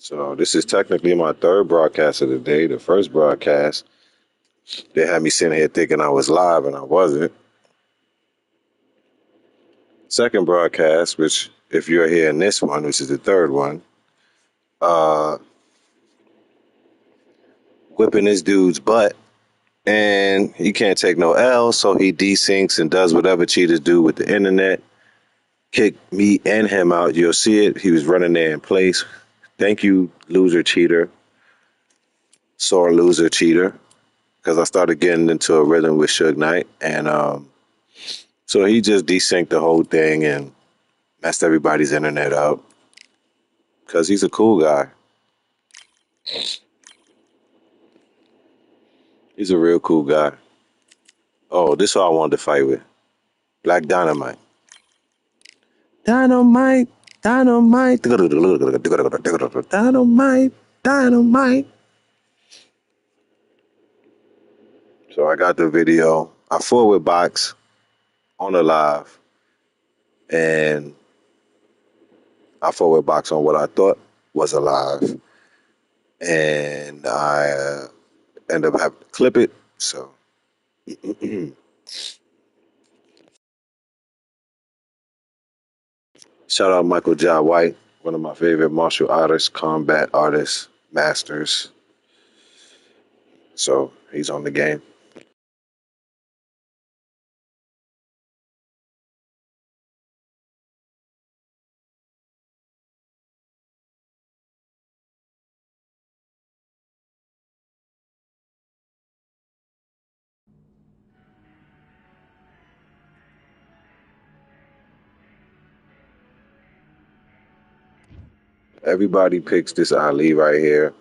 So this is technically my third broadcast of the day. The first broadcast, they had me sitting here thinking I was live and I wasn't. Second broadcast, which if you're here in this one, which is the third one, uh, whipping this dude's butt, and he can't take no L, so he desyncs and does whatever cheaters do with the internet. Kick me and him out. You'll see it. He was running there in place. Thank you, loser cheater. Sore loser cheater. Because I started getting into a rhythm with Suge Knight, and so he just desynced the whole thing and messed everybody's internet up. Because he's a cool guy. He's a real cool guy. Oh, this is who I wanted to fight with. Black Dynamite. Dynamite, dynamite, dynamite, dynamite. So I got the video. I fought with Box on the live, and I fought with Box on what I thought was a live, and I ended up having to clip it. So shout out Michael Jai White, one of my favorite martial artists, combat artists, masters. So he's on the game. Everybody picks this Ali right here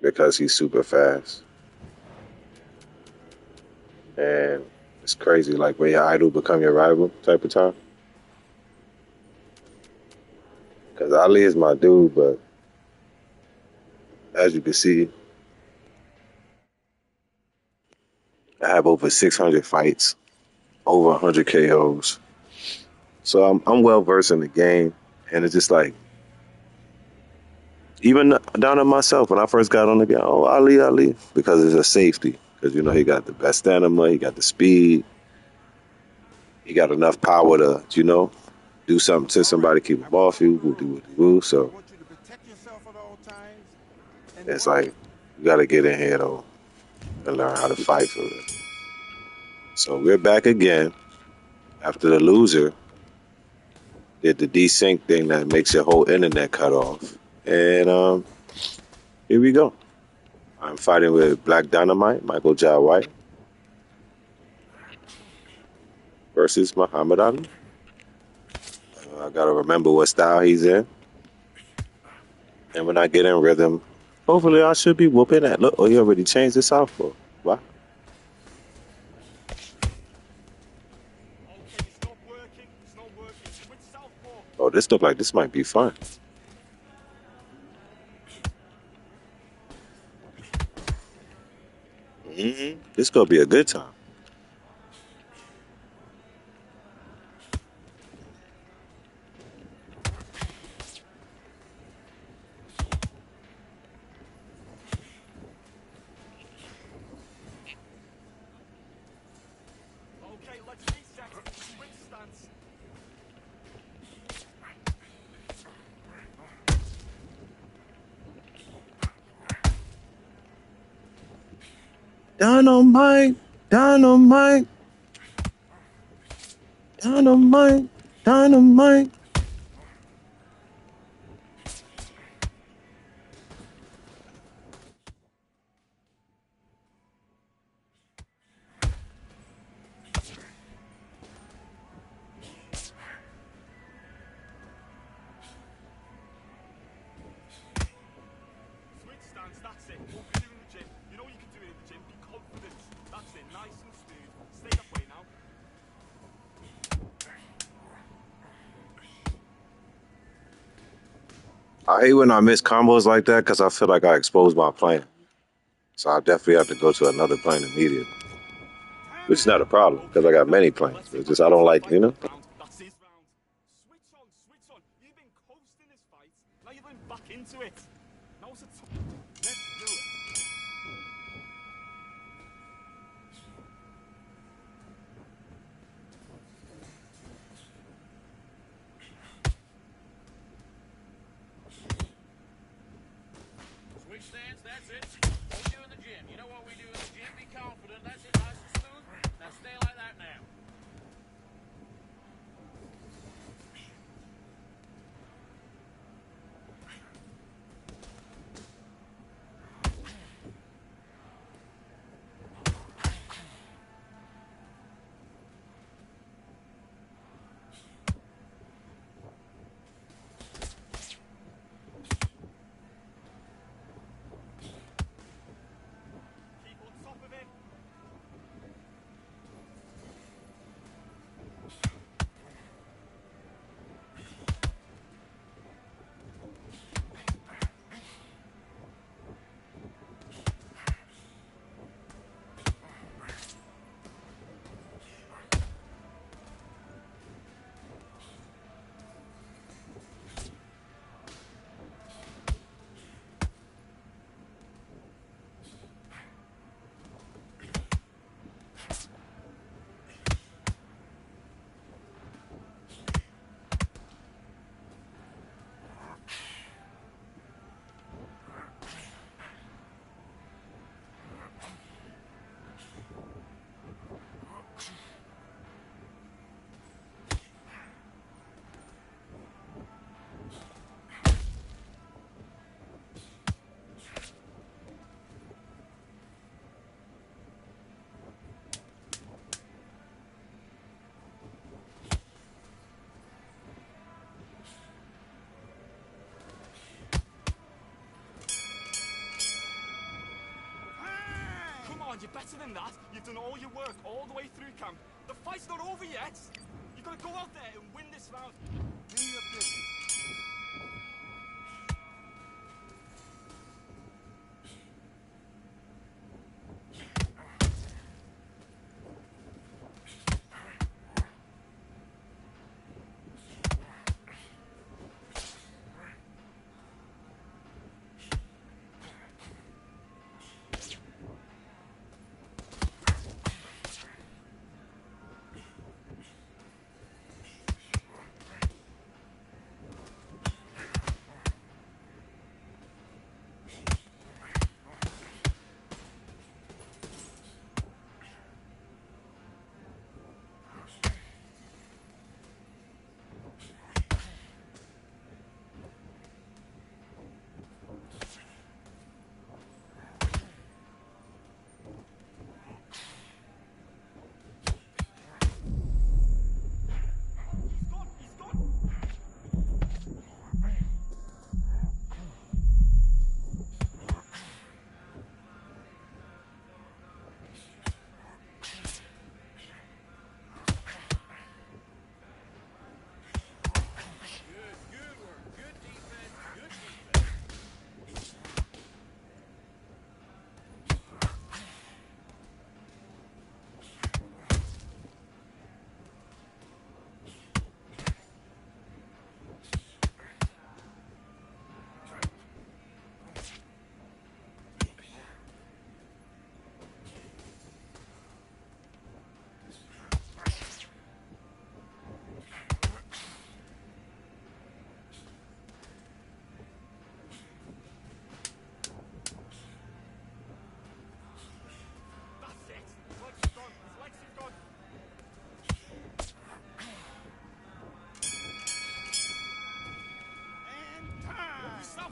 because he's super fast. And it's crazy, like when your idol become your rival type of time. Because Ali is my dude, but as you can see, I have over 600 fights, over 100 KOs. So I'm well versed in the game, and it's just like, even down to myself, when I first got on the game, oh, Ali, because it's a safety. Because, you know, he got the best stamina, he got the speed, he got enough power to, you know, do something to somebody, keep them off you, woo. So it's like, you got to get in here, though, and learn how to fight for it. So we're back again after the loser did the desync thing that makes your whole internet cut off. And here we go. I'm fighting with Black Dynamite, Michael Jai White, versus Muhammad Ali. I gotta remember what style he's in. And when I get in rhythm, hopefully I should be whooping that. Look, oh, he already changed the southpaw. Wow. Oh, this look like this might be fun. This gonna be a good time. Dynamite, dynamite, dynamite, dynamite. I hate when I miss combos like that because I feel like I exposed my plan. So I definitely have to go to another plane immediately. Which is not a problem because I got many planes. It's just I don't like, you know. That's it. What we do in the gym. You know what we do in the gym? Be confident. That's it. Nice and smooth. Now stay like that now. You're better than that. You've done all your work all the way through camp. The fight's not over yet. You've got to go out there and win this round. Do your business.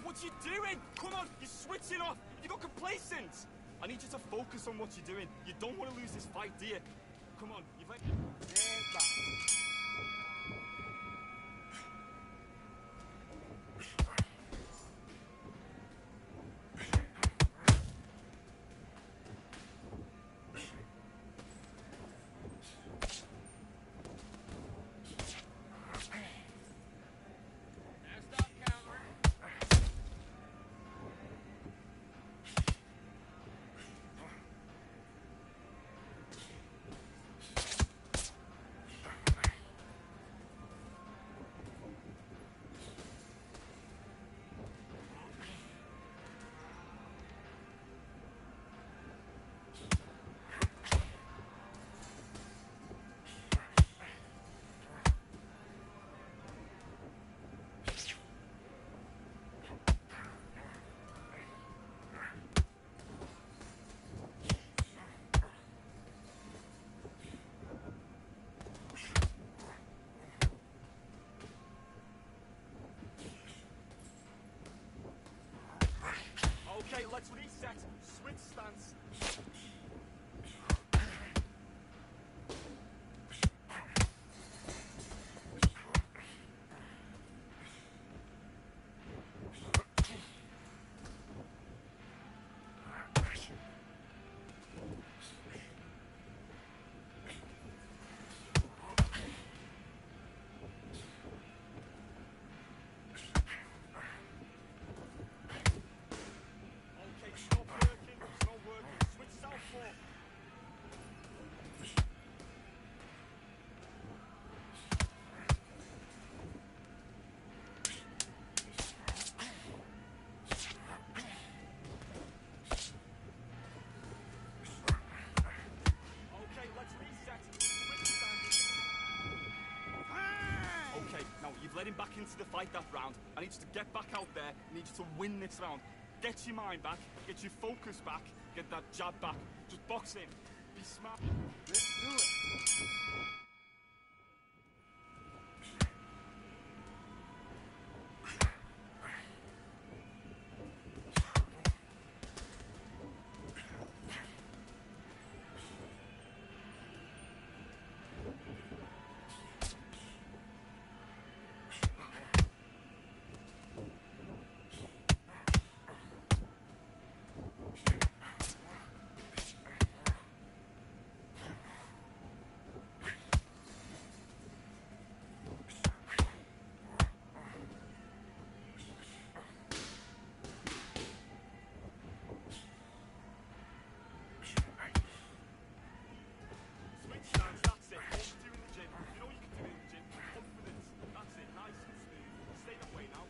What you doing? Come on, you're switching off. You got complacent. I need you to focus on what you're doing. You don't want to lose this fight, do you? Come on, you've let... Stand back. stance. Okay, it's not working. It's not working. Switch southpaw. Okay, let's reset. Switch stance. Okay, now you've let him back into the fight that round. I need you to get back out there. I need you to win this round. Get your mind back. Get your focus back. Get that jab back. Just box him. Be smart. Let's do it. Switch stance. That's it. What you do in the gym. You know you can do it in the gym. Confidence. That's it. Nice and smooth. Stay that way now.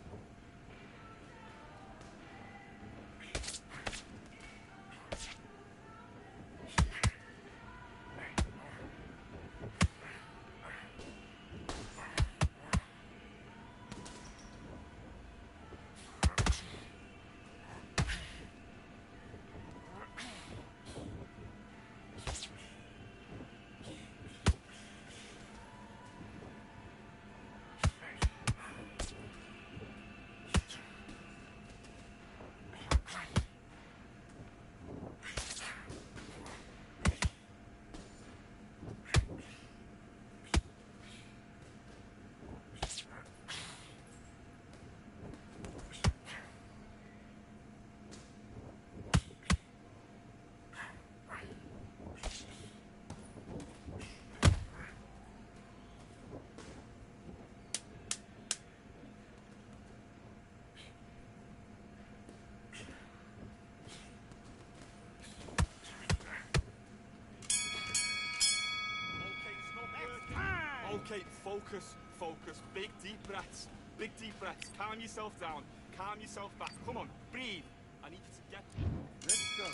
Okay, it's not working. Okay, focus, focus. Big deep breaths. Big deep breaths. Calm yourself down. Calm yourself back. Come on, breathe. I need you to get. Let's go.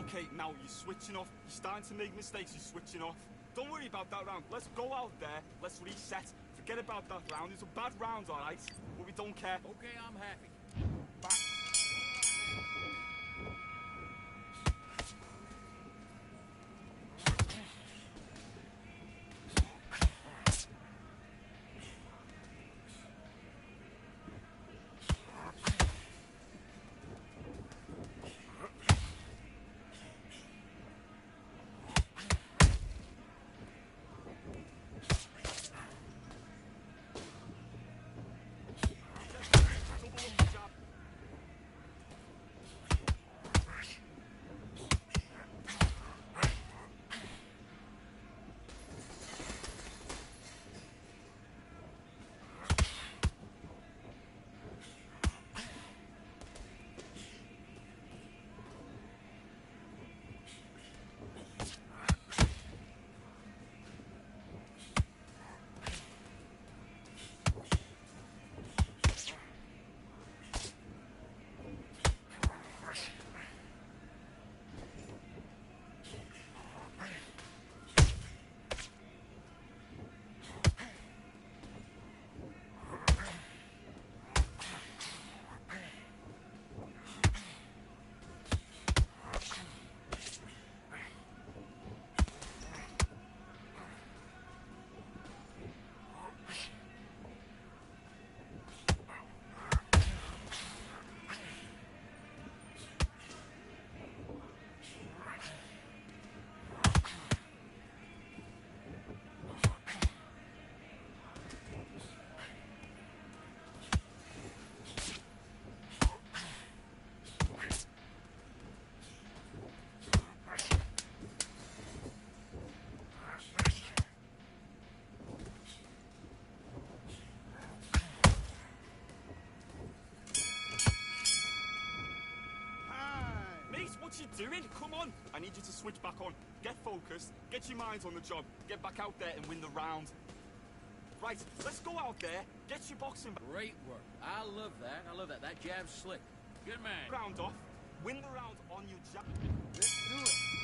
Okay, now you're switching off. You're starting to make mistakes. You're switching off. Don't worry about that round. Let's go out there. Let's reset. Forget about that round. It's a bad round, all right? But we don't care. Okay, I'm happy. Back. Double up the jab. Mate, what you doing? Come on. I need you to switch back on. Get focused. Get your minds on the job. Get back out there and win the round. Right, let's go out there. Get your boxing Great work. I love that. I love that. That jab's slick. Good man. round off. Win the round on your jab. Let's do it.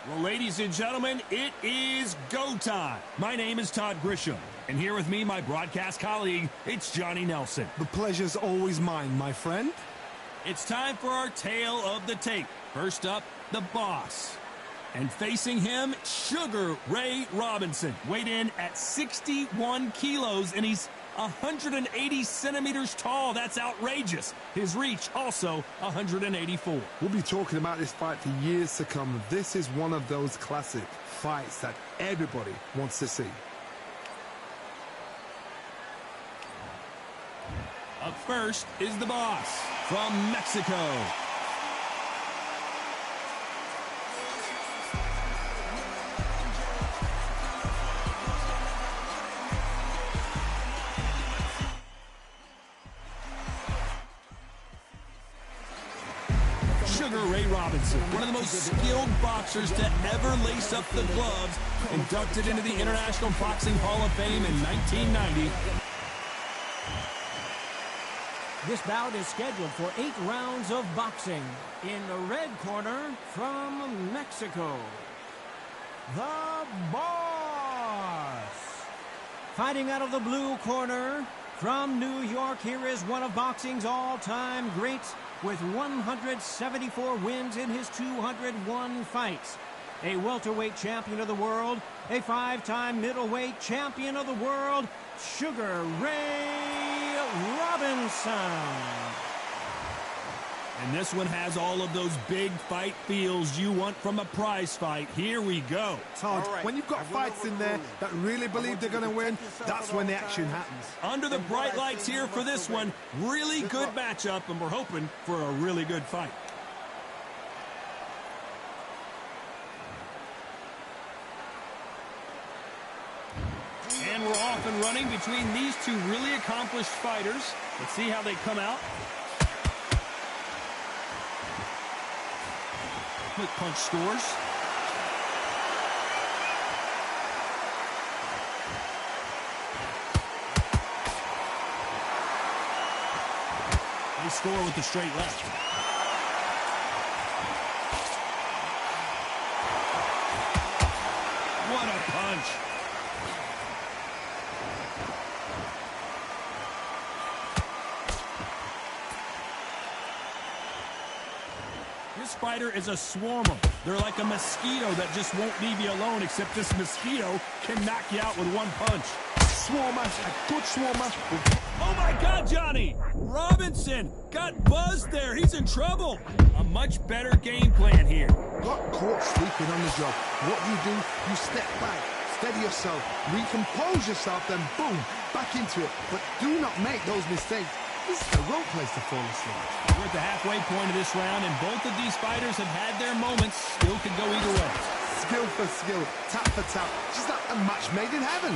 Well, ladies and gentlemen, it is go time. My name is Todd Grisham, and here with me, my broadcast colleague, it's Johnny Nelson. The pleasure's always mine, my friend. It's time for our tale of the tape. First up, the boss. And facing him, Sugar Ray Robinson. Weighed in at 61 kilos, and he's 180 centimeters tall. That's outrageous. His reach also 184. We'll be talking about this fight for years to come. This is one of those classic fights that everybody wants to see. Up first is the boss from Mexico. Sugar Ray Robinson, one of the most skilled boxers to ever lace up the gloves, inducted into the International Boxing Hall of Fame in 1990. This bout is scheduled for 8 rounds of boxing. In the red corner, from Mexico, the Boss. Fighting out of the blue corner, from New York, here is one of boxing's all-time greats with 174 wins in his 201 fights. A welterweight champion of the world, a 5-time middleweight champion of the world, Sugar Ray Robinson. And this one has all of those big fight feels you want from a prize fight. Here we go. Todd, when you've got fights in there that really believe they're going to win, that's when the action happens. Under the bright lights here for this one, really good matchup, and we're hoping for a really good fight. And we're off and running between these two really accomplished fighters. Let's see how they come out. Quick punch scores. They score with the straight left. What a punch. This fighter is a swarmer. They're like a mosquito that just won't leave you alone, except this mosquito can knock you out with one punch. Swarmer, a good swarmer. Oh my God, Johnny! Robinson got buzzed there. He's in trouble. A much better game plan here. Got caught sleeping on the job. What do? You step back, steady yourself, recompose yourself, then boom, back into it. But do not make those mistakes. This is the wrong place to fall asleep. We're at the halfway point of this round, and both of these fighters have had their moments. Still could go either way. Skill for skill, tap for tap. Just like a match made in heaven.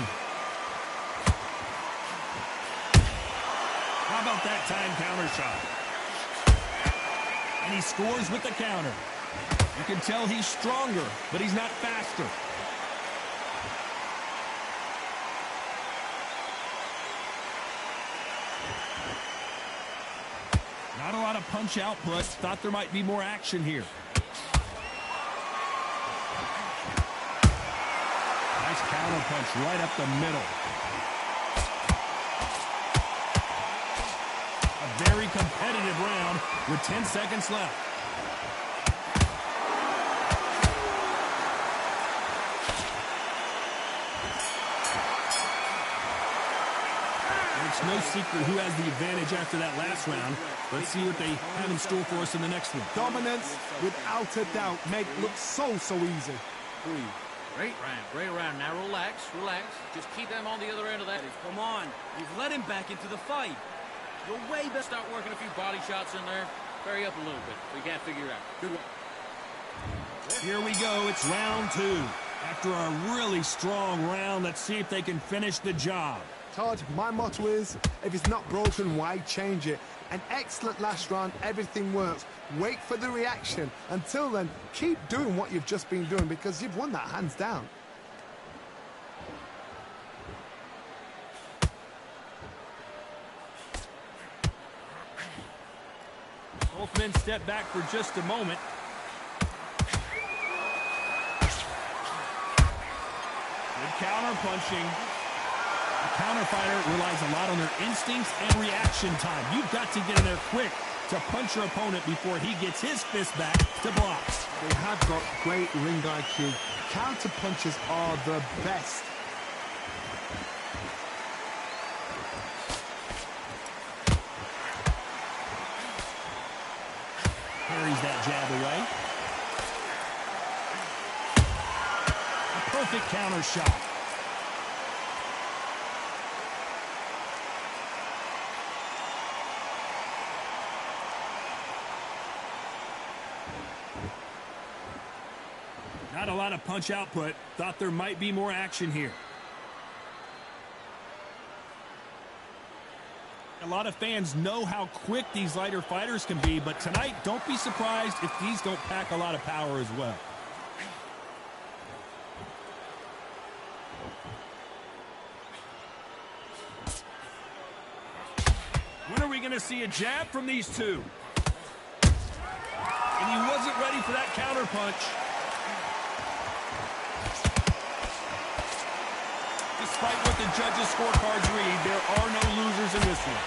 How about that time counter shot? And he scores with the counter. You can tell he's stronger, but he's not faster. Not a lot of punch output. Thought there might be more action here. Nice counter punch right up the middle. A very competitive round with 10 seconds left. It's no secret who has the advantage after that last round. Let's see what they have in store for us in the next one. Dominance, without a doubt, made it look so easy. Great round. Now relax. Just keep them on the other end of that. Come on. You've let him back into the fight. You'll way best start working a few body shots in there. Hurry up a little bit. We can't figure it out. Good one. Here we go. It's round 2. After a really strong round, let's see if they can finish the job. Todd, my motto is, if it's not broken, why change it? An excellent last round, everything works. Wait for the reaction. Until then, keep doing what you've just been doing because you've won that hands down. Both men step back for just a moment. counter punching. A counter fighter relies a lot on their instincts and reaction time. You've got to get in there quick to punch your opponent before he gets his fist back to block. They have got great ring IQ. Counter punches are the best. Parries that jab away. A perfect counter shot. Not a lot of punch output. Thought there might be more action here. A lot of fans know how quick these lighter fighters can be, but tonight, don't be surprised if these don't pack a lot of power as well. When are we going to see a jab from these two? And he wasn't ready for that counter punch. Despite what the judges' scorecards read, there are no losers in this one.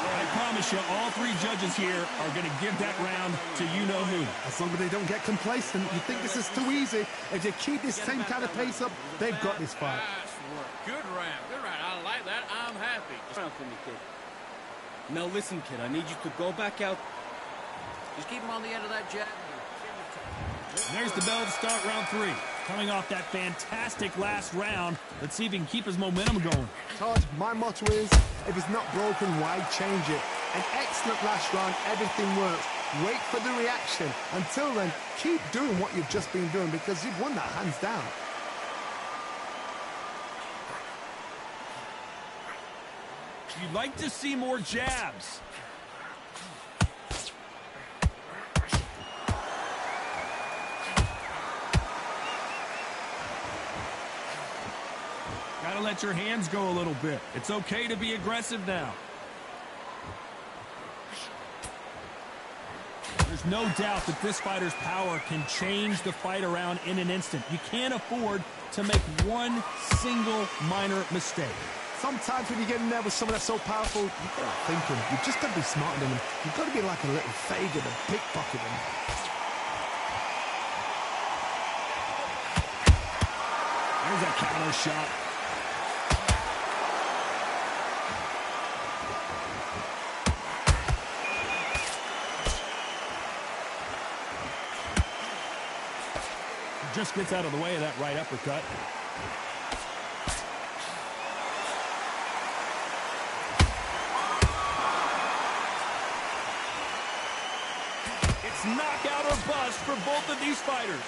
I promise you, all three judges here are going to give that round to you-know-who. As long as they don't get complacent, you think this is too easy. If they keep this same kind of pace up, they've got this fight. Nice work. Good round. Good round. I like that. I'm happy. Round for me, kid. Now listen, kid, I need you to go back out. Just keep him on the end of that jab. There's the bell to start round three. Coming off that fantastic last round, let's see if he can keep his momentum going. Todd, my motto is, if it's not broken, why change it? An excellent last round, everything works. Wait for the reaction. Until then, keep doing what you've just been doing because you've won that hands down. You'd like to see more jabs. Gotta let your hands go a little bit. It's okay to be aggressive now. There's no doubt that this fighter's power can change the fight around in an instant. You can't afford to make one single minor mistake. Sometimes when you get in there with someone that's so powerful, you've got to think him. You've just got to be smarter than him. You've got to be like a little faggot and pickpocket him. There's a counter shot. Just gets out of the way of that right uppercut. It's knockout or bust for both of these fighters.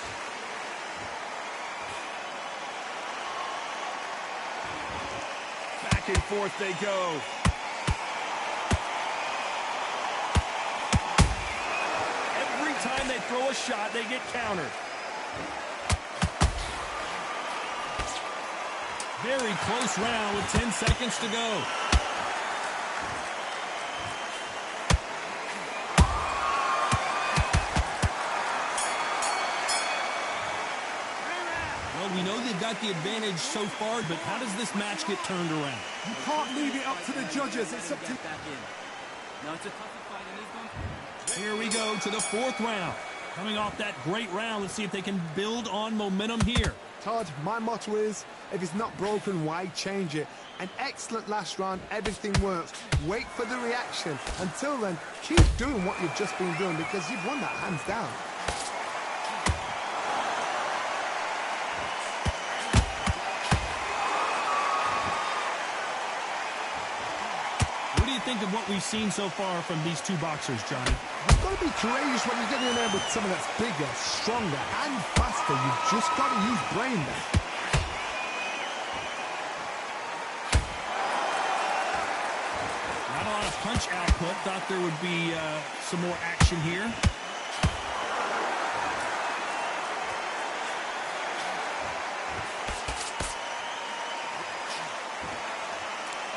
Back and forth they go. Every time they throw a shot, they get countered. Very close round with 10 seconds to go. Well, we know they've got the advantage so far, but how does this match get turned around? You can't leave it up to the judges. It's up to... Back in. Now it's a tougher fight and he's going... Here we go to the fourth round. Coming off that great round, let's see if they can build on momentum here. Todd, my motto is, if it's not broken, why change it? An excellent last round, everything works. Wait for the reaction. Until then, keep doing what you've just been doing because you've won that hands down. What do you think of what we've seen so far from these two boxers, Johnny? You've got to be courageous when you get in there with someone that's bigger, stronger, and faster. You've just got to use brain there. Not a lot of punch output. Thought there would be some more action here.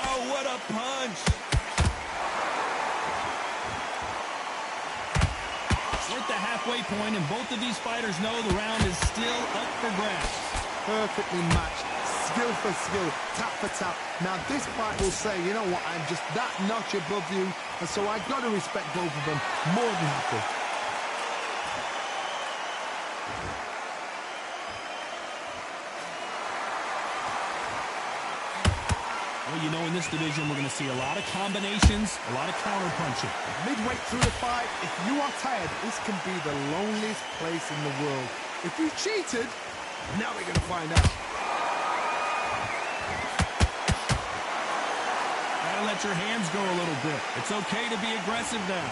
Oh, what a punch! halfway point, and both of these fighters know the round is still up for grabs. Perfectly matched, skill for skill, tap for tap. Now this fight will say, you know what, I'm just that notch above you, and so I've got to respect both of them more than happy. Well, you know, in this division, we're going to see a lot of combinations, a lot of counter-punching. Midway through the fight, if you are tired, this can be the loneliest place in the world. If you cheated, now we're going to find out. Gotta let your hands go a little bit. It's okay to be aggressive now.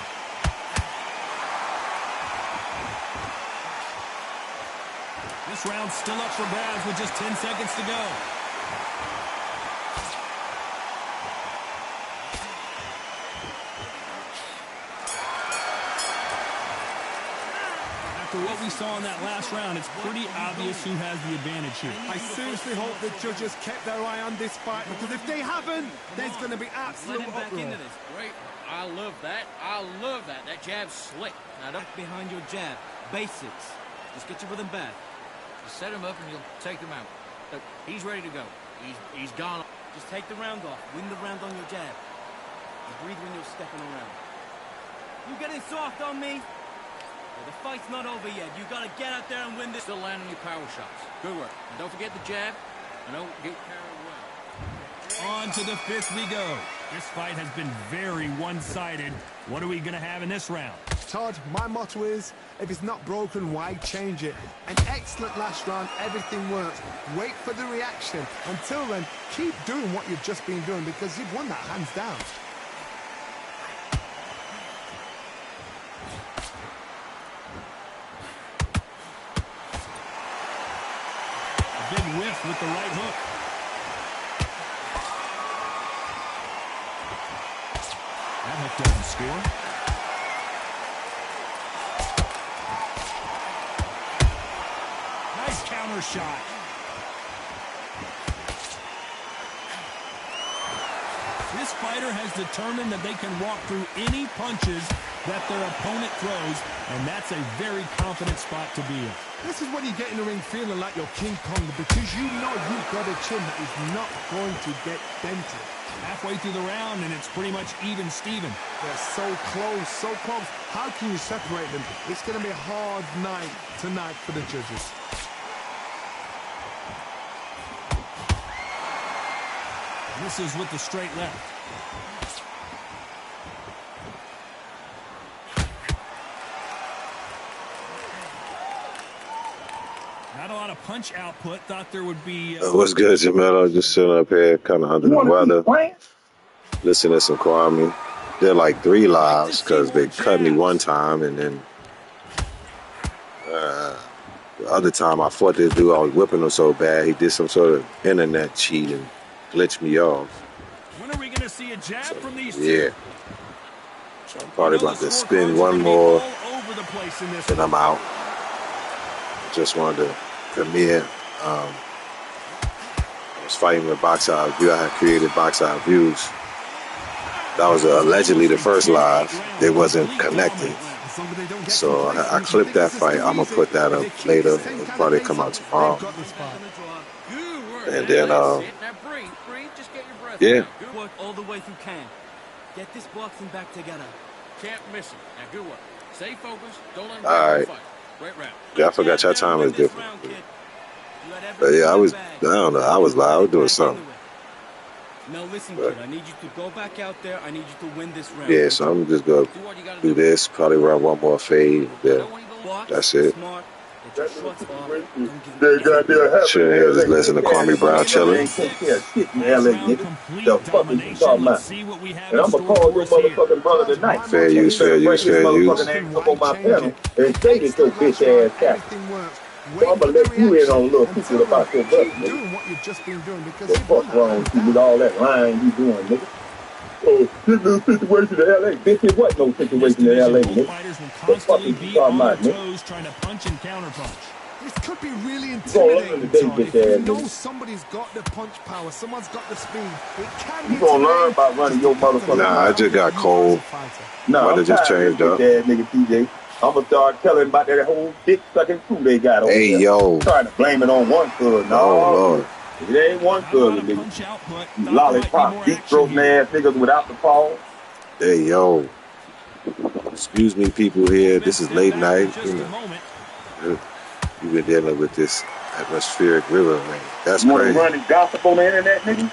This round's still up for grabs with just 10 seconds to go. After what we saw in that last round, it's pretty obvious who has the advantage here. I seriously hope the judges kept their eye on this fight, because if they haven't, there's going to be absolute Let him back uproar. into this. Great. I love that. I love that. That jab's slick. Now, Back behind your jab. Basics. Just get your rhythm back. just set him up and you'll take him out. Look, he's ready to go. He's gone. Just take the round off. Win the round on your jab. And breathe when you're stepping around. You getting soft on me? Well, the fight's not over yet. You gotta get out there and win this. Still landing your power shots. Good work. And don't forget the jab. And don't get carried away. On to the fifth we go. This fight has been very one-sided. What are we going to have in this round? Todd, my motto is, if it's not broken, why change it? An excellent last round, everything works. Wait for the reaction. Until then, keep doing what you've just been doing, because you've won that hands down. A big whiff with the right hook. That hook doesn't score. Nice counter shot. This fighter has determined that they can walk through any punches that their opponent throws, and that's a very confident spot to be in. This is when you get in the ring feeling like you're King Kong, because you know you've got a chin that is not going to get dented. Halfway through the round, and it's pretty much even Steven. They're so close, so close. How can you separate them? It's going to be a hard night tonight for the judges. Misses with the straight left. Not a lot of punch output. Thought there would be... What's good, Jamel? Just sitting up here, kind of under the weather. Listening to some Kwame. They're like 3 lives because they cut me one time, and then the other time I fought this dude, I was whipping him so bad, he did some sort of internet cheat and glitched me off. When are we going to see a jab from these two? Yeah. So I'm probably about to spin one more, and I'm out. Just wanted to premiere. I was fighting with Box Eye View. I had created Box Eye Views. That was allegedly the first live. It wasn't connected. So I clipped that fight. I'm going to put that up later. It'll probably come out tomorrow. And then, yeah. Good work all the way through camp. Get this boxing back together. Can't miss it. Now, good work. Stay focused. Don't let him All right. fight. Great round. Yeah, I forgot your time is different. But yeah, I don't know. I was doing something. Now listen, kid, I need you to go back out there. I need you to win this round. Yeah, so I'm just going to do this, probably run one more fade. Yeah. That's it. Sure, yeah, just listen to Kwame Brown chilling. Let's see what we have in store for us here. Fair use, fair use, fair use. Everything works. So I'm gonna let you in on a little secret about your brother. Keep doing what you've just been doing, because What's wrong with you with all that lying you doing, nigga? Oh, this little situation in LA. Bitch, it wasn't no situation in LA, Both nigga. fighters will constantly be on their toes trying to punch and counterpunch. This could be really Going intimidating, under the Todd. day, If bitch you ass know nigga. somebody's got the punch power, someone's got the speed, it can be You gonna learn intimidating. about running your motherfucking Nah, I just got cold. Nah, Weather I'm just tired of changed this up. bitch ass nigga, TJ. I'm gonna start telling about that whole dick sucking crew they got over Hey, there. yo. Trying to blame it on one cuz. Oh, No, Lord. it ain't one Not a lot cuz, of nigga. punch output. You Thought there might be lollipop, more deep action throating here. ass niggas without the pause. Hey, yo. Excuse me, people here. This is late night. You know, you've been dealing with this atmospheric river, man. That's You wanna crazy. run and gossip on the internet, nigga?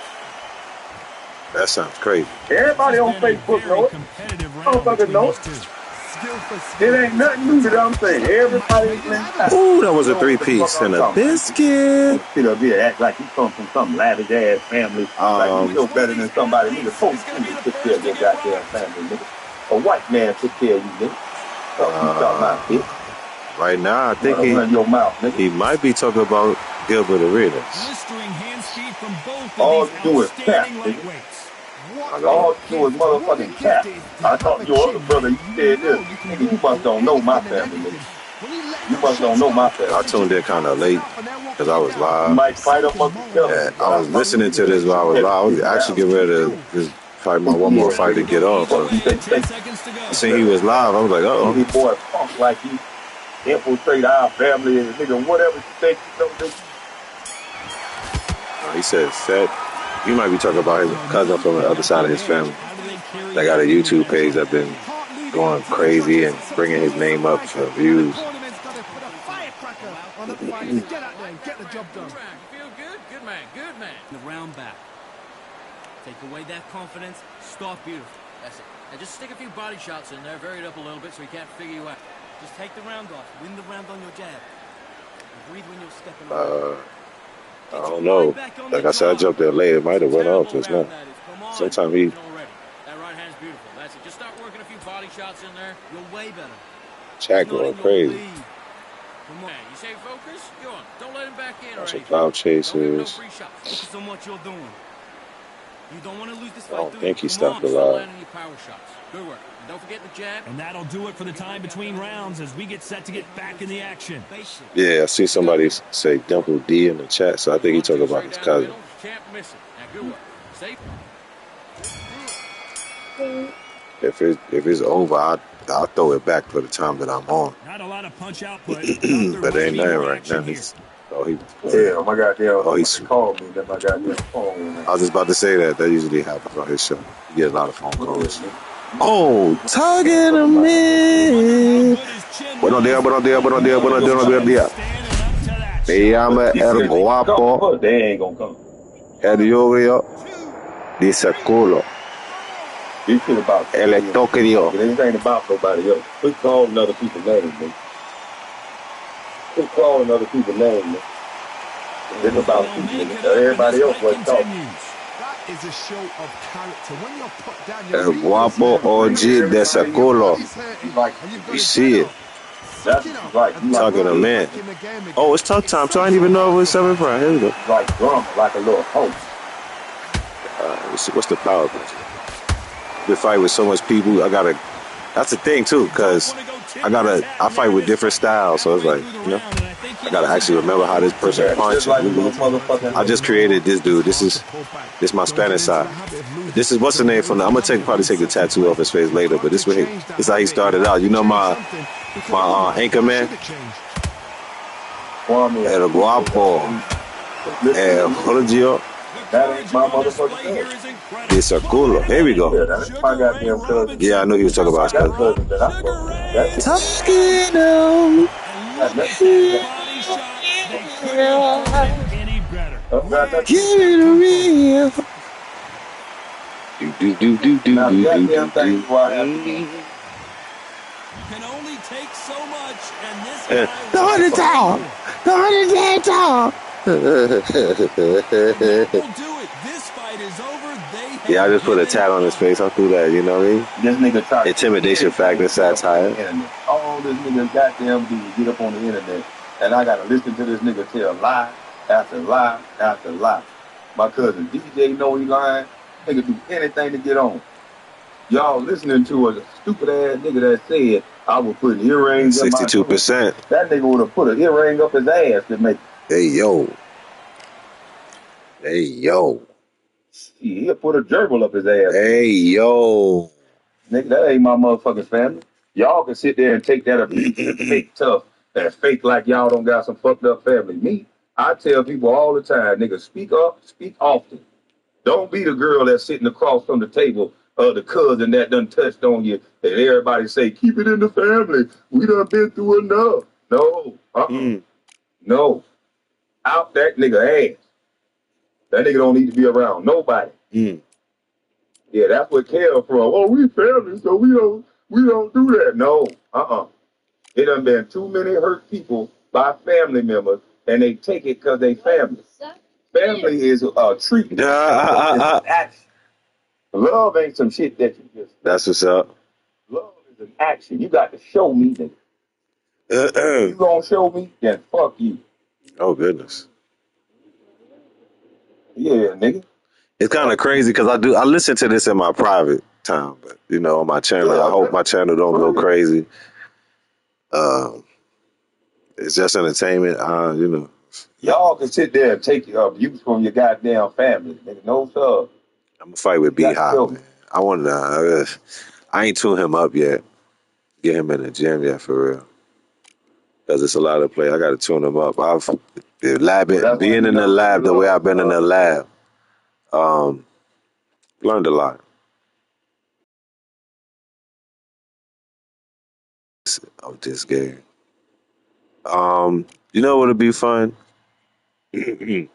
That sounds crazy. Everybody on Facebook know it. Motherfuckers know it. It ain't nothing new that I'm saying. Everybody is playing. Ooh, that was a three-piece and a biscuit. Sit up here act like you come from some lavish ass family, like you know better than somebody. Nigga, folks took care of your goddamn family, nigga. A white man took care of you, nigga. What you talking about, bitch? Right now, I think Run your mouth, nigga. he might be talking about Gilbert Arenas. Blistering hand speed from both All of you these do is cap, outstanding nigga. lightweights. All you do is motherfucking cap. I thought your other brother, you said this. Nigga, you must don't know my family, nigga. You must don't know my family. I tuned in kind of late because I was You live. might fight amongst each other. And I was listening to this while I was live. I was actually getting ready to just fight my one more fight to get off. So I seen he was live. I was like, uh-oh. These boys punk like you infiltrate our family and nigga, whatever you think you know, nigga. He said, "Set." He might be talking about his cousin from the other side of his family. They got a YouTube page that's been going crazy and bringing his name up for views. Get out there and get the job done. You feel good? Good man, good man. The round back. Take away that confidence. Start beautiful. That's it. And just stick a few body shots in there, vary it up a little bit so he can't figure you out. Just take the round off. Win the round on your jab. And breathe when you're stepping on. I don't know. Like I said, I jumped there late. It might have went off just now. Sometimes he... That right hand's beautiful. That's it. Just start working a few body shots in there. You're way better. Chat going crazy. Come on. You say focus? Go on. Don't let him back in or Some anything. cloud chasers. Focus on what you're doing. You don't want to lose this I fight, don't do think he you? stopped the Start live. landing your power shots. Good work. And don't forget the jab. And that'll do it for the time between rounds as we get set to get back in the action. Yeah, I see somebody say Dimple D in the chat, so I think he talking about his cousin. Can't miss it. Now, good work. Stay. If it's over, I'll throw it back for the time that I'm on. Not a lot of punch output. But there ain't nothing right now. Yeah, my goddamn. Oh, he's called me. That my goddamn phone. I was just about to say that. That usually happens on his show. You get a lot of phone calls. Oh, tugging him in. Buenos días, buenos días, buenos días, buenos días, buenos días. Me llama El Guapo. They ain't gonna come. El Lluvio. Dice culo. This shit about El toque dio. This ain't about nobody else. Quit calling other people's names, man. Quit calling other people's names, man. It's about people. Everybody else was talking. That is a show of character. When you're put down, El Guapo OG de ese culo. You see it. That's right. Tugging him in. Oh, it's talk time, so I didn't even know it was 7 Prime. Here we go. Like drunk, like a little host. Let's see, what's the power punch? The fight with so much people, that's the thing too, because I fight with different styles, so it's like, you know, I gotta actually remember how this person punches. I just created this dude. This is my Spanish side. This is what's the name from the, I'm gonna probably take the tattoo off his face later, but this is how he started out. You know my anchor man? El Guapo. El Jorgio. That ain't my motherfucking It's a culo. Here we go. Yeah, that's my goddamn cousin. Yeah, I knew he was talking about his cousin. Give it a real. Do. Can only take so much, and this Don't hit down. will do it. This fight is over. Yeah, I just put a tat on his face. I threw that, you know what I mean? This nigga tried intimidation factor, satire. All this nigga goddamn do is get up on the internet, and I gotta listen to this nigga tell lie after lie after lie. My cousin DJ know he lying. Nigga do anything to get on. Y'all listening to a stupid ass nigga that said I would put earrings. 62%. That nigga would have put an earring up his ass to make. Hey yo. He'll put a gerbil up his ass. Hey yo. Nigga, that ain't my motherfucking family. Y'all can sit there and take that abuse and fake tough and fake like y'all don't got some fucked up family. Me, I tell people all the time, nigga, speak up, speak often. Don't be the girl that's sitting across from the table or the cousin that done touched on you and everybody say, keep it in the family. We done been through enough. No, no. Out that nigga ass. That nigga don't need to be around nobody. Yeah, that's what Kel from. Oh, we family, so we don't do that. No, It done been too many hurt people by family members, and they take it because they family. Family is a treatment. It's an action. Love ain't some shit that you just. That's what's up. Love is an action. You got to show me that. If you gonna show me, then fuck you. Oh goodness. Yeah, nigga. It's kind of crazy because I listen to this in my private time, but you know, on my channel, I hope my channel don't go crazy. It's just entertainment. You know. Y'all can sit there and take abuse from your goddamn family, nigga. No sir. I'm gonna fight with B-Hop, man. I want to. I ain't tuned him up yet. Get him in the gym yet, for real. Because it's a lot of play. I got to tune him up. I've being in the lab the way I've been in the lab. Learned a lot of this game. You know what would be fun? Kwame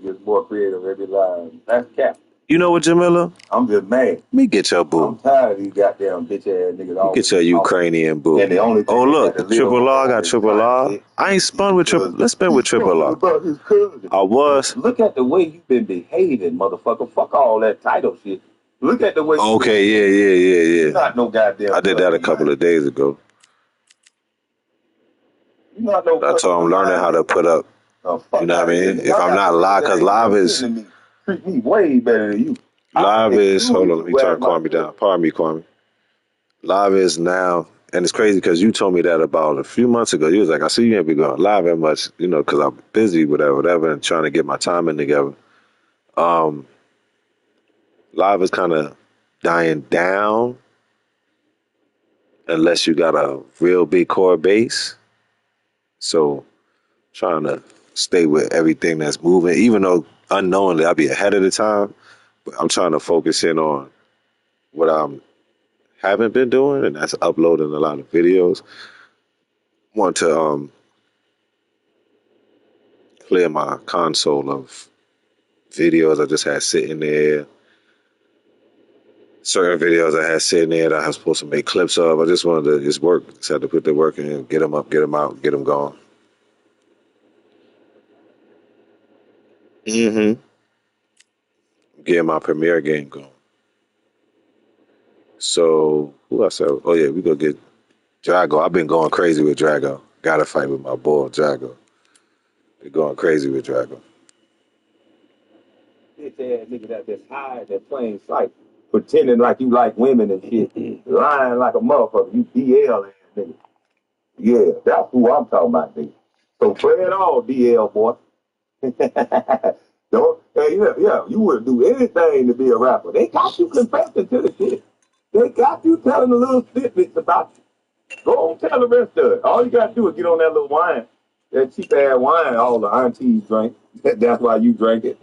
gets more creative every line. That's cap. You know what, Jamila? I'm just mad. Let me get your boo. I'm tired of these goddamn bitch ass niggas. Get your Ukrainian boo. And the only Oh look, triple R. I got triple R. I ain't spun with triple. Let's spin with triple R. About his cousin. I was. Look at the way you've been behaving, motherfucker. Fuck all that title shit. Look at the way. Okay, yeah. You're not no goddamn. I did that a couple of days ago. You're not no. That's all I'm learning how to put up. You know what I mean? If I'm not live, because live is. Treat me way better than you. Live is. Hold on, let me turn Kwame down. Pardon me, Kwame. Live is now, and it's crazy because you told me that about a few months ago. You was like, I see you ain't be going live that much, you know, because I'm busy, whatever, and trying to get my timing together. Live is kind of dying down unless you got a real big core base. So trying to stay with everything that's moving, even though unknowingly I'll be ahead of the time, but I'm trying to focus in on what I haven't been doing, and that's uploading a lot of videos. Want to clear my console of videos I just had sitting there. Certain videos I had sitting there that I was supposed to make clips of. I just wanted to just work. Just had to put the work in, get them up, get them out, get them going. Getting my premiere game going. So who else? Oh yeah, we gonna get Drago. I've been going crazy with Drago. Got to fight with my boy Drago. Been going crazy with Drago. Bitch ass nigga that just hide in plain sight, pretending like you like women and shit, lying like a motherfucker. You DL ass nigga. Yeah, that's who I'm talking about, nigga. So play it all, DL boy. Don't, you would do anything to be a rapper. They got you confessing to the shit. They got you telling the little snippets about you. Go on, tell the rest of it. All you gotta do is get on that little wine, that cheap ass wine all the aunties drink. That's why you drink it.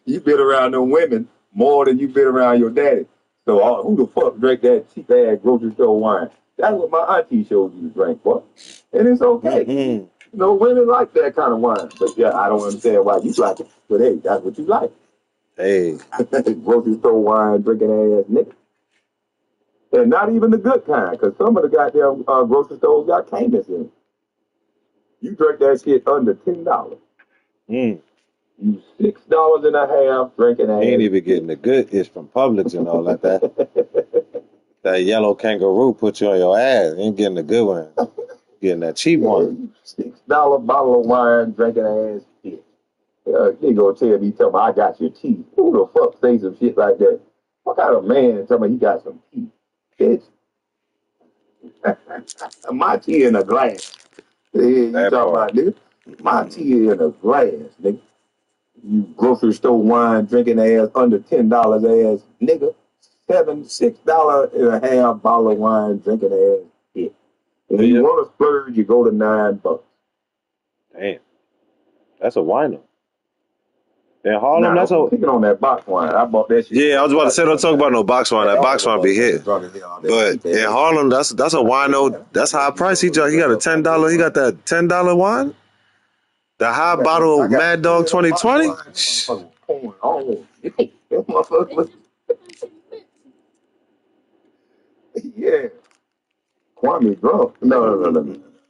You been around them women more than you been around your daddy. So who the fuck drink that cheap ass grocery store wine? That's what my auntie showed you to drink, boy. And it's okay. You know, women like that kind of wine. But yeah, I don't understand why you like it. But hey, that's what you like. Hey. Grocery store wine drinking ass nigga. And not even the good kind, because some of the goddamn grocery stores got Camus in it. You drink that shit under $10. You $6.50 drinking ass. You ain't even getting the good ish from Publix and all like that. That yellow kangaroo put you on your ass. You ain't getting the good one. Getting that cheap one. $6 bottle of wine drinking ass shit. They gonna tell me, tell me, I got your teeth. Who the fuck say some shit like that? What kind of man tell me he got some teeth? Bitch. My tea in a glass. Yeah, you talking about, nigga? My tea in a glass, nigga. You grocery store wine drinking ass under $10 ass nigga. $6.50 bottle of wine, drinking ass shit. If you want to splurge, you go to $9. Damn, that's a wino. In Harlem, Nah, that's don't a. be picking on that box wine. I bought that shit. Yeah, I was about to say don't talk about no box wine. That box wine be hit. But in Harlem, that's a wino. That's high price. He got a $10. He got that $10 wine. The high bottle of Mad Dog 2020. Yeah. Kwame drunk. No.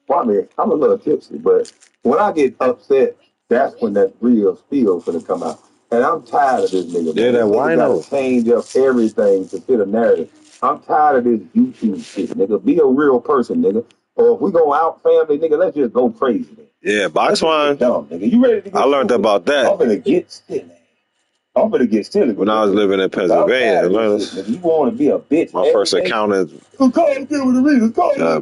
Kwame, I'm a little tipsy, but when I get upset, that's when that real spiel's gonna come out. And I'm tired of this nigga. Yeah, Man. that This nigga wino. gotta change up everything to fit a narrative. I'm tired of this YouTube shit, nigga. Be a real person, nigga. Or if we go out family, nigga, let's just go crazy. Nigga. Yeah, box wine. Dumb, nigga. You ready to get I learned stupid? about that. I'm gonna get silly. I'm gonna get silly. When I was living in Pennsylvania. You want to be a bitch? My first encounter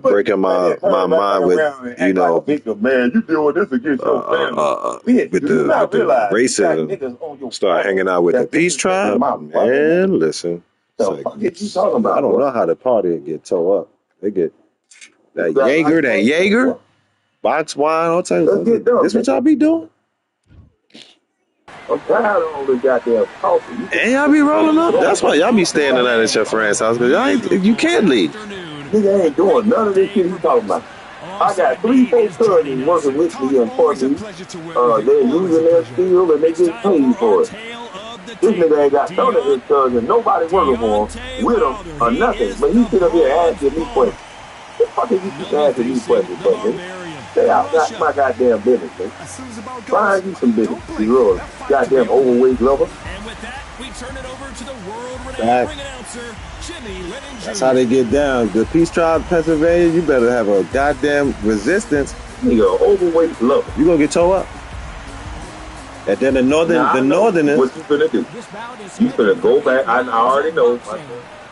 breaking my mind with, you know, man, you doing this against your family. with the racism. Start hanging out with the Peace Tribe. Man, listen. Like, I don't know how the party get towed up. They get that Jaeger, box wine, all types of stuff. This what y'all be doing? I'm tired of all this goddamn coffee. And y'all be rolling up. That's why y'all be staying at your friend's house, because you can't leave. Nigga ain't doing none of this shit he's talking about. I got 3, 4 cousins working with me in Portland. They're using their skill and they get paid for it. This nigga ain't got none of his cousins. Nobody working for him, with him, or nothing. But he sit up here asking me questions. What the fuck is you keep asking me questions for, nigga? Stay out of my goddamn business, nigga. Find you some business, you goddamn overweight lover. And with that, we turn it over to the world-renowned ring announcer, Jimmy Lennon Jr. That's how they get down. The Peace Tribe, Pennsylvania, you better have a goddamn resistance. Nigga, overweight lover. You gonna get towed up. And then the northerners. What you finna do? You finna go back. I already know.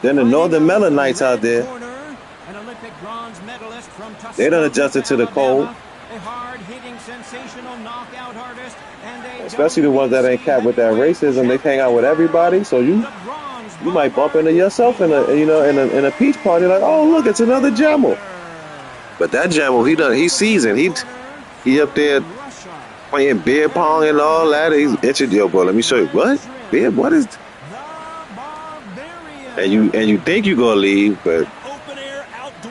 Then the northern Melanites out there. They done adjusted to the cold. Especially the ones that ain't capped with that racism. They hang out with everybody, so you might bump into yourself in a peach party like, oh look, it's another Jamal. But that Jamal, he's seasoned. He up there playing beer pong and all that. He's itching, yo, bro. Let me show you. What? Beer? What is? And you think you gonna leave, but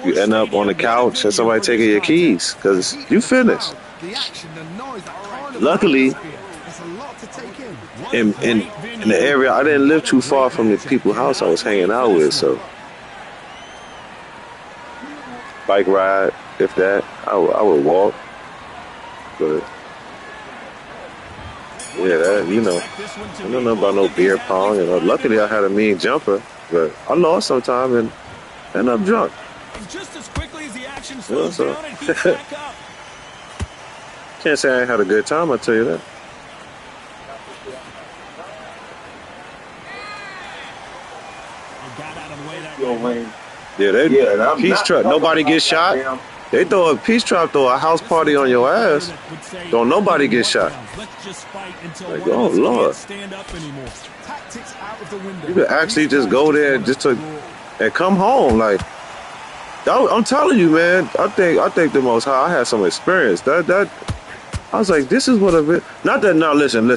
you end up on the couch and somebody taking your keys because you finished. Luckily, in the area, I didn't live too far from the people's house I was hanging out with, so bike ride, if that, I would walk. But yeah, that, I don't know about no beer pong. Luckily, I had a mean jumper, but I lost sometime and ended up drunk. Just as quickly as the action slows down and heats back up. Can't say I ain't had a good time, I'll tell you that. Got out of the way that Yeah, Peace Tribe. Nobody gets shot. They throw a Peace Tribe, throw a house party on your ass. Don't nobody get shot. Like, oh Lord. You could actually just go there and come home. Like, I'm telling you, man. I think the Most High. I had some experience. I was like, this is what I've been. Not that. No, listen.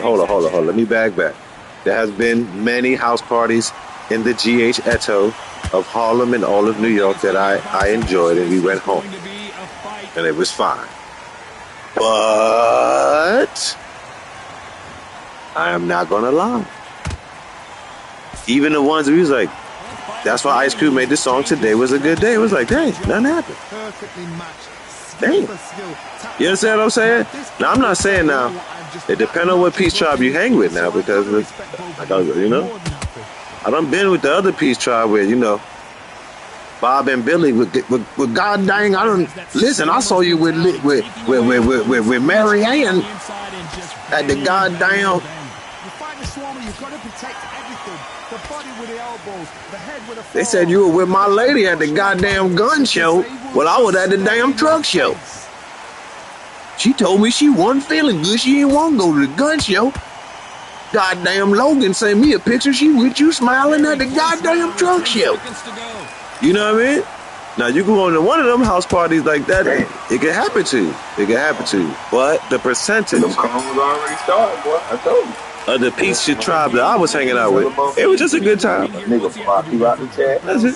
Hold on. Let me back. There has been many house parties in the GH Eto of Harlem and all of New York that I enjoyed, and we went home, and it was fine. But I am not gonna lie. Even the ones we was like, that's why Ice Cube made this song. Today was a good day. It was like, dang, nothing happened. Dang. You understand what I'm saying? Now, I'm not saying now, it depends on what Peace Tribe you hang with now, because, I done been with the other Peace Tribe where, Bob and Billy with God dang, listen, I saw you with Mary Ann at the goddamn. They said you were with my lady at the goddamn gun show. Well, I was at the damn truck show. She told me she wasn't feeling good. She didn't want to go to the gun show. Goddamn Logan sent me a picture. She with you smiling at the goddamn drunk show. You know what I mean? Now you go on to one of them house parties like that, it can happen to you. It can happen to you. But the percentage Them calls already started, boy. I told you. of the Peach tribe that I was hanging out with, it was just a good time. Nigga pop you out the chat. That's it.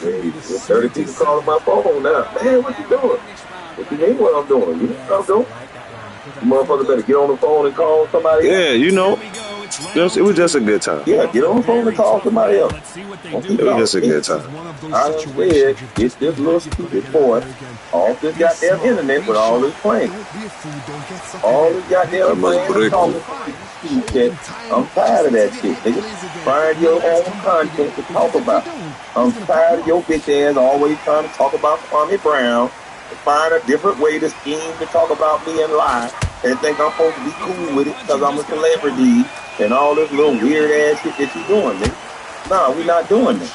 There's 30 people calling my phone now. Man, what you doing? What you mean what I'm doing? You know what I'm doing? You motherfuckers better get on the phone and call somebody else. Yeah, you know. It was just a good time. Yeah, get on the phone and call somebody else. It was just a good time. I done said, get this little stupid boy off this goddamn internet with all this playing. All this goddamn playing and talking shit. I'm tired of that shit, nigga. Find your own content to talk about. I'm tired of your bitch ass always trying to talk about Kwame Brown. Find a different way to scheme to talk about me and lie and think I'm supposed to be cool with it because I'm a celebrity and all this little weird ass shit that you doing, nigga. Nah, we not doing that.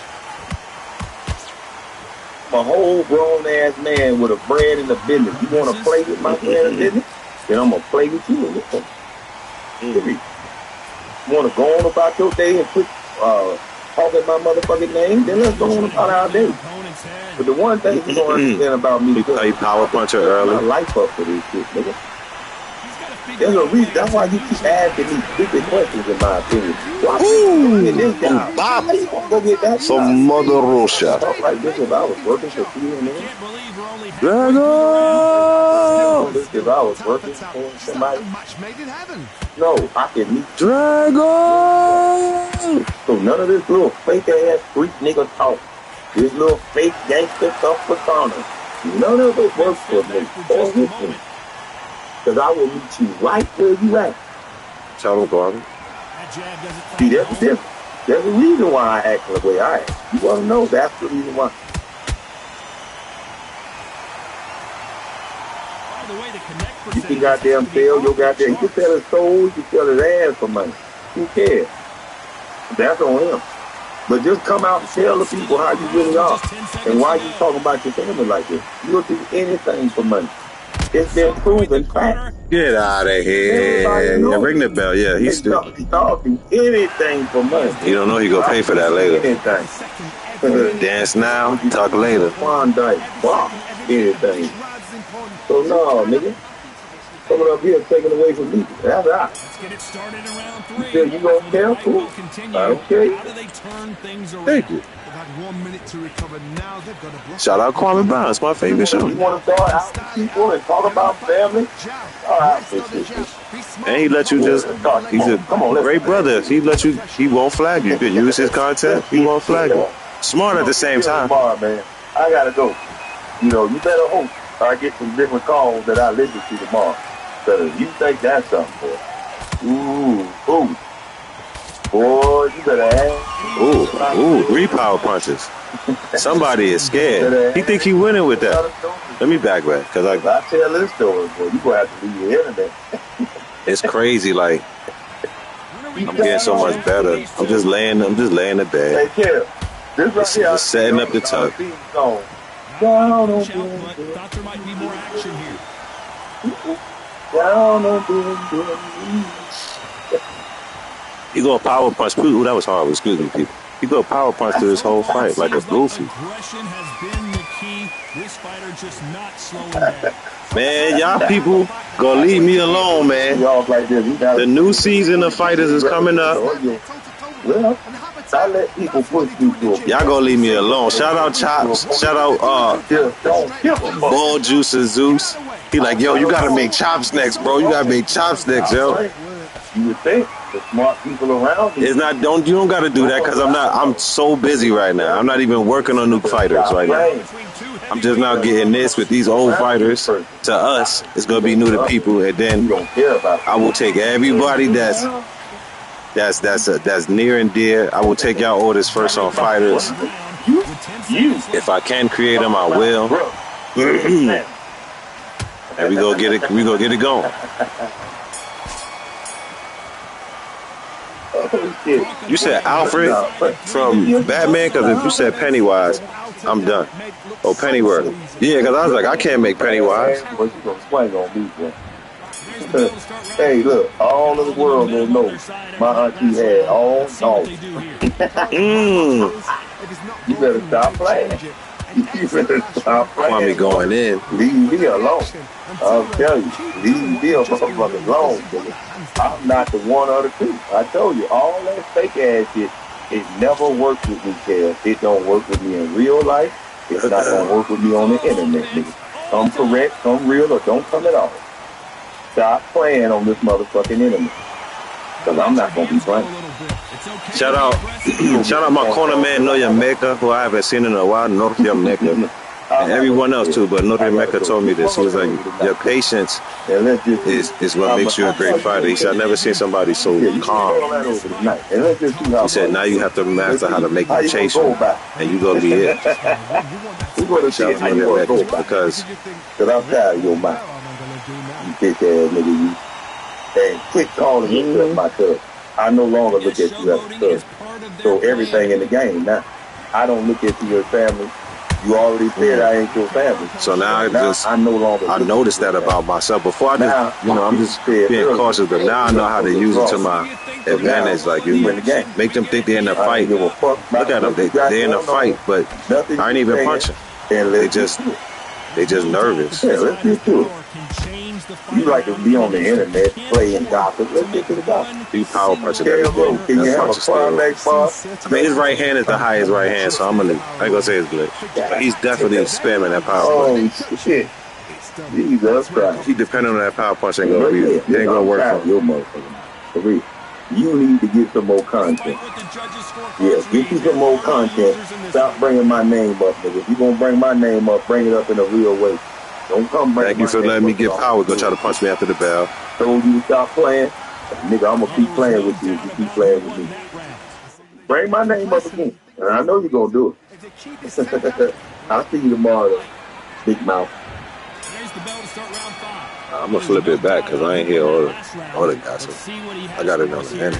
I'm a whole grown ass man with a bread in the business. You want to play with my bread in the business? Then I'm going to play with you in this one. You want to go on about your day and quit talking my motherfucking name? Then let's go on about our day. But the one thing you don't understand about me, Play power puncher early. my life up for this shit, nigga. There's a reason. That's why you keep asking me stupid questions, in my opinion. Why you get this job? Why you want to go get that Some job? Mother Russia. Talk like this if I was working for CNN. Drago! If I was working for somebody. Match made in heaven. No, I can meet. Drago! So none of this little fake ass freak nigga talk. This little fake gangster stuff for Connor. None of it works for me or with me. Because I will meet you right where you at. Tell him, Garvin. See, that's the difference. There's a reason why I act the way I act. You want to know, that's the reason why. You can goddamn sell your goddamn, you can sell his soul, you can sell his ass for money. Who cares? That's on him. But just come out and tell the people how you really are. And why you talking about your family like this. You'll do anything for money. It's been proven fact. Get out of here. Yeah, ring the bell. Yeah, he's still. I'll do anything for money. You don't know he gonna pay for that later. Anything. Dance now, talk later. Klondike, wow, anything. So no, nigga. Coming up here taking away from me. That's out. Let's get it started in round You three. said you gonna tell? Cool. Okay. How do they turn things around? Thank you. They've had 1 minute to recover. Now they've got a block. Shout out Kwame Brown. It's my favorite show. You want to start out with people and talk about family? All right, And he let you just, he's a great brother. He let you, he won't flag you. You can use his content, he won't flag you. Smart at the same time. Tomorrow, man. I gotta go. You know, you better hope I get some different calls that I listen to tomorrow. Because you think that's something, boy. Ooh. Boy, you better ask. Ooh, 3 power punches. Somebody is scared. He think he winning with that. Let me back, because I tell this story, boy, you gonna have to leave the internet. it's crazy. Like I'm getting so much better. I'm just laying the bed. Hey, Kev, this right here, just setting up the tug. Thought there might be more action here. He go power punch. Ooh, that was horrible. Excuse me, people. He go power punch through his whole fight like a goofy. Aggression has been the key. This fighter just not slowing down. Man, y'all people gonna leave me alone, man. The new season of fighters is coming up. Well, I let people push you through. Y'all gonna leave me alone. Shout out Chops. Shout out Ball Juice and Zeus. He like, yo, you gotta make chops next, bro. You gotta make chops next, yo. You would think the smart people around you. It's not. You don't gotta do that because I'm so busy right now. I'm not even working on new fighters right now. I'm just now getting this with these old fighters. To us, it's gonna be new to people, and then I will take everybody that's near and dear. I will take y'all orders first on fighters. If I can create them, I will. And we go get it going. You said Alfred from Batman, because if you said Pennywise, I'm done. Oh, Pennyworth. Yeah, because I was like, I can't make Pennywise. Here's the bell to start round Hey, four. look, all of the Holding a world minute gonna on know their side after my that auntie last had round. all Let's see what dogs. they do here. If it's not You better broken, stop why playing. change it? An You excellent better last stop round. Kwame playing, Everything bro. going works. in. Wait Leave for me the alone. reaction. Until I'll then, tell you, keep doing leave what me a you've just been motherfucker doing because alone, you've won nigga. that hands down. I'm not the one or the two. I told you, all that fake ass shit, it never works with me, Kev. It don't work with me in real life. It's not gonna work with me on the internet, nigga. Come correct, come real, or don't come at all. Stop playing on this motherfucking internet. Because I'm not gonna be playing. Shout out, shout out my corner man, Noya Mecca, who I haven't seen in a while, Nokia Mecca, and everyone else too. But Nokia Mecca told me this. He was like, your patience And let's just see. is what makes you a great fighter. He said, I've never seen somebody so Yeah, you can calm. handle that over tonight. And let's just see how He said, now you have to master how to make how them you gonna chase go you, about and you gonna be it. We're gonna see Shout out how you Nokia gonna go Mecca about it. because Because I'm tired of your mouth. You bitch ass nigga, you. And quit calling yourself my cousin. I no longer look at you as a cousin. So everything in the game now. I don't look at you as family. You already said I ain't your family. so now I no longer I look noticed at you that as about myself. Before I now, just, I'm just being cautious, but now I know how to use it to my advantage. Like you in the game. make them think they're in a I don't fight. give a fuck Look about at them, what you got they're in a going fight, on. but Nothing I ain't you even saying, punching. and They let's get just to it. they just nervous. Yeah, let's get to it. You like to be on the internet playing gossip. Let's get to the gossip. He power punching every day. Can you That have punch a is still. climax bar? I mean, his right hand is the highest right hand, so I ain't gonna say it's good, but he's definitely spamming that power punch. Oh shit! Jesus Christ! He depending on that power punch ain't gonna But be, yeah, it ain't gonna I'm work tired for of him. your motherfucking mouth. For real. You need to get some more content. Yeah, get you some more content. Stop bringing my name up, nigga. If you gonna bring my name up, bring it up in a real way. Don't come bring Thank you my for name letting me up. get power. Go try to punch me after the bell. Told you to stop playing. Nigga, I'm gonna keep playing with you if you keep playing with me. Bring my name up again. And I know you're gonna do it. I'll see you tomorrow, though. Big mouth. I'm gonna flip it back because I ain't hear all the gossip. I got it on the end.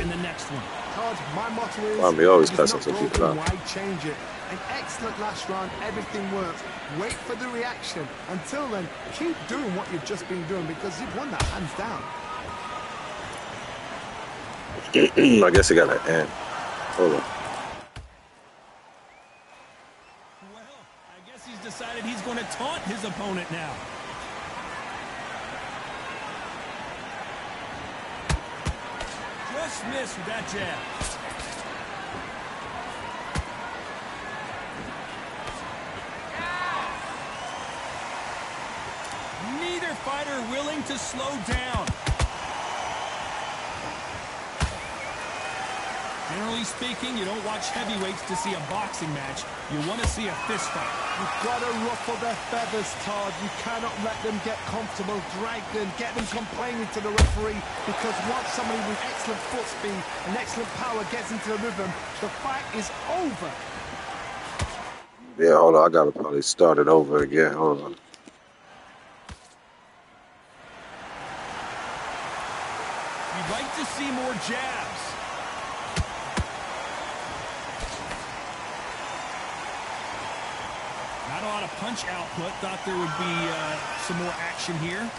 My motto is, Kwame always if it's cussing not some people broken, out. why change it? An excellent last round, everything works. Wait for the reaction. Until then, keep doing what you've just been doing because you've won that hands down. I guess it got an end. Hold on. Well, I guess he's decided he's going to taunt his opponent now. Just missed with that jab. Neither fighter willing to slow down. Generally speaking, you don't watch heavyweights to see a boxing match. You want to see a fist fight. You've got to ruffle their feathers, Todd. You cannot let them get comfortable, drag them, get them complaining to the referee, because once somebody with excellent foot speed and excellent power gets into the rhythm, the fight is over. Yeah, hold on. I gotta probably start it over again. Hold on. You'd like to see more jabs. Not a lot of punch output. Thought there would be some more action here.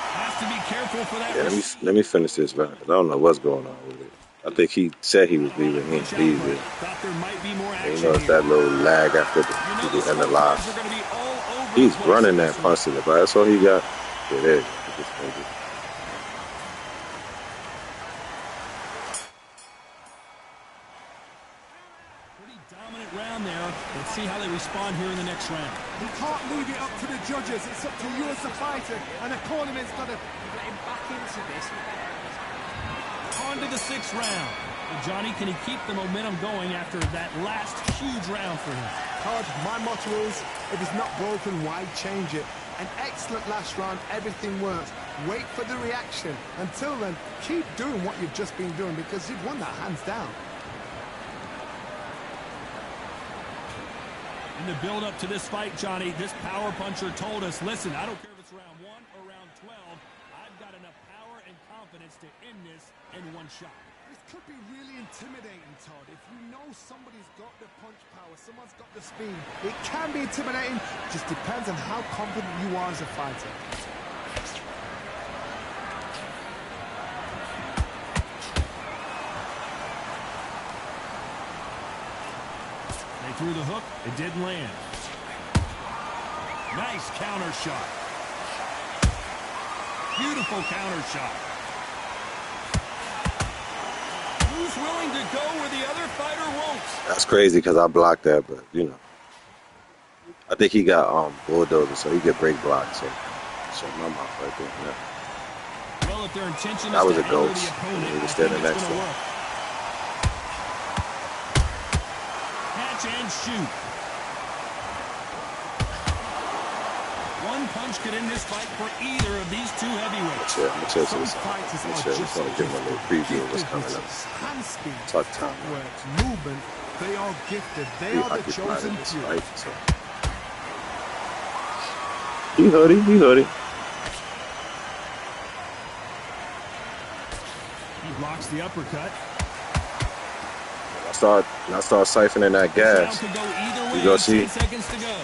Has to be careful for that. Yeah, let me finish this round. I don't know what's going on with it. I think he said he was leaving. He ain't leaving. Thought there might be more action. You know, it's that little lag after the end of live. He's running that punch to the back. That's all he got. Yeah, there you go. Pretty dominant round there. Let's see how they respond here in the next round. You can't leave it up to the judges. It's up to you as the fighter, and the cornerman's got to let him back into this. On to the sixth round. Well, Johnny, can he keep the momentum going after that last huge round for him? Todd, my motto is, if it's not broken, why change it? An excellent last round, everything works. Wait for the reaction. Until then, keep doing what you've just been doing because you've won that hands down. In the build-up to this fight, Johnny, this power puncher told us, listen, I don't care if it's round 1 or round 12, I've got enough power and confidence to end this in one shot. This could be really intimidating, Todd. If you know somebody's got the punch power, someone's got the speed, it can be intimidating. Just depends on how confident you are as a fighter. They threw the hook. It didn't land. Nice counter shot. Beautiful counter shot. Who's willing to go where the other fighter won't? That's crazy because I blocked that, but you know, I think he got bulldozer, so he could break block. So my mouth right there. Yeah. Well, if their intention That is was to a anger ghost. the opponent, He was I think standing it's next to gonna him. work. Catch and shoot. One punch could end this fight for either of these two heavyweights. I'm gonna chill to Some the side. fighters I'm are gonna just give him a little preview of what's coming up. hand speed, Tough time. footwork, movement. They are gifted. They He are the occupied chosen in this few. fight, so. He hoodie. He blocks the uppercut. I start siphoning that This round gas. could go either way. You gonna see? 10 seconds to go.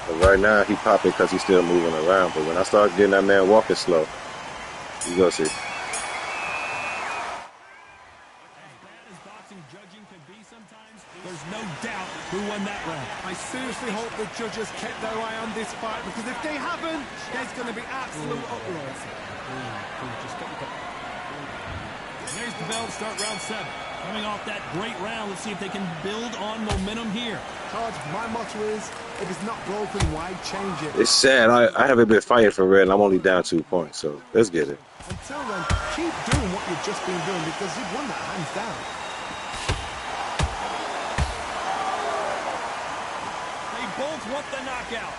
But right now he popping because he's still moving around. But when I start getting that man walking slow, you gonna see. As bad as boxing judging can be sometimes, there's no doubt who won that round. I seriously hope the judges kept their eye on this fight, because if they haven't, there's going to be absolute uproar. There's the bell, start round 7. Coming off that great round, let's see if they can build on momentum here. Todd, my motto is, if it's not broken, why change it? It's sad. I haven't been fighting for real, and I'm only down 2 points. So let's get it. Until then, keep doing what you've just been doing, because you've won that hands down. They both want the knockout.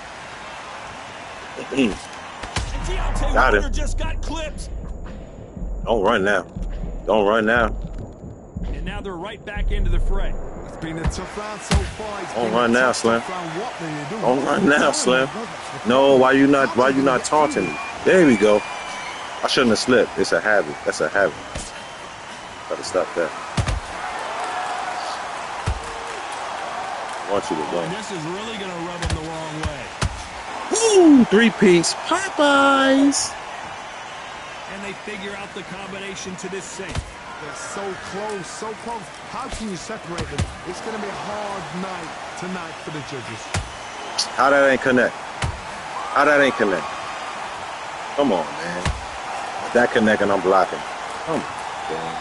And Deontay Got him. Wilder just got clipped. Don't run now. And now they're right back into the fray. It's been a tough round so far. Don't run now, Slim. What do you do? Don't run now, Slim. No, why you not taunting me? There we go. I shouldn't have slipped. It's a habit. That's a habit. Gotta stop that. I want you to And win. this is really going to rub him the wrong way. Woo! 3-piece Popeyes. And they figure out the combination to this safe. They're so close, so close. How can you separate them? It's going to be a hard night tonight for the judges. How that ain't connect? Come on, man. That connect and I'm blocking. Come on, man.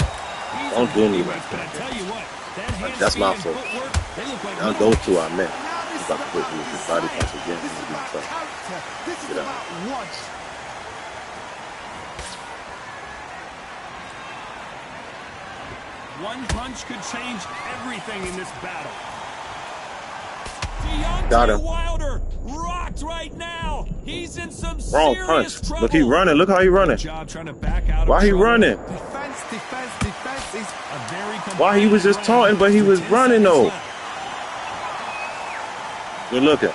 Don't do me like But I that. tell you what, that hand That's my speed and fault. footwork, they look like Now those two I meant. Now this About to put you with his body punch again. This is It's gonna be about tough. character. This is Get out. about what? one punch could change everything in this battle. Got Deontay him. Wilder rocked right now. He's in some Wrong serious punch. trouble. Look, he running. Look how he running. Good job trying to back out of Why he trouble. running? Defense is A very Why he was just taunting, but he was running though. Good looking.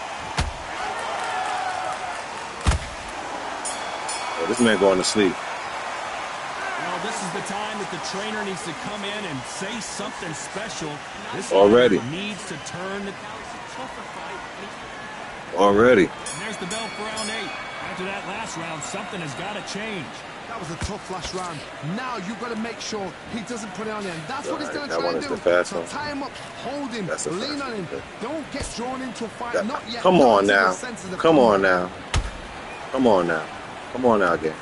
Oh, this man going to sleep. Well, this is the time that the trainer needs to come in and say something special. This Already. fighter needs to turn. Already. And there's the bell for round 8. After that last round, something has got to change. that was a tough last round. Now you've got to make sure he doesn't put it on you. And that's what he's going to That try one and is do. the fast So one. tie him up, hold him, That's the lean fast on him. one. Don't get drawn into a fight. That- Not yet. Come Not on until now. the senses have Come come on back. now. Come on now. Come on now, gang.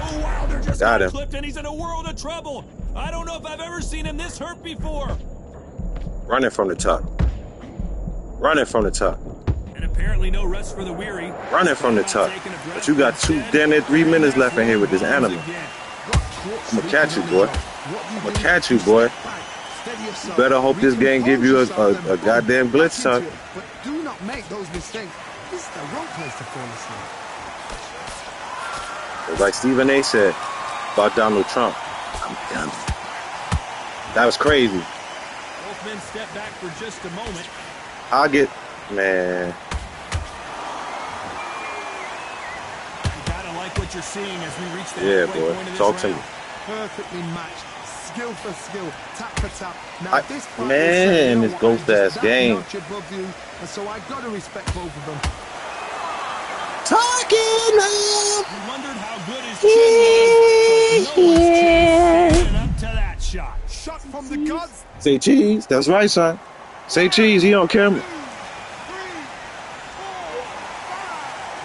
Oh, Wilder just Got got him. clipped, and he's in a world of trouble. I don't know if I've ever seen him this hurt before. Running from the top. Running from the top. And apparently no rest for the weary. Running from the top. But you got damn near 3 minutes left in here with this animal. I'ma catch you, boy. I'ma catch you, boy. You better hope this game give you a goddamn glitch time. But do not make those mistakes. This is the wrong place to fall asleep. It's like Stephen A. said about Donald Trump. I'm done. That was crazy. Both men step back for just a moment. I'll get, man. You gotta like what you're seeing as we reach the Yeah, halfway boy. point of this Talk to round. me. perfectly matched, skill for skill, tap for tap. Now this fight will say, Man, you know this what, ghost I'm ass just that game. notch above you, and so I got to respect both of them. Talking We wondered how good his chin was, but no one's chin standing up to that shot. Shot from the gods. Say cheese. That's right, son. Say cheese. He on camera.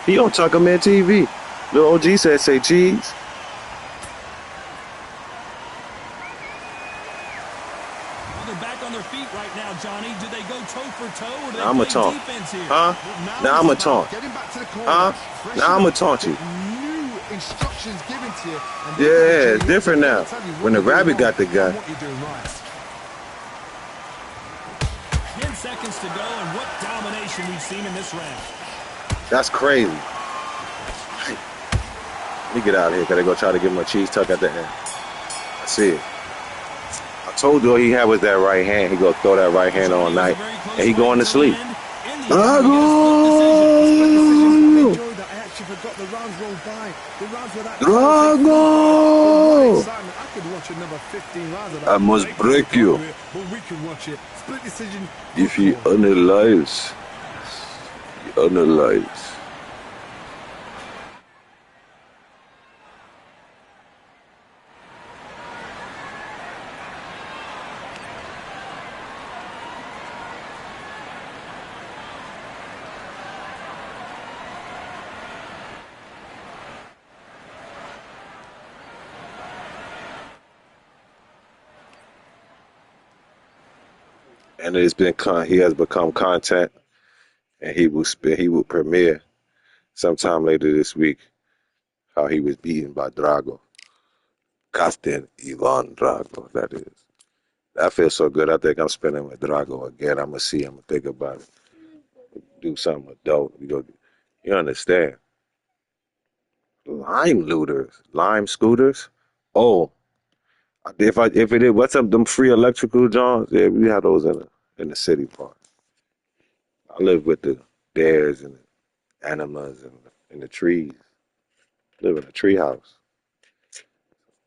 He on Tucker Man TV. Little OG said say cheese. Well, they're back on their feet right now, Johnny. Do they go toe for toe or do they Now I'm a play taunt. defense here? Huh? Now I'm a taunt. Getting back to the corner. Huh? Fresh Now I'm it a up. taunt you. New instructions given to you. And Yeah, it's different now. tell you what When the you're doing rabbit wrong got the and gun. what you're doing right. 10 seconds to go, and what domination we've seen in this round. That's crazy. Let me get out of here because they go try to give him a cheese tuck at the end. I see it. I told you all he had was that right hand. He go throw that right hand all night, and he going to sleep. Drago! Enjoyed that. I actually forgot the rounds rolled by. The rounds were that Drago! excitement. I could watch another 15 rounds of that. I must break you. But we can watch it. Split decision. If he analyze, he analyze. And it's been he has become content, and he will premiere sometime later this week how he was beaten by Drago. Captain Ivan Drago, that is. That feels so good. I think I'm spending with Drago again. I'm gonna see. I'm gonna think about it. Do something adult. You understand? Lime looters, lime scooters. Oh, if it is, what's up? Them free electrical Johns? Yeah, we have those in the city part. I live with the bears and the animals and the trees. Live in a tree house.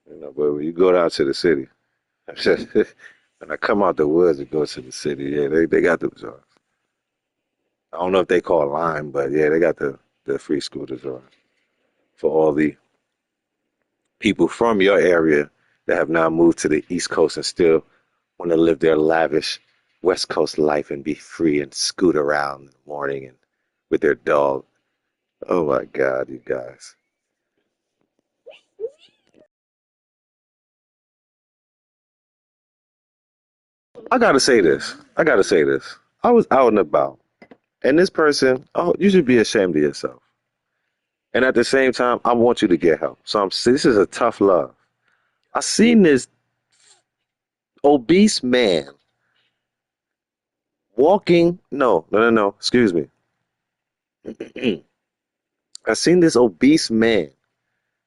But when you go down to the city, when I come out the woods and go to the city, yeah, they got them Johns. I don't know if they call lime, but yeah, they got the free scooters on for all the people from your area that have now moved to the East Coast and still want to live their lavish West Coast life and be free and scoot around in the morning and with their dog. Oh my God, you guys. I gotta say this. I was out and about, and this person, oh, you should be ashamed of yourself. And at the same time, I want you to get help. So this is a tough love. I seen this obese man walking. No. Excuse me. I seen this obese man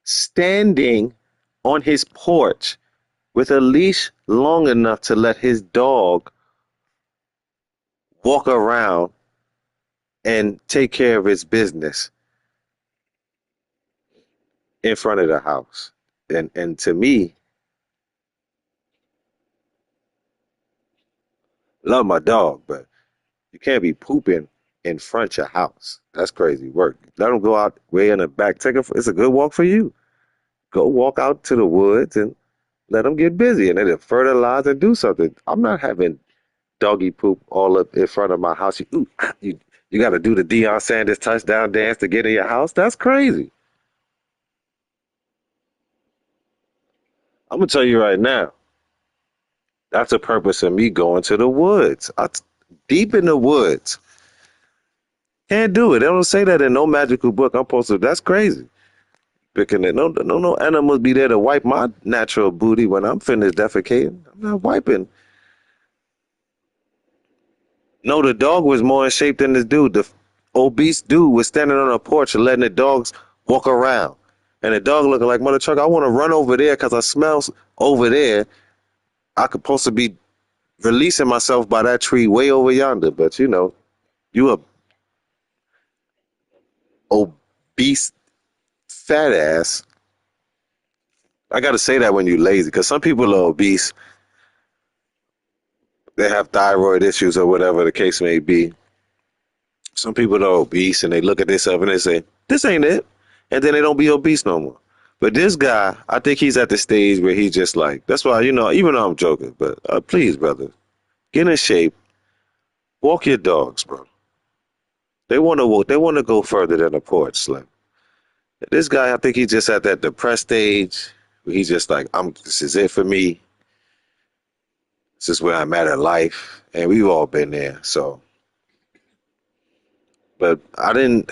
standing on his porch with a leash long enough to let his dog walk around and take care of his business in front of the house. And to me, love my dog, but you can't be pooping in front of your house. That's crazy work. Let him go out way in the back. It's a good walk for you. Go walk out to the woods and let them get busy and then fertilize and do something. I'm not having doggy poop all up in front of my house. You got to do the Deion Sanders touchdown dance to get in your house. That's crazy. I'm gonna tell you right now. That's the purpose of me going to the woods. Deep in the woods. Can't do it. They don't say that in no magical book. I'm supposed to. That's crazy. Picking it. No animals be there to wipe my natural booty when I'm finished defecating. I'm not wiping. No, the dog was more in shape than this dude. The obese dude was standing on a porch and letting the dogs walk around. And the dog looking like, mother truck, I want to run over there because I smell over there. I could supposed to be releasing myself by that tree way over yonder. But you a obese fat ass I got to say that when you're lazy, because some people are obese, they have thyroid issues or whatever the case may be. Some people are obese and they look at themselves and they say, this ain't it. And then they don't be obese no more. But this guy, I think he's at the stage where he's just like, that's why, even though I'm joking, but please, brother, get in shape, walk your dogs, bro. They want to walk, they want to go further than a porch, Slim. This guy, I think he's just at that depressed stage where he's just like, this is it for me. This is where I'm at in life. And we've all been there. So, but I didn't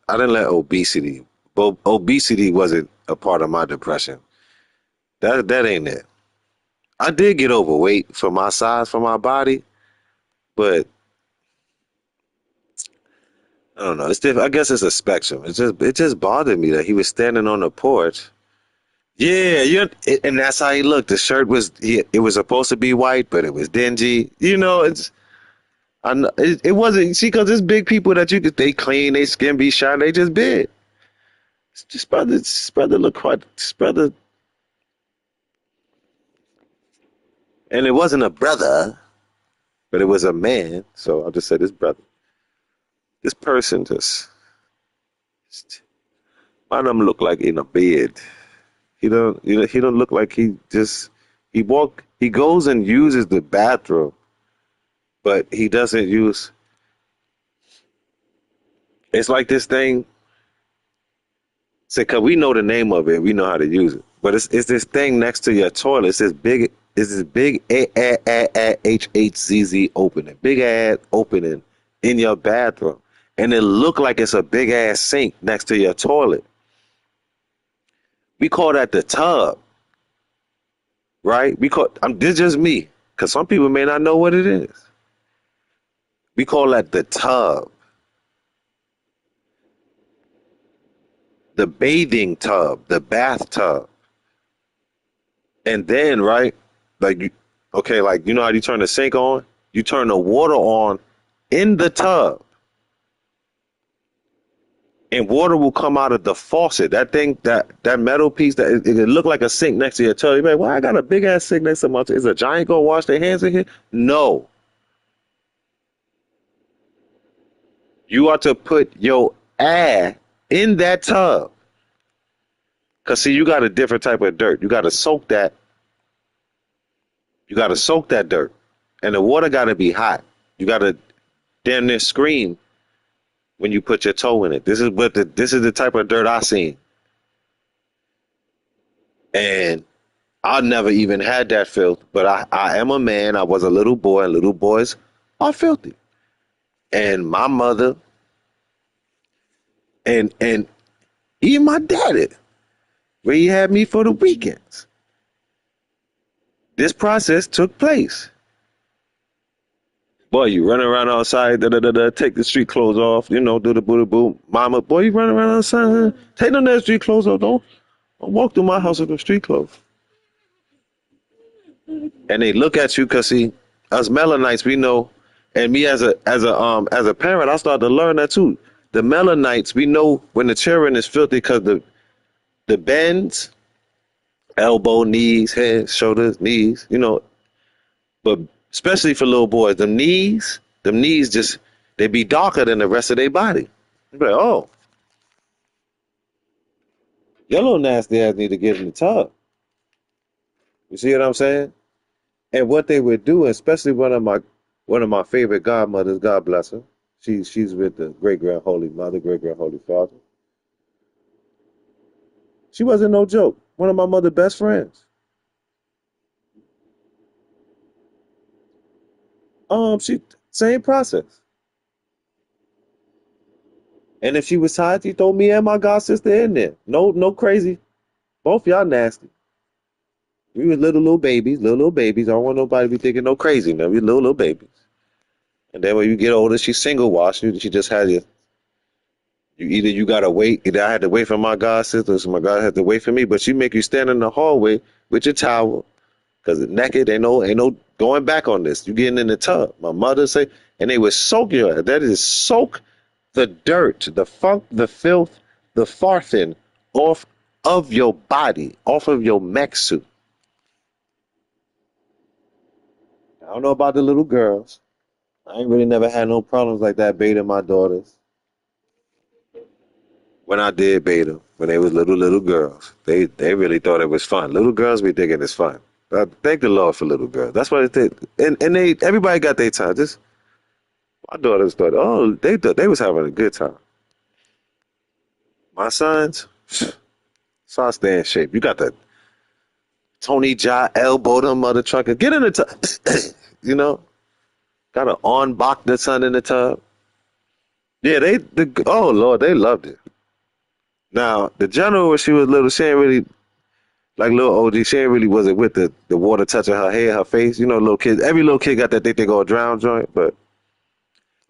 let obesity. But obesity wasn't a part of my depression. That ain't it. I did get overweight for my size, for my body, but I don't know. It's different. I guess it's a spectrum. It just bothered me that he was standing on the porch. Yeah, and that's how he looked. The shirt it was supposed to be white, but it was dingy. I know it wasn't. See, because there's big people that they clean, they skin be shiny, they just big. This brother look quite. This brother, and it wasn't a brother, but it was a man. So I'll just say this brother, this person why don't look like in a bed. He don't look like he goes and uses the bathroom, but he doesn't use. It's like this thing. Say, cause we know the name of it, we know how to use it. But it's this thing next to your toilet. It's this big HHZZ opening, big ass opening in your bathroom, and it look like it's a big ass sink next to your toilet. We call that the tub, right? This is just me, cause some people may not know what it is. We call that the tub, the bathing tub, the bathtub. And then, right, like you know how you turn the sink on? You turn the water on in the tub, and water will come out of the faucet. That thing, that metal piece, it look like a sink next to your tub. You're like, well, I got a big ass sink next to my tub. Is a giant gonna wash their hands in here? No. You are to put your ass in that tub. Cause see, you got a different type of dirt. You gotta soak that. You gotta soak that dirt, and the water gotta be hot. You gotta damn near scream when you put your toe in it. This is the type of dirt I seen, and I never even had that filth. But I am a man. I was a little boy, and little boys are filthy. And my mother and even my daddy, where he had me for the weekends. This process took place. Boy, you running around outside, take the street clothes off, do the booty boom. Mama, boy, you running around outside, take them that street clothes off. Don't walk through my house with the street clothes. And they look at you because see, us Melanites, we know, and me as a parent, I started to learn that too. The Melanites, we know when the children is filthy because the bends, elbow, knees, head, shoulders, knees, but especially for little boys, them knees just they be darker than the rest of their body. You be like, oh, your little nasty ass need to get in the tub. You see what I'm saying? And what they would do, especially one of my favorite godmothers, God bless her. She's with the great grand holy mother, great grand holy father. She wasn't no joke. One of my mother's best friends. She same process. And if she was tired, she throw me and my god sister in there. No crazy. Both y'all nasty. We was little babies, little babies. I don't want nobody to be thinking no crazy. No, we little babies. And then when you get older, she single wash. She just had you. You gotta wait. Either I had to wait for my god sister, so my god had to wait for me. But she make you stand in the hallway with your towel, cause naked ain't no going back on this. You getting in the tub. My mother say, and they would soak your. That is soak the dirt, the funk, the filth, the farthing off of your body, off of your mech suit. I don't know about the little girls. I ain't really never had no problems like that baiting my daughters. When I did bait them, when they was little girls, they really thought it was fun. Little girls be thinking it's fun. Thank the Lord for little girls. That's what they did. And they everybody got their time. Just my daughters thought, oh, they thought they was having a good time. My sons, so I stay in shape. You got the Tony Jaa elbow them mother trucker. Get in the tub. You know, got to on-box the son in the tub. Yeah, oh Lord, they loved it. Now, the general, when she was little, she ain't really, like little OG, she ain't really wasn't with the water touching her hair, her face. You know, little kids, every little kid got that they gonna drown joint, but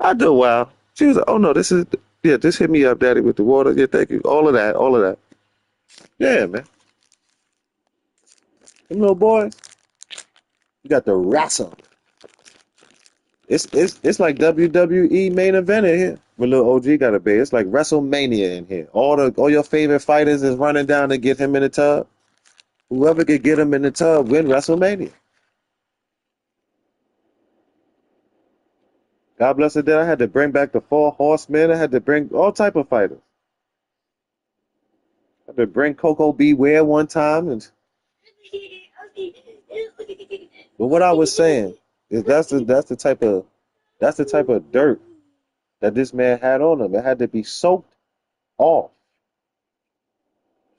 after a while, she was like, oh no, just hit me up, daddy, with the water. Yeah, thank you. All of that. Yeah, man. Them little boys, you got the wrestle. It's like WWE main event in here. When little OG got a bed, it's like WrestleMania in here. All your favorite fighters is running down to get him in the tub. Whoever could get him in the tub win WrestleMania. God bless the dead. I had to bring back the 4 Horsemen. I had to bring all type of fighters. I had to bring Coco Beware one time, but what I was saying is that's the type of dirt that this man had on him. It had to be soaked off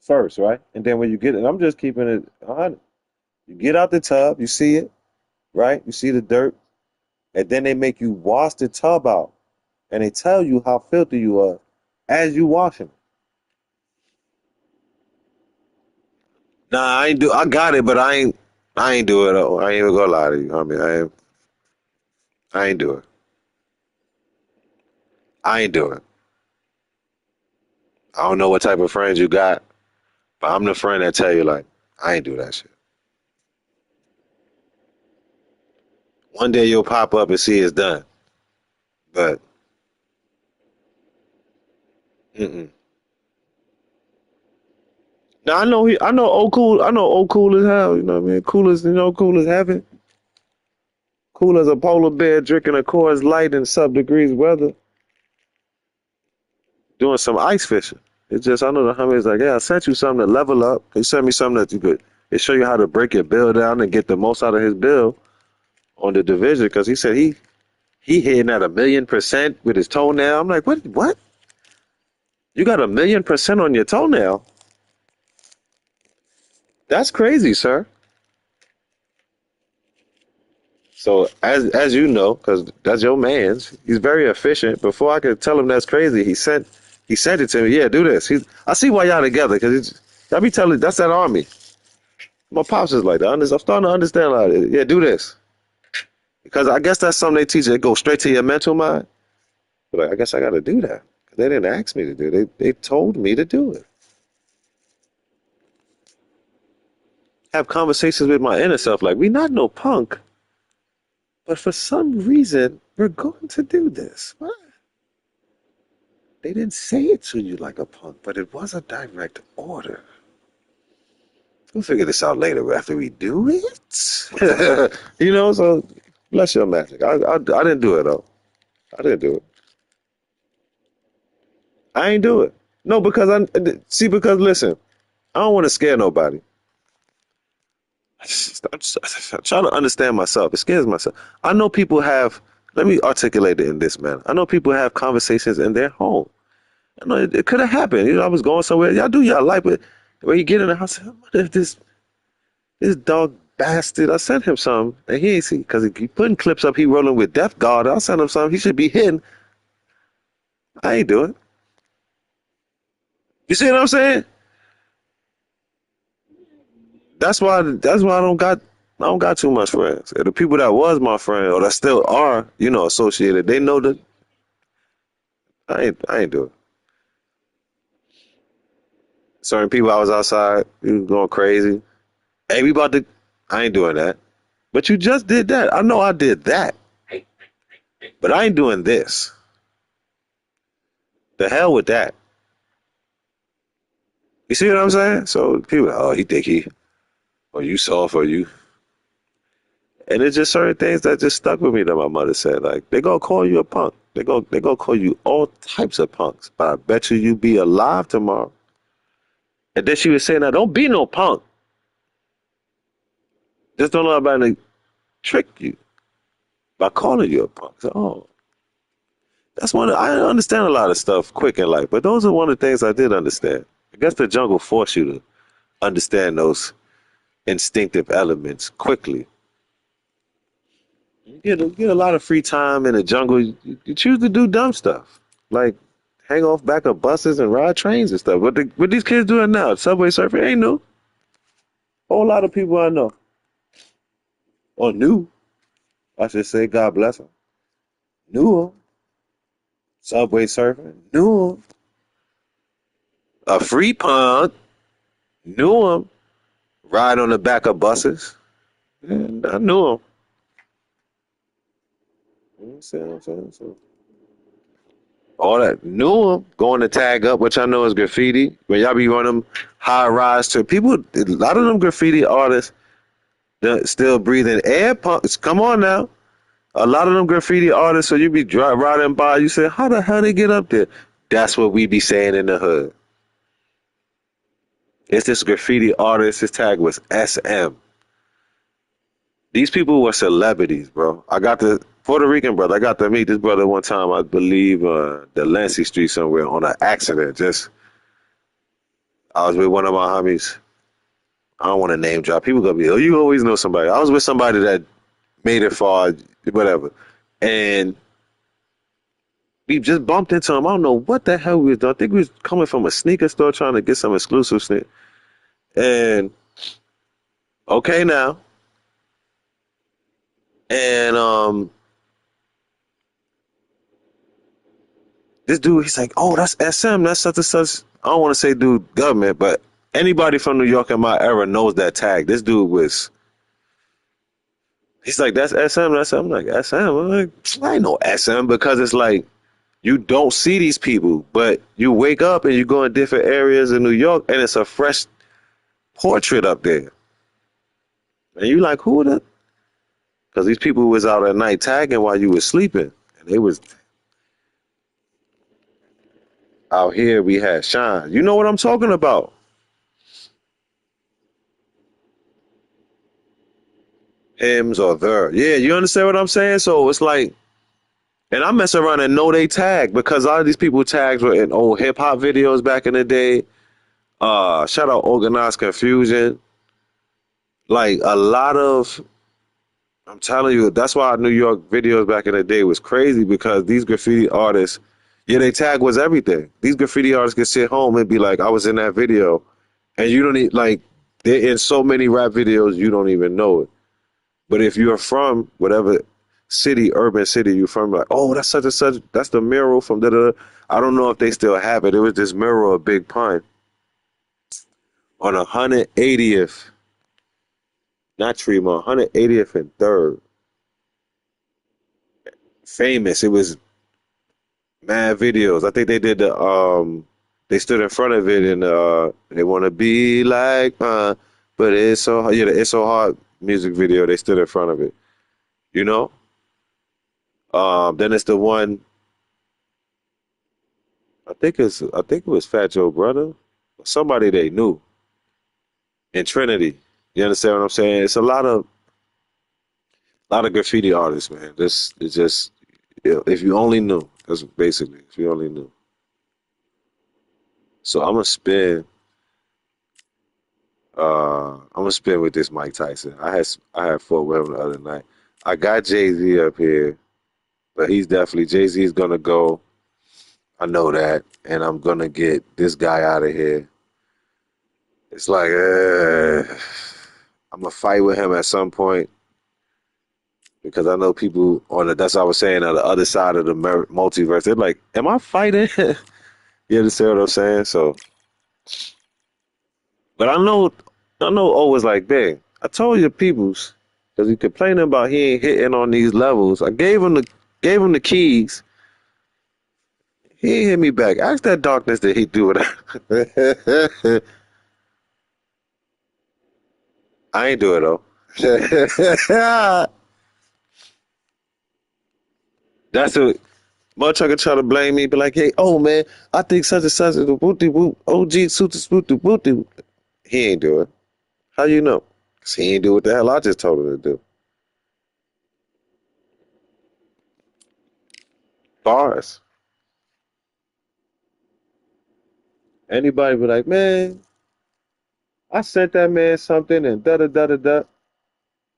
first, right? And then when you get it, I'm just keeping it 100. You get out the tub, you see it, right? You see the dirt, and then they make you wash the tub out, and they tell you how filthy you are as you washing it. Nah, I ain't do. I got it, but I ain't do it though. I ain't even gonna lie to you. I mean, I ain't do it. I ain't do it. I don't know what type of friends you got, but I'm the friend that tell you like, I ain't do that shit. One day you'll pop up and see it's done, but mm-mm. Now I know old cool as hell. You know what I mean? Cool as heaven. Cool as a polar bear drinking a Coors Light in sub-degrees weather, doing some ice fishing. It's just I know the homie's like, yeah, I sent you something to level up. He sent me something that you could. It show you how to break your bill down and get the most out of his bill on the division because he said he hitting at 1,000,000% with his toenail. I'm like, what? What? You got 1,000,000% on your toenail? That's crazy, sir. So as you know, because that's your man's, he's very efficient. Before I could tell him that's crazy, he sent it to me. Yeah, do this. I see why y'all together because I be telling that's that army. My pops is like that. I'm starting to understand like yeah, do this because I guess that's something they teach. It goes straight to your mental mind. But like, I guess I got to do that. They didn't ask me to do it. They told me to do it. Have conversations with my inner self like we not no punk, but for some reason we're going to do this. What? They didn't say it to you like a punk, but it was a direct order. We'll figure this out later after we do it. You know, so bless your magic. I didn't do it though. I didn't do it. I ain't do it. No, because because listen, I don't want to scare nobody. I'm trying to understand myself. It scares myself. I know people have, let me articulate it in this manner. I know people have conversations in their home. I know it could have happened. You know, I was going somewhere. Y'all do y'all like, but when you get in the house, what if this dog bastard, I sent him something, and he ain't see, because he putting clips up, he rolling with Death Guard. I sent him something, he should be hidden. I ain't doing it. You see what I'm saying? That's why I don't got too much friends. And the people that was my friend or that still are, you know, associated, they know that I ain't doing it. Certain people I was outside, you was going crazy. Hey, we about to I ain't doing that. But you just did that. I know I did that. But I ain't doing this. The hell with that. You see what I'm saying? So people, oh, he think he, or you soft, or you. And it's just certain things that just stuck with me that my mother said. Like, they gonna call you a punk. They gonna call you all types of punks. But I bet you be alive tomorrow. And then she was saying, now don't be no punk. Just don't let nobody trick you by calling you a punk. So, oh, that's I understand a lot of stuff quick in life, but those are one of the things I did understand. I guess the jungle forced you to understand those instinctive elements quickly. You get a lot of free time in the jungle. You choose to do dumb stuff, like hang off back of buses and ride trains and stuff. What these kids doing now? Subway surfing ain't new. Whole lot of people I know, or knew, I should say, God bless them, knew them. Subway surfing, knew them. A free punk, knew them. Ride on the back of buses, and I knew them. You know what I'm saying? So, all that knew them. Going to tag up, which I know is graffiti. When y'all be on them high rise to people, a lot of them graffiti artists that still breathing air punks. Come on now. A lot of them graffiti artists, so you be riding by, you say, how the hell they get up there? That's what we be saying in the hood. It's this graffiti artist, his tag was SM. These people were celebrities, bro. I got the Puerto Rican brother. I got to meet this brother one time, I believe, the Lancy Street somewhere on an accident. I was with one of my homies. I don't want to name drop. People gonna be, oh, you always know somebody. I was with somebody that made it far, whatever. And we just bumped into him. I don't know what the hell we was doing. I think we was coming from a sneaker store trying to get some exclusive sneakers. And okay now. And this dude, he's like, oh, that's SM, that's such and such. I don't want to say dude government, but anybody from New York in my era knows that tag. This dude was, he's like, that's SM, that's I'm like, SM? I'm like, I ain't no SM, because it's like, you don't see these people, but you wake up and you go in different areas in New York and it's a fresh portrait up there. And you like, who the? Because these people was out at night tagging while you was sleeping. And they was out here, we had Shine. You know what I'm talking about? Hims or their. Yeah, you understand what I'm saying? So it's like, and I mess around and know they tag, because a lot of these people tags were in old hip hop videos back in the day. Shout out Organized Confusion. Like a lot of, I'm telling you, that's why New York videos back in the day was crazy, because these graffiti artists, yeah, they tag was everything. These graffiti artists can sit home and be like, I was in that video, and you don't need, like, they're in so many rap videos you don't even know it. But if you're from whatever city, urban city you're from, like, oh, that's such and such, that's the mural from da da. I don't know if they still have it. It was this mural of Big Pun on 180th, not Tremont, 180th and 3rd. Famous. It was mad videos. I think they did they stood in front of it and they wanna be like but it's so hard. Yeah, the It's So Hard music video, they stood in front of it. You know? Then it's the one, I think it was Fat Joe brother. Somebody they knew in Trinity. You understand what I'm saying? It's a lot of graffiti artists, man. This is just, if you only knew. That's basically, if you only knew. So I'm gonna spin with this Mike Tyson. I had fought with him the other night. I got Jay-Z up here, but he's definitely, Jay-Z is gonna go. I know that, and I'm gonna get this guy out of here. It's like I'm gonna fight with him at some point, because I know people on the, that's what I was saying, on the other side of the multiverse. They're like, "Am I fighting?" You understand what I'm saying? So, but I know. Always like, dang, I told you, peoples, because he complaining about he ain't hitting on these levels. I gave him the keys. He ain't hit me back. Ask that darkness that he do it. I ain't do it though. That's what motherfucker try to blame me, be like, hey, oh man, I think such and such is the booty whoop, OG suit booty booty. He ain't do it. How you know? 'Cause he ain't do what the hell I just told him to do. Bars. Anybody be like, man, I sent that man something and da da da da da.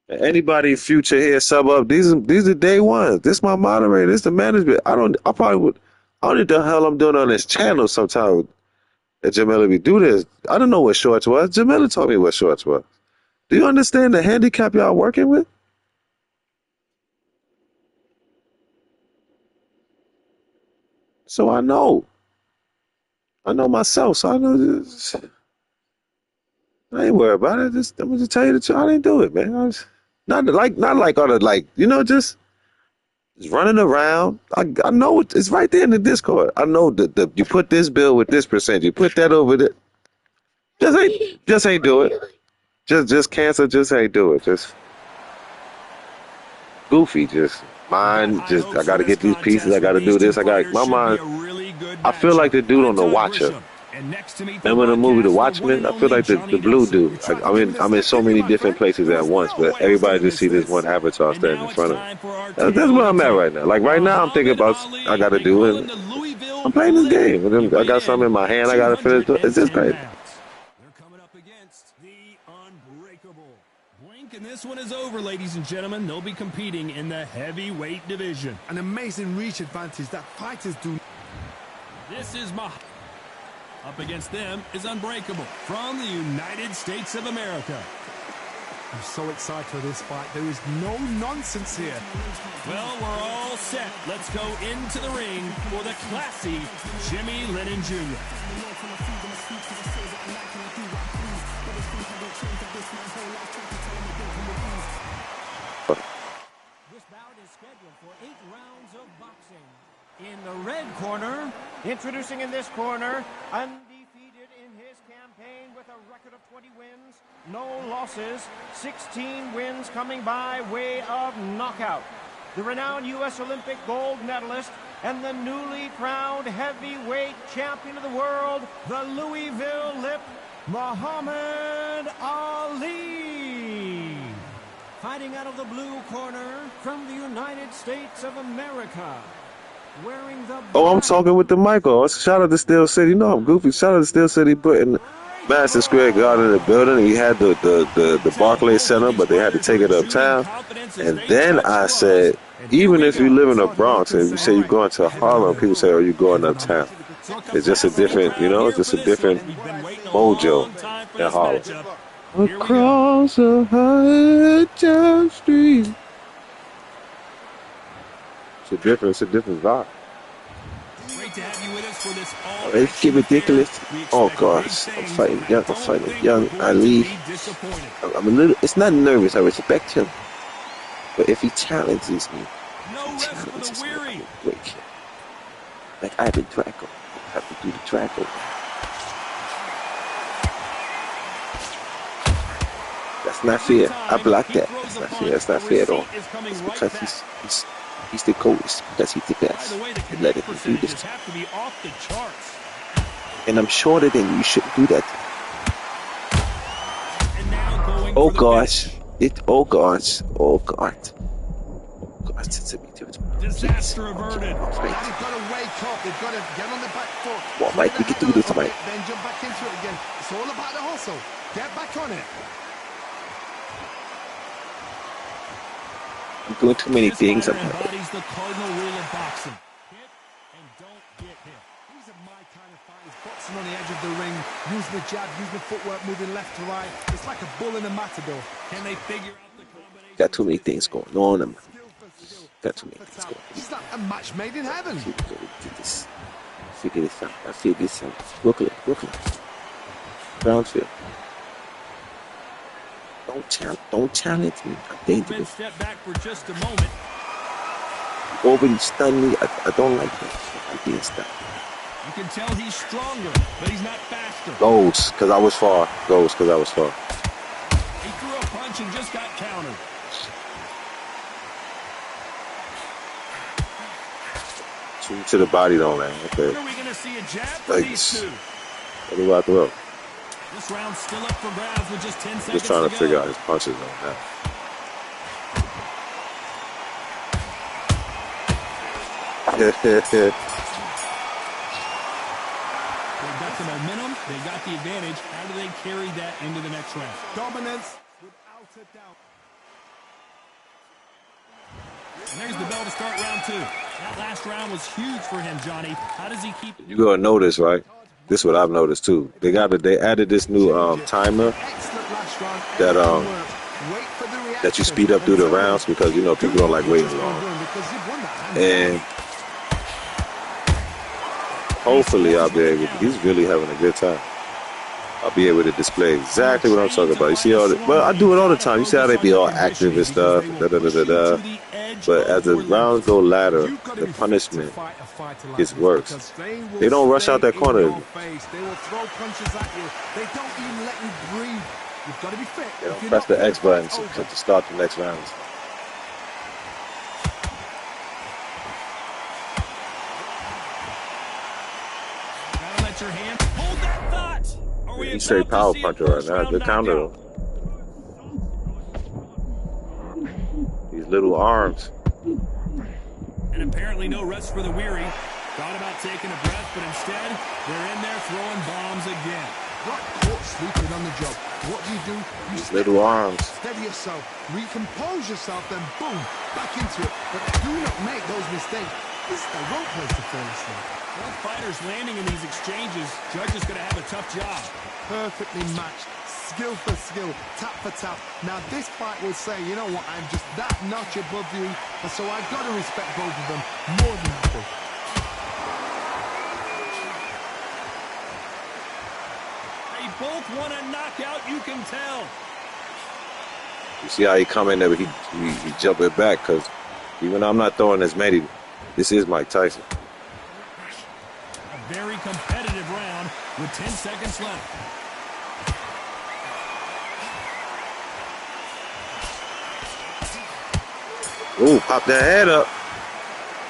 And anybody future here sub up, these are day ones. This my moderator, this the management. I don't know the hell I'm doing on this channel sometimes that Jamila be do this. I don't know what shorts was. Jamila told me what shorts was. Do you understand the handicap y'all working with? So I know. I know myself, so I know this. I ain't worried about it. I'm gonna just tell you the truth. I didn't do it, man. I was not like all the just running around. I know it's right there in the Discord. I know that you put this bill with this percent, you put that over there. Just ain't do it. Just cancel. Just ain't do it. Just goofy. Just mine. Just I got to get these pieces. I got to do this. I got my mind. I feel like the dude on The Watcher. Remember the movie The Watchmen? I feel like the blue dude. I'm in so many different places at once, but everybody just see this one avatar standing in front of me. That's where I'm at right now. Like right now, I'm thinking about I got to do it. I'm playing this game. And then I got something in my hand. I got to finish. It's just crazy. They're coming up against the Unbreakable. Blink, and this one is over, ladies and gentlemen. They'll be competing in the heavyweight division. An amazing reach advantage that fighters do. This is Up against them is Unbreakable from the United States of America. I'm so excited for this fight. There is no nonsense here. Well, we're all set. Let's go into the ring for the classy Jimmy Lennon Jr. This bout is scheduled for 8 rounds of boxing. In the red corner, introducing in this corner, undefeated in his campaign with a record of 20 wins, no losses, 16 wins coming by way of knockout. The renowned U.S. Olympic gold medalist and the newly crowned heavyweight champion of the world, the Louisville Lip, Muhammad Ali. Fighting out of the blue corner from the United States of America. Wearing the Oh, I'm talking with the mic on. Shout out to Steel City. You know I'm goofy. Shout out to Steel City putting Madison Square Garden in the building. He had the Barclays Center, but they had to take it uptown. And then I said, even if you live in the Bronx and you say you're going to Harlem, people say, oh, you're going uptown. It's just a different, it's just a different mojo in Harlem. Across a high street. It's a different vibe. Great to have you with us for this all It's ridiculous. Oh gosh, I'm fighting young Ali. I'm a little. It's not nervous. I respect him, but if he challenges me, I'm gonna break him. Like Ivan Drago, I have to do the Drago. That's not fair. I blocked that. That's not fair. That's not fair at all. It's because he's the coolest, because he's the best. And let him do this. And I'm shorter than you. You shouldn't do that. Oh gosh. Oh gosh. Disaster averted. They've got to wake up. They've got to get on the back foot. What, Mike? We can do this, Mike. Then jump back into it again. It's all about the hustle. Get back on it. I'm doing too many things. The cardinal rule of boxing. Hit and don't get hit. These are my kind of fighters. Boxing on the edge of the ring, using the jab, using the footwork, moving left to right. It's like a bull in a matador. Can they figure out the combination? Got too many things going on. Got too many things going on. It's like a match made in heaven. Figure this out. I figure this out. Brooklyn. Brownsville. Don't challenge me. I'm dangerous. Step back for just a moment. You already stunned me. I don't like that. I'm being stunned. You can tell he's stronger, but he's not faster. Goes, because I was far. He threw a punch and just got countered. Two to the body though, man. Okay. When are we going to see a jab from these two? What do I throw? This round's still up for grabs with just 10 seconds Just trying to go. figure out his punches on that. They got the momentum. They got the advantage. How do they carry that into the next round? Dominance without a doubt. And there's the bell to start round two. That last round was huge for him, Johnny. How does he keep... You gonna notice, right? This is what I've noticed too. They added this new timer that you speed up through the rounds because you know people don't like waiting long. And hopefully I'll be able. He's really having a good time. I'll be able to display exactly what I'm talking about. You see all the, well, I do it all the time. You see how they be all active and stuff. But as the rounds go later, the punishment gets worse. They don't rush out that corner. They will throw punches at you. They don't even let you breathe. You've got to be fit. They don't press the X button to start the next rounds. Gotta let your hand hold that thought. He's straight power puncher right now. Good counter though. These little arms. And apparently no rest for the weary. Thought about taking a breath, but instead, they're in there throwing bombs again. Got caught sleeping on the job. What do? You little arms. Steady yourself, recompose yourself, then boom, back into it. But do not make those mistakes. This is the wrong place to fall asleep. Well, fighters landing in these exchanges, Judge is going to have a tough job. Perfectly matched, skill for skill, tap for tap. Now this fight will say, you know what, I'm just that notch above you, and so I've got to respect both of them more than happy. They both want a knockout, you can tell. You see how he come in there, but he jumping back because even though I'm not throwing as many, this is Mike Tyson. A very competitive round with 10 seconds left. Ooh, pop that head up.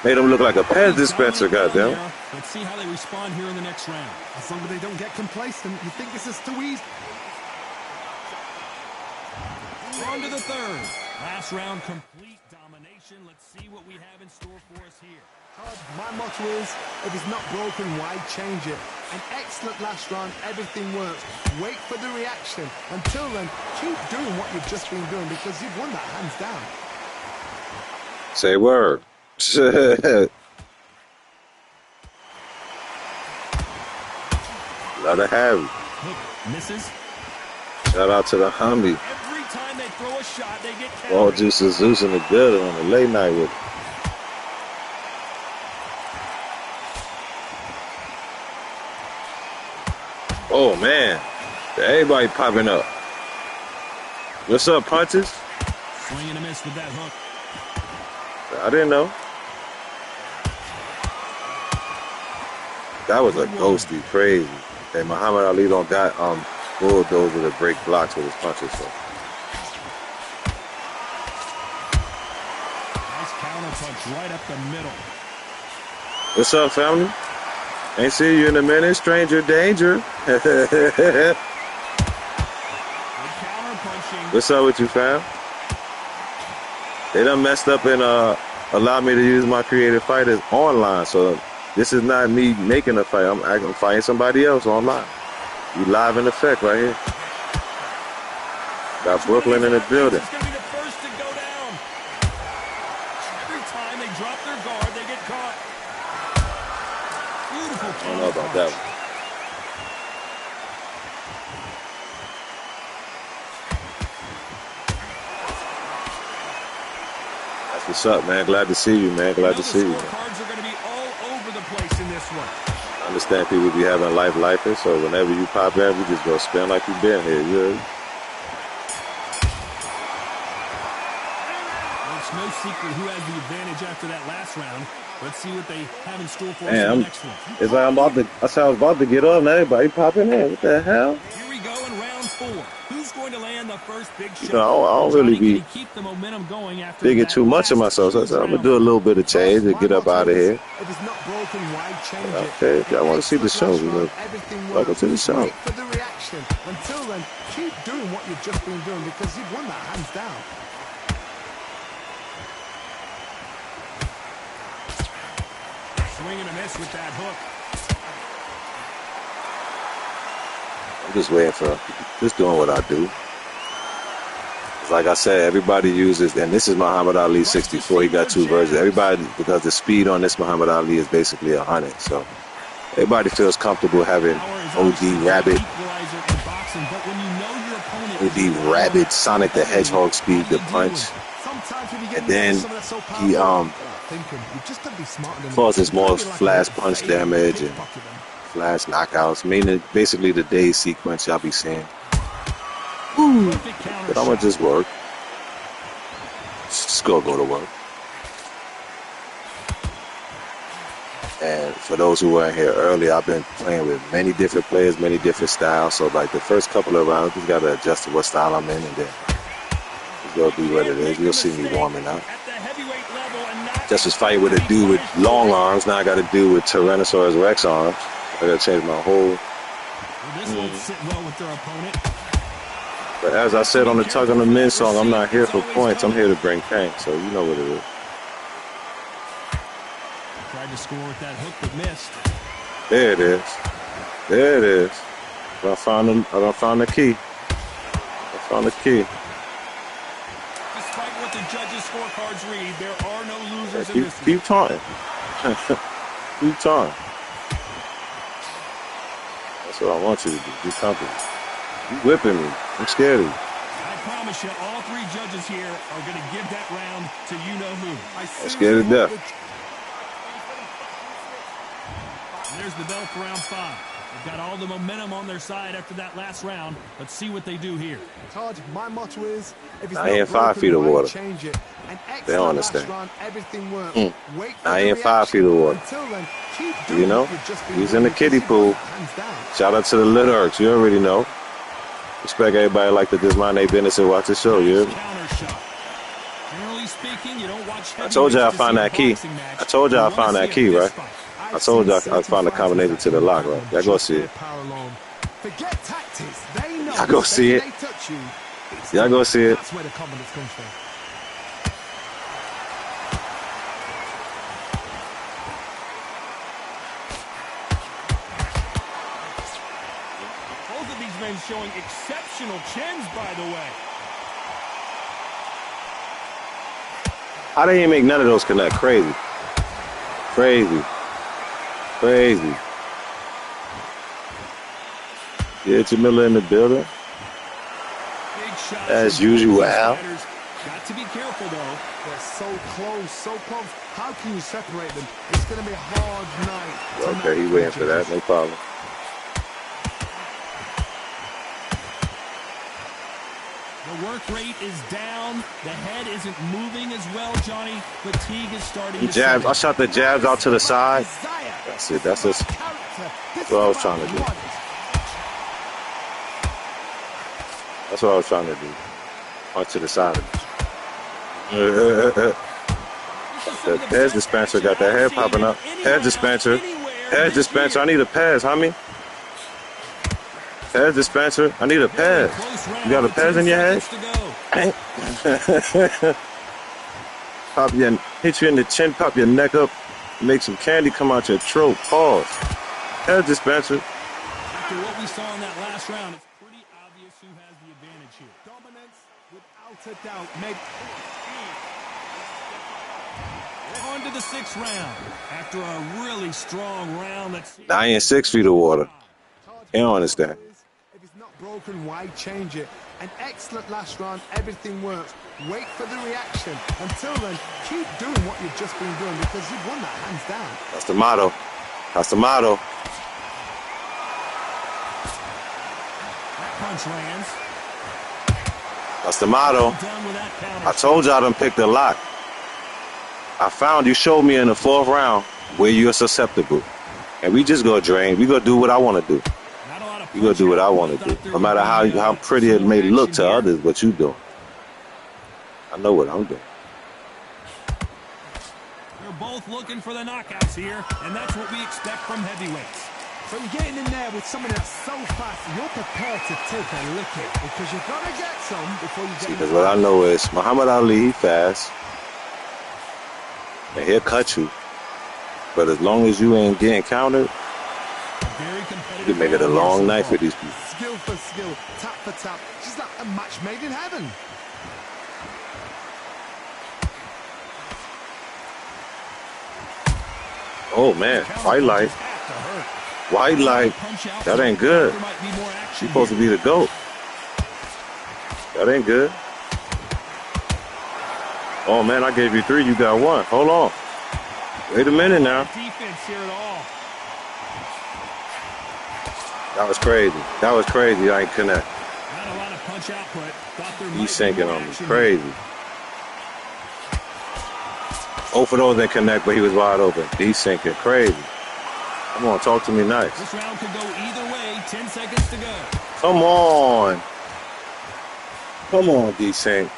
Made him look like a Pez dispenser, goddamn. Let's see how they respond here in the next round. As long as they don't get complacent, you think this is too easy? On to the third. Last round, complete domination. Let's see what we have in store for us here. My motto is, if it's not broken, why change it? An excellent last round, everything works. Wait for the reaction. Until then, keep doing what you've just been doing because you've won that hands down. Say word. Let her have it. Misses. Shout out to the homie. Every time they throw a shot, they get countered. All juices Zeus in the building on the late night with it. Oh man, everybody popping up. What's up, punches? Swing and a miss with that hook. I didn't know. That was a ghosty, crazy. And Muhammad Ali don't got bulldozer to break blocks with his punches. So. Nice counter punch right up the middle. What's up, family? Ain't seen you in a minute, stranger danger. What's up with you, fam? They done messed up and allowed me to use my creative fighters online. So this is not me making a fight. I'm fighting somebody else online. You live in effect right here. Got Brooklyn in the building. It's going to be the first to go down. Every time they drop their guard, they get caught. Beautiful. I don't know about that one. That's what's up, man. Glad to see you, man. Glad to see you. Cards are going to be all over the place in this one. I understand people be having life, so whenever you pop in, we just go spin like you've been here. You heard? It's no secret who has the advantage after that last round. Let's see what they have in store for us in the next one. It's like I said I was about to get up, and everybody popping in. What the hell? Here we go in round 4. Who's Who's going to land the first big shot? You know, I don't really Johnny, be can he keep the momentum going after thinking that too much of last myself. So I huge said, I'm gonna round? do a little bit of change and get up out of here. If it's not broken, why change it? Okay, if y'all want to see the Excellent show, last you know, round, everything welcome works. to the show. Wait for the reaction. Until then, keep doing what you've just been doing because you've won that hands down. Swing and a miss with that hook. I'm just waiting for, just doing what I do. Like I said, everybody uses, and this is Muhammad Ali 64. He got two versions. Everybody, because the speed on this Muhammad Ali is basically 100. So everybody feels comfortable having OD Rabbit, Sonic the Hedgehog speed to punch. And then he causes more flash punch damage and flash knockouts, meaning basically the day sequence y'all be seeing. But I'm gonna just work. Just go to work. And for those who weren't here earlier, I've been playing with many different players, many different styles. So like the first couple of rounds, just gotta adjust to what style I'm in, and then it's gonna be what it is. You'll see me warming up. Just was fighting with a dude with long arms. Now I got to do with Tyrannosaurus Rex arms. I gotta change my whole. This won't sit well with their opponent. But as I said on the Tug on the Men song, I'm not here for points. I'm here to bring pain. So you know what it is. Tried to score with that hook but missed. There it is. There it is. I found the key. I found the key. Despite what the judges' scorecards read, there are no losers in this. Keep taunting. Keep taunting. That's what I want you to do. Be comfortable. You whipping me. I'm scared of you. I promise you, all three judges here are going to give that round to you-know-who. I'm scared to death. And there's the bell for round 5. They've got all the momentum on their side after that last round. Let's see what they do here. Todd, my motto is, if it's I ain't 5 feet of water. Change it. They don't understand. Round, everything works. Wait for I ain't 5 feet of water. Then, keep doing you know, he's in the kiddie pool. Shout out to the Lit Urks. You already know. Respect everybody like to just mind their business and watch the show. You hear me? Generally speaking, you don't watch. I told you I found that key. I told you I found that key, right? I told you I found the combination to the lock, right? Y'all go see it. Y'all go see it. Y'all go see it. That's where the confidence comes from. Both of these men showing exceptional chins, by the way. I didn't even make none of those connect. Crazy. Crazy. Crazy. Yeah, Jamila in the building. As usual. Got to be careful, though. They're so close, so close. How can you separate them? It's going to be a hard night. Okay, he's waiting for that. No problem. The work rate is down. The head isn't moving as well, Johnny. Fatigue is starting to Jabs. set in. I shot the jabs out to the side. That's it. That's just what I was trying to do. That's what I was trying to do. Punch to the side of it. The Pez dispenser got that hair popping up. Pez dispenser. Pez dispenser. I need a Pez, homie. Pez dispenser. I need a Pez. You got a Pez in your head? Pop your, hit you in the chin, pop your neck up, make some candy come out your throat. Pause. Pez dispenser. After what we saw in that last round, it's pretty obvious who has the advantage here. Dominance, without a doubt. On to the 6th round. After a really strong round, that's I ain't 6 feet of water. You don't understand. If it's not broken, why change it? An excellent last round, everything works. Wait for the reaction. Until then, keep doing what you've just been doing because you've won that hands down. That's the motto. That's the motto. that punch lands. That's the motto. I told y'all to pick the lock. I found you showed me in the 4th round where you're susceptible. And we just go drain. We go do what I want to do. You gonna do what I want to do, no matter how pretty it may look to others. What you doing? I know what I'm doing. They're both looking for the knockouts here, and that's what we expect from heavyweights. So you're getting in there with something that's so fast, you're prepared to take a licking because you've got to get some before you get. Because what I know is Muhammad Ali, he fast, and he'll cut you. But as long as you ain't getting countered, you can make it a long night for these people. Skill for skill, tap for tap. She's like a match made in heaven. Oh man, white light. White light. That ain't good. She's supposed to be the GOAT. That ain't good. Oh man, I gave you 3, you got 1. Hold on. Wait a minute now. Defense here at all. That was crazy. That was crazy. I ain't connect. Not a lot of punch output. He's sinking on me. Crazy. Both of those ain't connect, but he was wide open. He's sinking. Crazy. Come on, talk to me nice. This round could go either way. 10 seconds to go. Come on. Come on, D-Sync.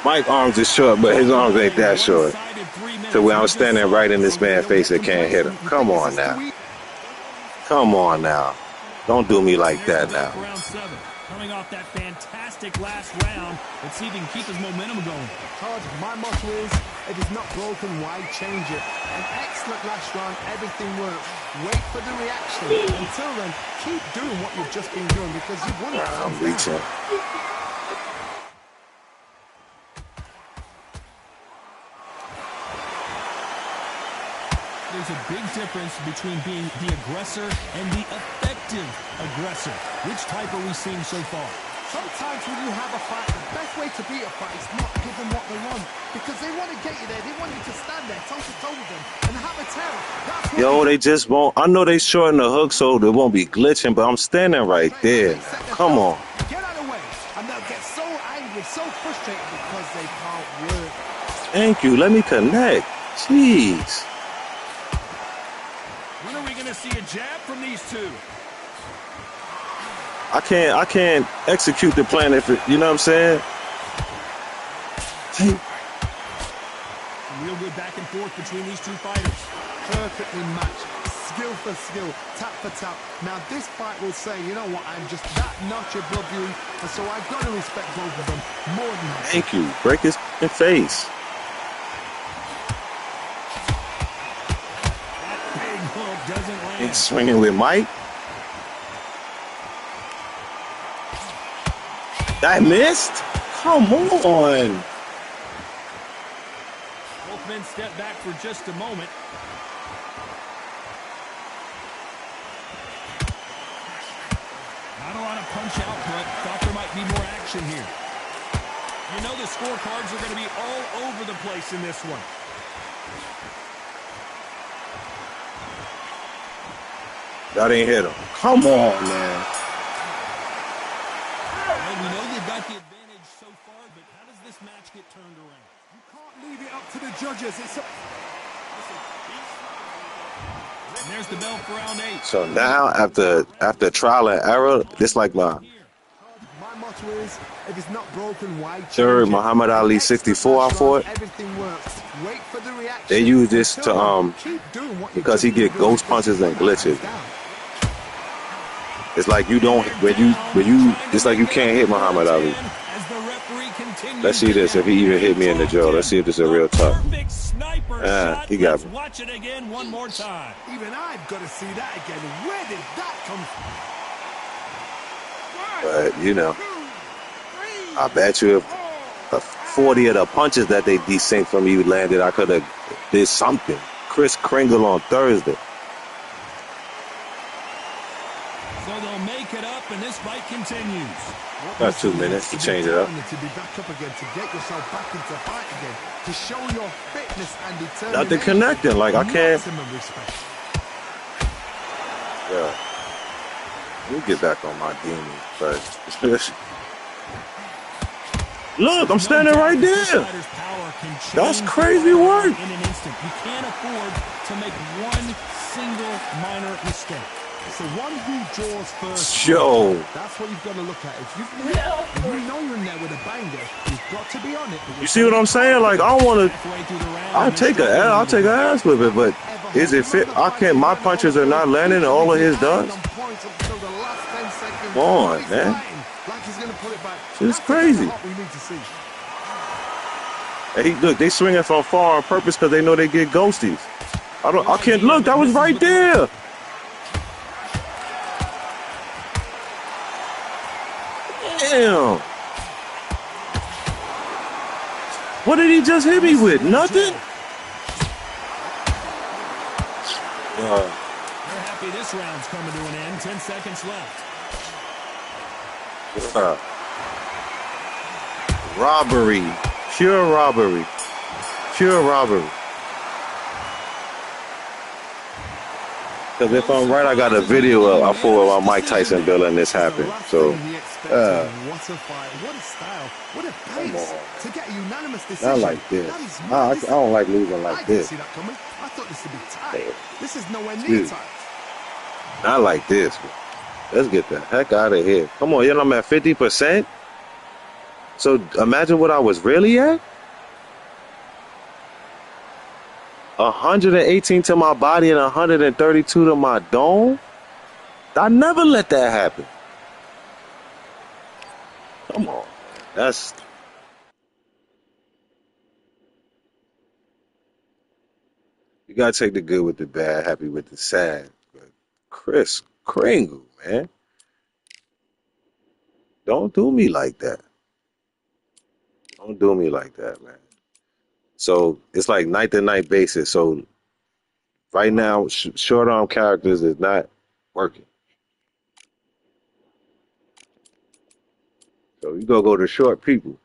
Mike's arms is short, but his arms ain't that short. So where I'm standing right in this man's face, I can't hit him. Come on now. Come on now. Don't do me like that now. Round 7. Coming off that fantastic last round. Let's see if he can keep his momentum going. Todd, my motto is, if it's not broken, why change it? An excellent last round, everything works. Wait for the reaction. Until then, keep doing what you've just been doing because you've won it. I'm reaching. There's a big difference between being the aggressor and the effective aggressor. Which type are we seeing so far? Sometimes when you have a fight, the best way to beat a fight is not give them what they want. Because they want to get you there. They want you to stand there toe-to-toe with them and have a terror. That's Yo, they just won't. I know they shorten the hook so they won't be glitching, but I'm standing right there. Come on. Get out of the way. And they'll get so angry, so frustrated because they can't work. Thank you. Let me connect. Jeez. When are we going to see a jab from these two? I can't execute the plan if it, you know what I'm saying? Some real good back and forth between these two fighters. Perfectly matched. Skill for skill, tap for tap. Now this fight will say, you know what, I'm just that notch above you, and so I've got to respect both of them more than that. Thank you. Break his face. That big hook doesn't land. He's swinging with Mike. That missed? Come on. Both men step back for just a moment. Not a lot of punch output. Thought there might be more action here. You know the scorecards are going to be all over the place in this one. That ain't hit him. Come on, man. Well, we know they've got the advantage so far, but how does this match get turned around? You can't leave it up to the judges. It's And there's the bell for round 8. So now, after trial and error, this like my motto is, if it's not broken, why change third it? Muhammad Ali 64 I fought. Everything works. Wait for the reaction. They use this to Keep doing what you because he just get been doing. ghost punches and glitches. It's like you don't when you it's like you can't hit Muhammad Ali. Let's see this if he even hit me in the jaw. Let's see if this is a real tough. He got me. Watch it again one more time. Even I've got to see that again. Where did that come from? But you know, I bet you if 40 of the punches that they desynced from you landed, I could have did something. Chris Kringle on Thursday. So they'll make it up, and this fight continues. Got 2 minutes to change it up. To be back up again, to get yourself back into fight again, to show your fitness and determination. Nothing connecting. Like I can't. Maximum respect. Yeah. Let me get back on my demons first. Look, I'm There's no standing doubt right that this there. fighter's power can That's change the crazy fight work. around in an instant. You can't afford to make one single minor mistake. It's the one who draws first. Yo. That's what you've got to look at. If you know you're in there with a banger, you've got to be on it. You see what I'm saying? Like, I don't want to. Halfway through the round, I'll and they're take a struggling L. I'll with the take an ball. ass with it, but is it fit? I can't. My punches are not landing, and all of his does. Come on, man. Like he's going to put it back. It's crazy. That's the kind of hop we need to see. Hey, look, they swinging from far on purpose because they know they get ghosties. I can't look. That was right there. Damn. What did he just hit me with? Nothing? They're happy this round's coming to an end. 10 seconds left. Robbery. Pure robbery. Pure robbery. Because if I'm right, I got a video of I fought with my Mike Tyson bill and this happened. So, What a fight, what a style, what a pace to get a unanimous decision. not like this. That is I don't like losing I like didn't this. see that coming. I thought this would be tight. This is nowhere near Dude. tight. Not like this. Man. Let's get the heck out of here. Come on, I'm at 50%. So imagine what I was really at. 118 to my body and 132 to my dome. I never let that happen. Come on. That's... You gotta take the good with the bad, happy with the sad. But Chris Kringle, man. Don't do me like that. Don't do me like that, man. So it's like night to night basis. So right now, short arm characters is not working. So you go to short people.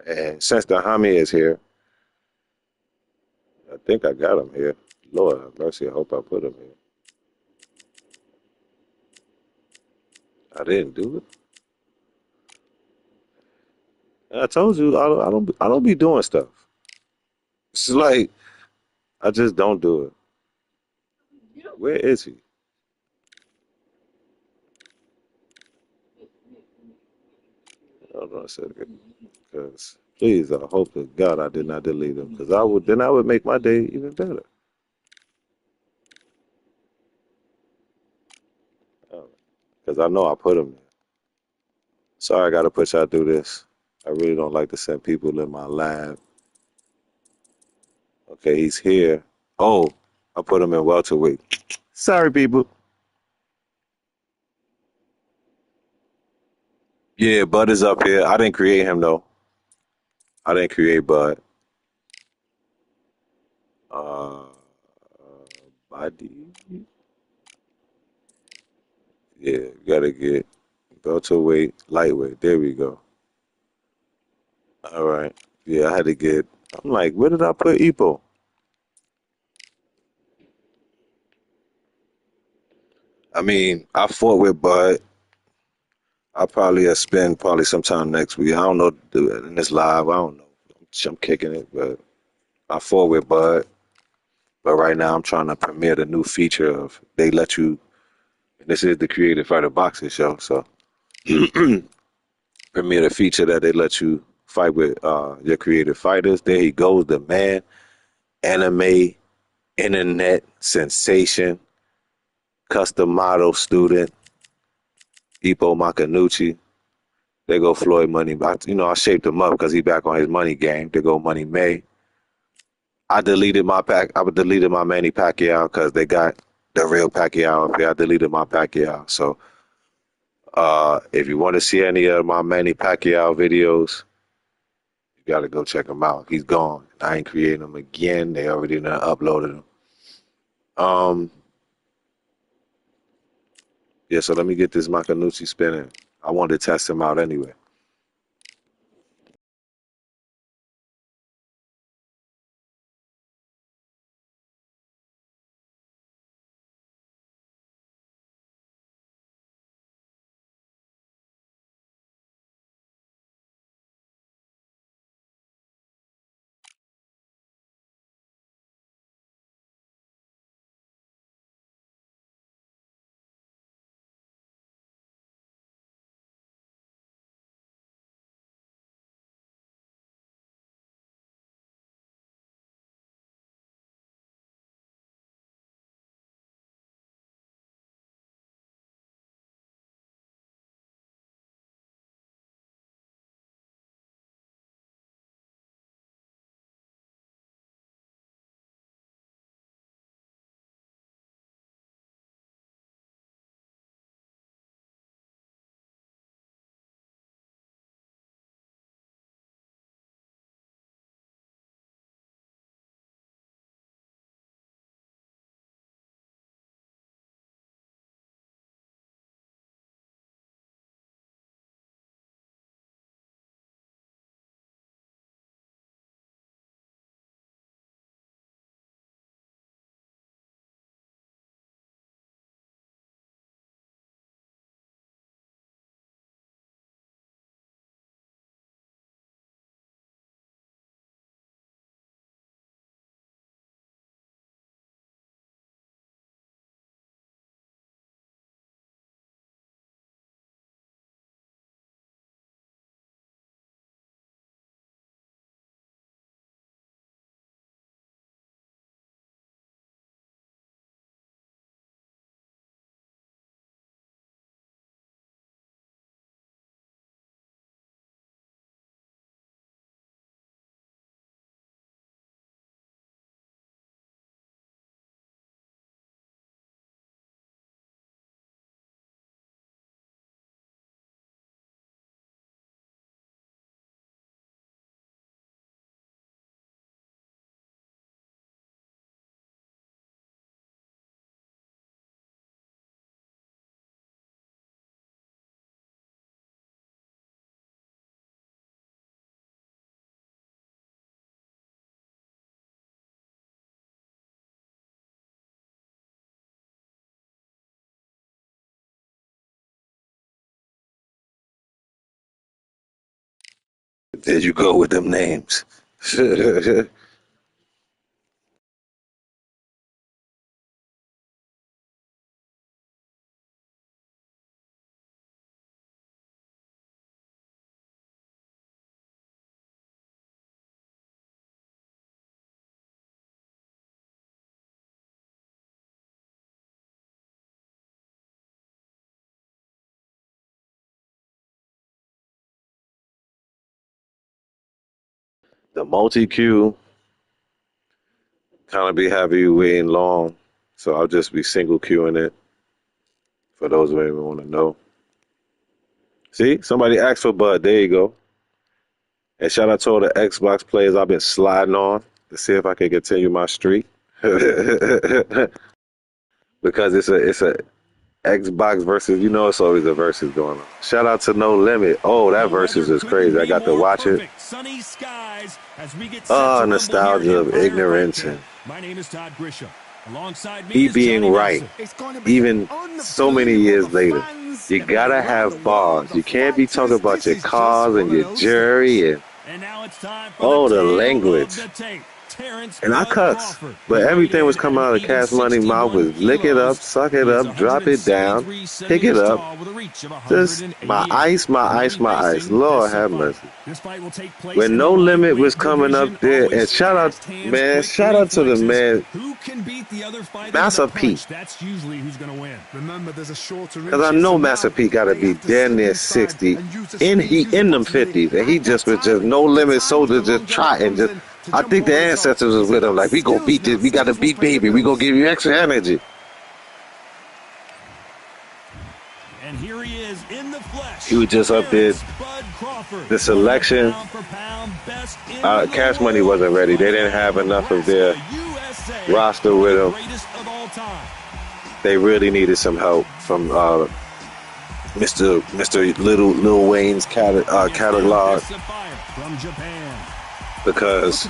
And since the Hami is here, I think I got him here. Lord have mercy, I hope I put him here. I didn't do it. I told you I don't be doing stuff. It's like I just don't do it. Where is he? I don't know. I said because please, I hope to God I did not delete him because I would make my day even better. Because I know I put him there. Sorry, I got to put y'all through this. I really don't like to send people in my lab. Okay, he's here. Oh, I put him in welterweight. Sorry, people. Yeah, Bud is up here. I didn't create him, though. I didn't create Bud. Uh, Body. Yeah, gotta get welterweight, lightweight. There we go. All right. Yeah, I had to get. I'm like, where did I put Ipo? I mean, I fought with Bud. I'll probably spend sometime next week. I don't know in this live. I don't know. I'm kicking it, but I fought with Bud. But right now, I'm trying to premiere the new feature of they let you. This is the Creative Fighter Boxing Show, so premiere the feature that they let you fight with your creative fighters. There he goes, the man, anime, internet sensation, custom model student, Ipo Makanuchi. They go Floyd Money. I shaped him up because he back on his money game. They go Money May. I deleted my Manny Pacquiao because they got the real Pacquiao up here. I deleted my Pacquiao. So if you want to see any of my Manny Pacquiao videos, you got to go check him out. He's gone. I ain't creating him again. They already done uploaded him. Yeah, so let me get this Makanuchi spinning. I wanted to test him out anyway. There you go with them names. The multi-queue kind of be having you waiting long, so I'll just be single queuing it for those who even want to know. See, somebody asked for Bud. There you go. And shout out to all the Xbox players I've been sliding on to see if I can continue my streak. Because it's a Xbox versus, it's always a versus going on. Shout out to No Limit. Oh, that versus is crazy. I got to watch it. Sunny skies as we get Oh, nostalgia of ignorance and my name is Todd Grisham. Alongside me he is being Johnny right. Nelson. Even so many years later, you gotta have bars. You can't be talking about your cars and your jury and now it's time for the language. And I cuss, but everything was coming out of Cash Money mouth was lick it up, suck it up, drop it down, pick it up. Just my ice. Lord have mercy. When No Limit was coming up there, and shout out to the man, Master P. That's usually who's going to win. Remember, there's a shorter Because I know Master P got to be damn near 60, in them 50s, and he just was just No Limit soldier, just trotting, just. I think the ancestors was with him, like, we gonna beat this, we gotta beat baby, we gonna give you extra energy. And here he is in the flesh. He was just up there. The selection, Cash Money wasn't ready. They didn't have enough of their roster with him. They really needed some help from Mr. Lil Wayne's catalog. From Japan. Because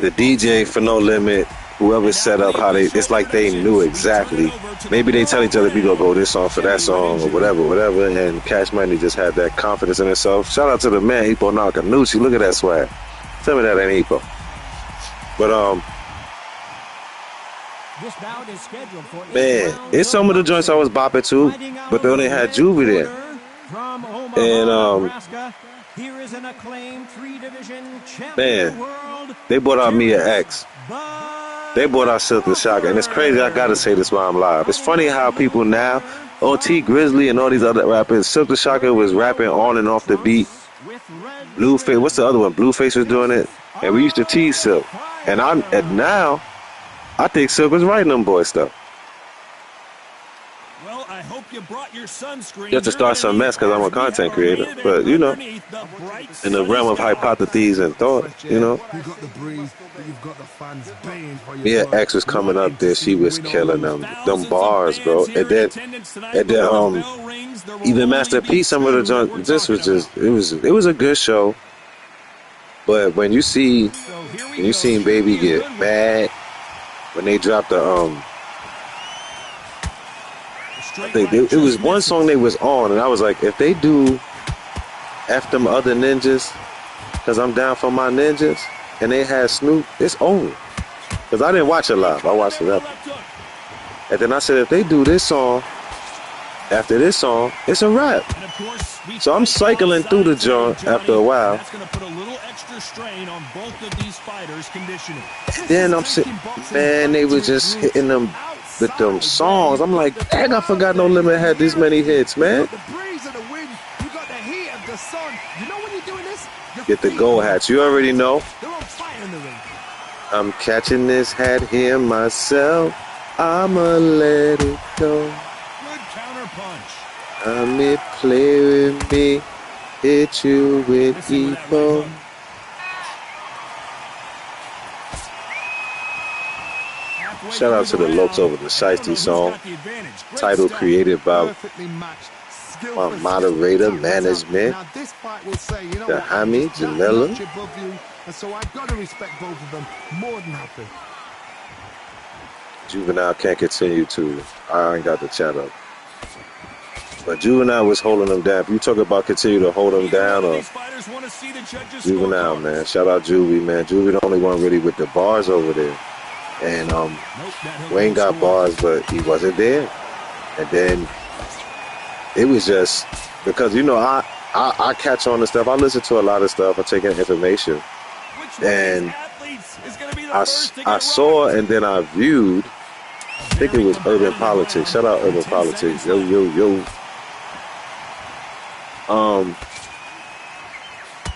the DJ for No Limit, whoever set up it's like they knew exactly. Maybe they tell each other, we gonna go this song for that song or whatever. And Cash Money just had that confidence in himself. Shout out to the man, Hippo Nakanuchi. Look at that swag. Tell me that ain't Hippo. But This bout is scheduled for man, it's some of the joints I was bopping to, but they only had Juvie there. And here is an acclaimed 3-division champion man, of the world. They brought out Mia X. They brought out Silk the Shocker. And it's crazy, I gotta say this while I'm live. It's funny how people now, OT Grizzly and all these other rappers, Silk the Shocker was rapping on and off the beat. Blueface, what's the other one? Blueface was doing it. And we used to tease Silk. And now, I think Silk was writing them boy stuff. Well, I hope you brought your sunscreen. You have to start some mess because I'm a content creator. But, in the realm of hypotheses and thought, You got the breeze, but you've got the fans baying for you. Mia X was coming up there. She was killing them bars, bro. And then even Master P, some of the joints, this was just, it was a good show. But when you seen Baby get mad, when they dropped the, I think it was one song they was on, and I was like, if they do F them other ninjas, because I'm down for my ninjas, and they had Snoop, it's over. Because I didn't watch it live. I watched it up. And then I said, if they do this song, after this song, it's a wrap. So I'm cycling through the joint after a while. That's going to put a little extra strain on both of these fighters' conditioning. And then I'm sitting, man, they were just hitting them with them songs. I'm like, dang, I forgot No Limit had this many hits, man. The breeze of the wind, you got the heat of the sun. You know when you're doing this? Get the gold hats. You already know. They're on fire in the ring. I'm catching this hat here myself. I'ma let it go. Good counter punch. I'm it, play with me. Hit you with evil. Shout out to the Lokes over the Shiesty song. Title created by my moderator, management, the Hami, Jamila. And so I've got to respect both of them more than happy. Juvenile can't continue to. I ain't got the chat up. But Juvenile was holding them down. If you talk about continue to hold them down, or These fighters want to see the judges' Juvenile, scorecards. man. Shout out Juvie, man. Juvie the only one really with the bars over there. And Nope, that hook Wayne won't got score. bars, but he wasn't there. And then it was just because, you know, I catch on to stuff. I listen to a lot of stuff. I take in information. Which one of And these athletes is going to be the I first to get saw rocked? and then I viewed. I think it was Urban Politics. Shout out Urban Politics. Yo, yo, yo.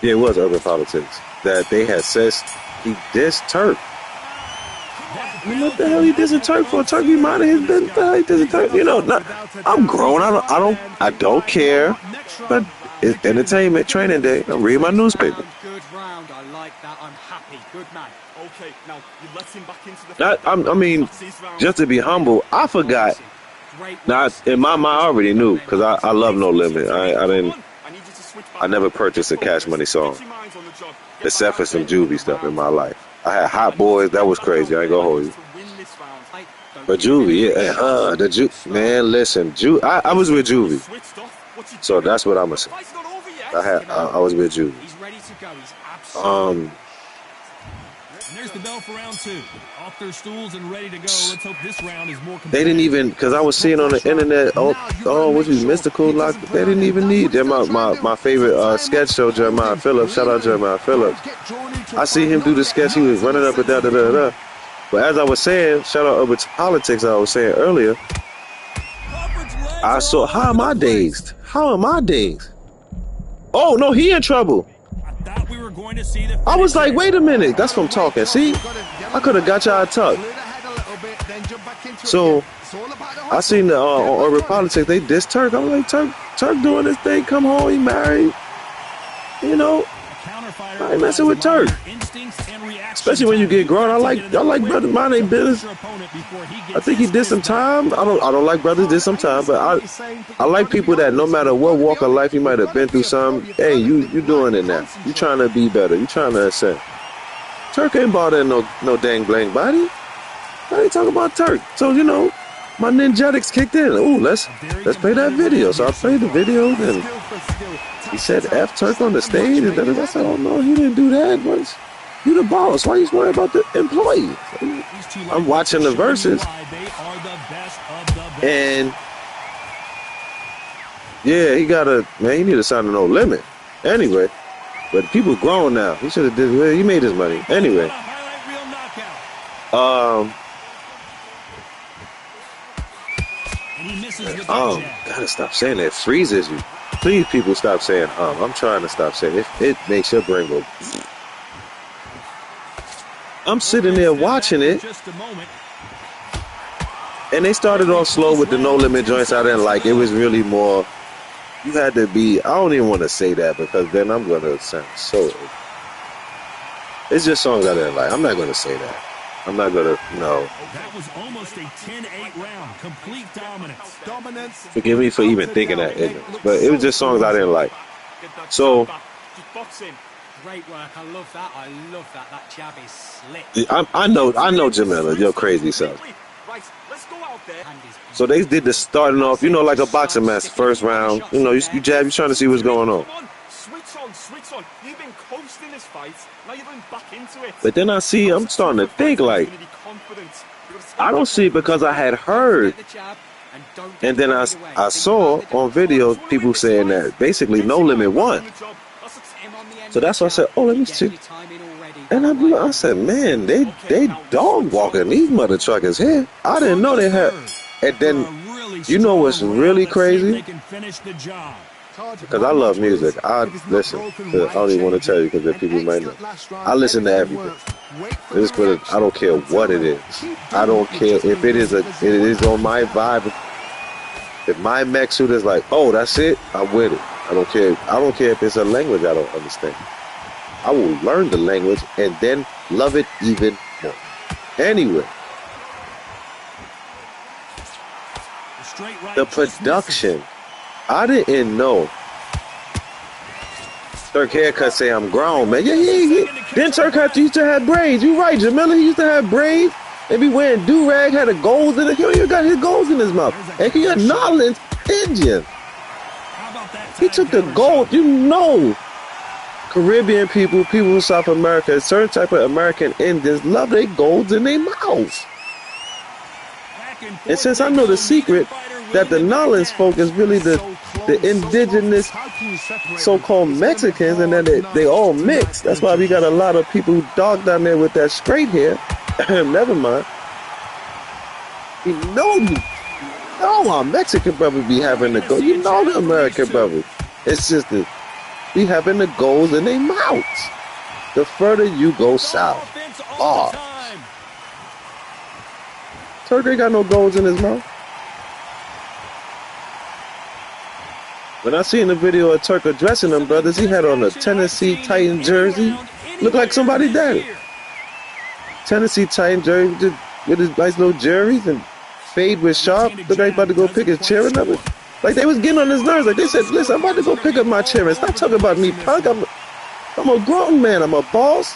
Yeah, it was Urban Politics. That they had said he dissed Turk. What the hell he dissing Turk for? Turk be minding his business. What the hell he dissing Turk? You know, I'm grown. I don't care. But it's entertainment training day. I read my newspaper. Good round. I like that. I'm happy. Good man. Okay, now you let him back into the I mean, That's his round. just to be humble, I forgot. Great. Now, in my mind, I already knew because I love No Limit. I didn't. I need you to switch back. I never purchased a Cash Money song, except for some Juvie stuff in my life. I had Hot Boys, that was crazy. I ain't gonna hold you. But Juvie, yeah, man, listen, I was with Juvie, so that's what I'm gonna say. I was with Juvie. He's ready to go. He's absolutely. And there's the bell for round two. Off their stools and ready to go. Let's hope this round is more They didn't even, because I was seeing on the internet, what you mystical lock. They didn't even need. They're my favorite sketch show, Jeremiah Phillips. Shout out Jeremiah Phillips. I see him do the sketch. He was running up and down, da da da. But as I was saying, shout out Urban Politics. I was saying earlier, I saw. How am I dazed? How am I dazed? Oh no, he in trouble. I thought we were going to see the I was like, wait a minute. That's from talking. See, I could have got y'all a tuck. So I seen the on Urban Politics they diss Turk. I'm like, Turk doing this thing. Come home, he married. You know, I ain't messing with Turk. Especially when you get grown. I like brother mind ain't business. I think he did some time. I don't like brothers did some time, but I like people that no matter what walk of life you might have been through something. Hey, you doing it now. You trying to be better. You trying to ascend. Turk ain't bothering no dang blank body. I ain't talking about Turk. So you know, my ninjetics kicked in. Ooh, let's play that video. So I played the video and he said F Turk on the stage and then I said, oh no, he didn't do that once. You the boss. Why you worried about the employee? I'm watching the verses. And yeah, he need to sign a No Limit. Anyway, but people grown now. He should have did. He made his money. Anyway, gotta stop saying that. It freezes you. Please, people, stop saying I'm trying to stop saying it. It makes your brain go. I'm sitting there watching it, and they started off slow with the No Limit joints. I didn't like. It was really more. You had to be. I don't even want to say that because then I'm gonna sound so. It's just songs I didn't like. I'm not gonna say that. I'm not gonna. No. That was almost a 10-8 round. Complete dominance. Forgive me for even thinking that, but it was just songs I didn't like. So. Great work. I love that. That jab is slick. I know, Jamila, you're crazy self. So they did the starting off, you know, like a boxing match, first round. You know, you jab, you're trying to see what's going on. Switch on. You've been coasting this fight. Now you're going back into it. But then I'm starting to think like, I don't see it because I had heard. And then I saw on video people saying that basically No Limit won. So that's why I said, oh, let me see. And I said, man, they dog walking these mother truckers here. I didn't know they had. And then, you know what's really crazy? Because I love music. I listen. I don't even want to tell you because the people might know. I listen to everything. I don't care what it is. I don't care if it is on my vibe. If my mech suit is like, oh, that's it, I'm with it. I don't care. I don't care if it's a language I don't understand. I will learn the language and then love it even more. Anyway, the production. I didn't know. Turk haircut say I'm grown, man. Yeah. Then Turk used to have braids. You right, Jamila. He used to have braids. They be wearing do-rag, had the gold in it. He even got his gold in his mouth. And he got knowledge Indian. He took the gold. You know, Caribbean people, people in South America, certain type of American Indians love their golds in their mouths. And since I know the secret that the Nolans folk is really the indigenous so-called Mexicans, and that they all mix. That's why we got a lot of people dark down there with that straight hair. Never mind. You know our Mexican brother be having the gold. You know the American brother. It's just that we having the golds in their mouths. The further you go south. Oh. Turk ain't got no golds in his mouth. When I seen the video of Turk addressing them brothers, he had on a Tennessee Titan jersey. Looked like somebody daddy. Tennessee Titan jersey with his nice little jerseys and fade with sharp. Looked like he about to go pick his chair and everything. Like they was getting on his nerves. Like they said, listen, I'm about to go pick up my chair and stop talking about me, punk. I'm a grown man. I'm a boss.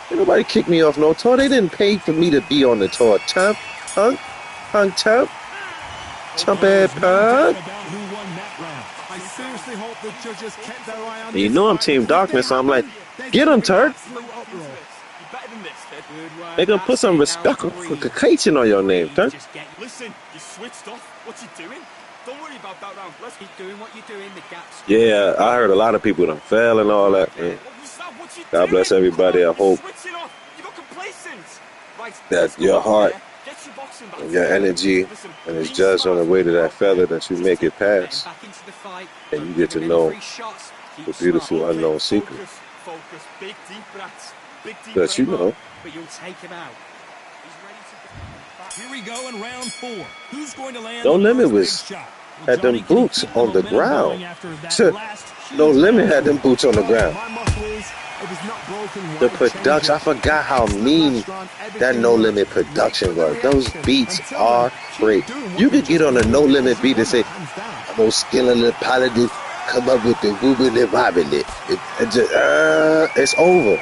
Ain't nobody kicked me off no tour. They didn't pay for me to be on the tour. Chump, punk, chump, chump-ass punk. I seriously hope the judges kept their eye on. You know I'm Team Darkness, so I'm like, get him, Turk. They gonna put some respectation on your name, Turk. Listen, you switched off. What you doing? Don't worry about that round. Let's keep doing what you're doing. The gaps. Yeah, I heard a lot of people done fell and all that. Man. God bless everybody. I hope that your heart and your energy and is judged on the way to that feather that you make it past, and you get to know the beautiful unknown secret. Because you know. Here we go in round 4. Who's going to land? No Limit was had them boots on the ground. No Limit had them boots on the ground. The production, I forgot how mean that No Limit production was. Those beats are great. You could get on a No Limit beat and say, I'm gonna skill in the paladin, come up with the woobly wobbly. It's over.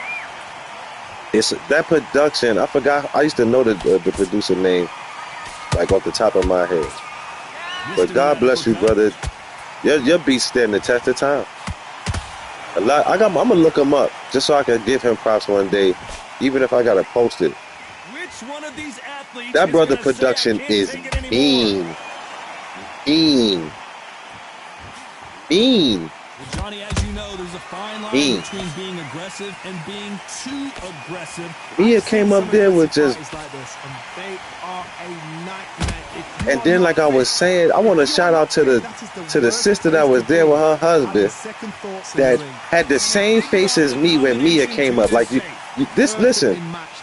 It's that production. I forgot. I used to know the producer name, like off the top of my head. But God bless you, brother. Your beats stand the test of time. A lot. I'm gonna look him up just so I can give him props one day, even if I gotta post it. Which one of these athletes that brother production is mean. Well, Johnny, as you know, there's a fine line between being aggressive and being too aggressive. Mia came up there with just... And then, like I was saying, I want to shout out to the sister that was there with her husband that had the same face as me when Mia came up. Like, listen,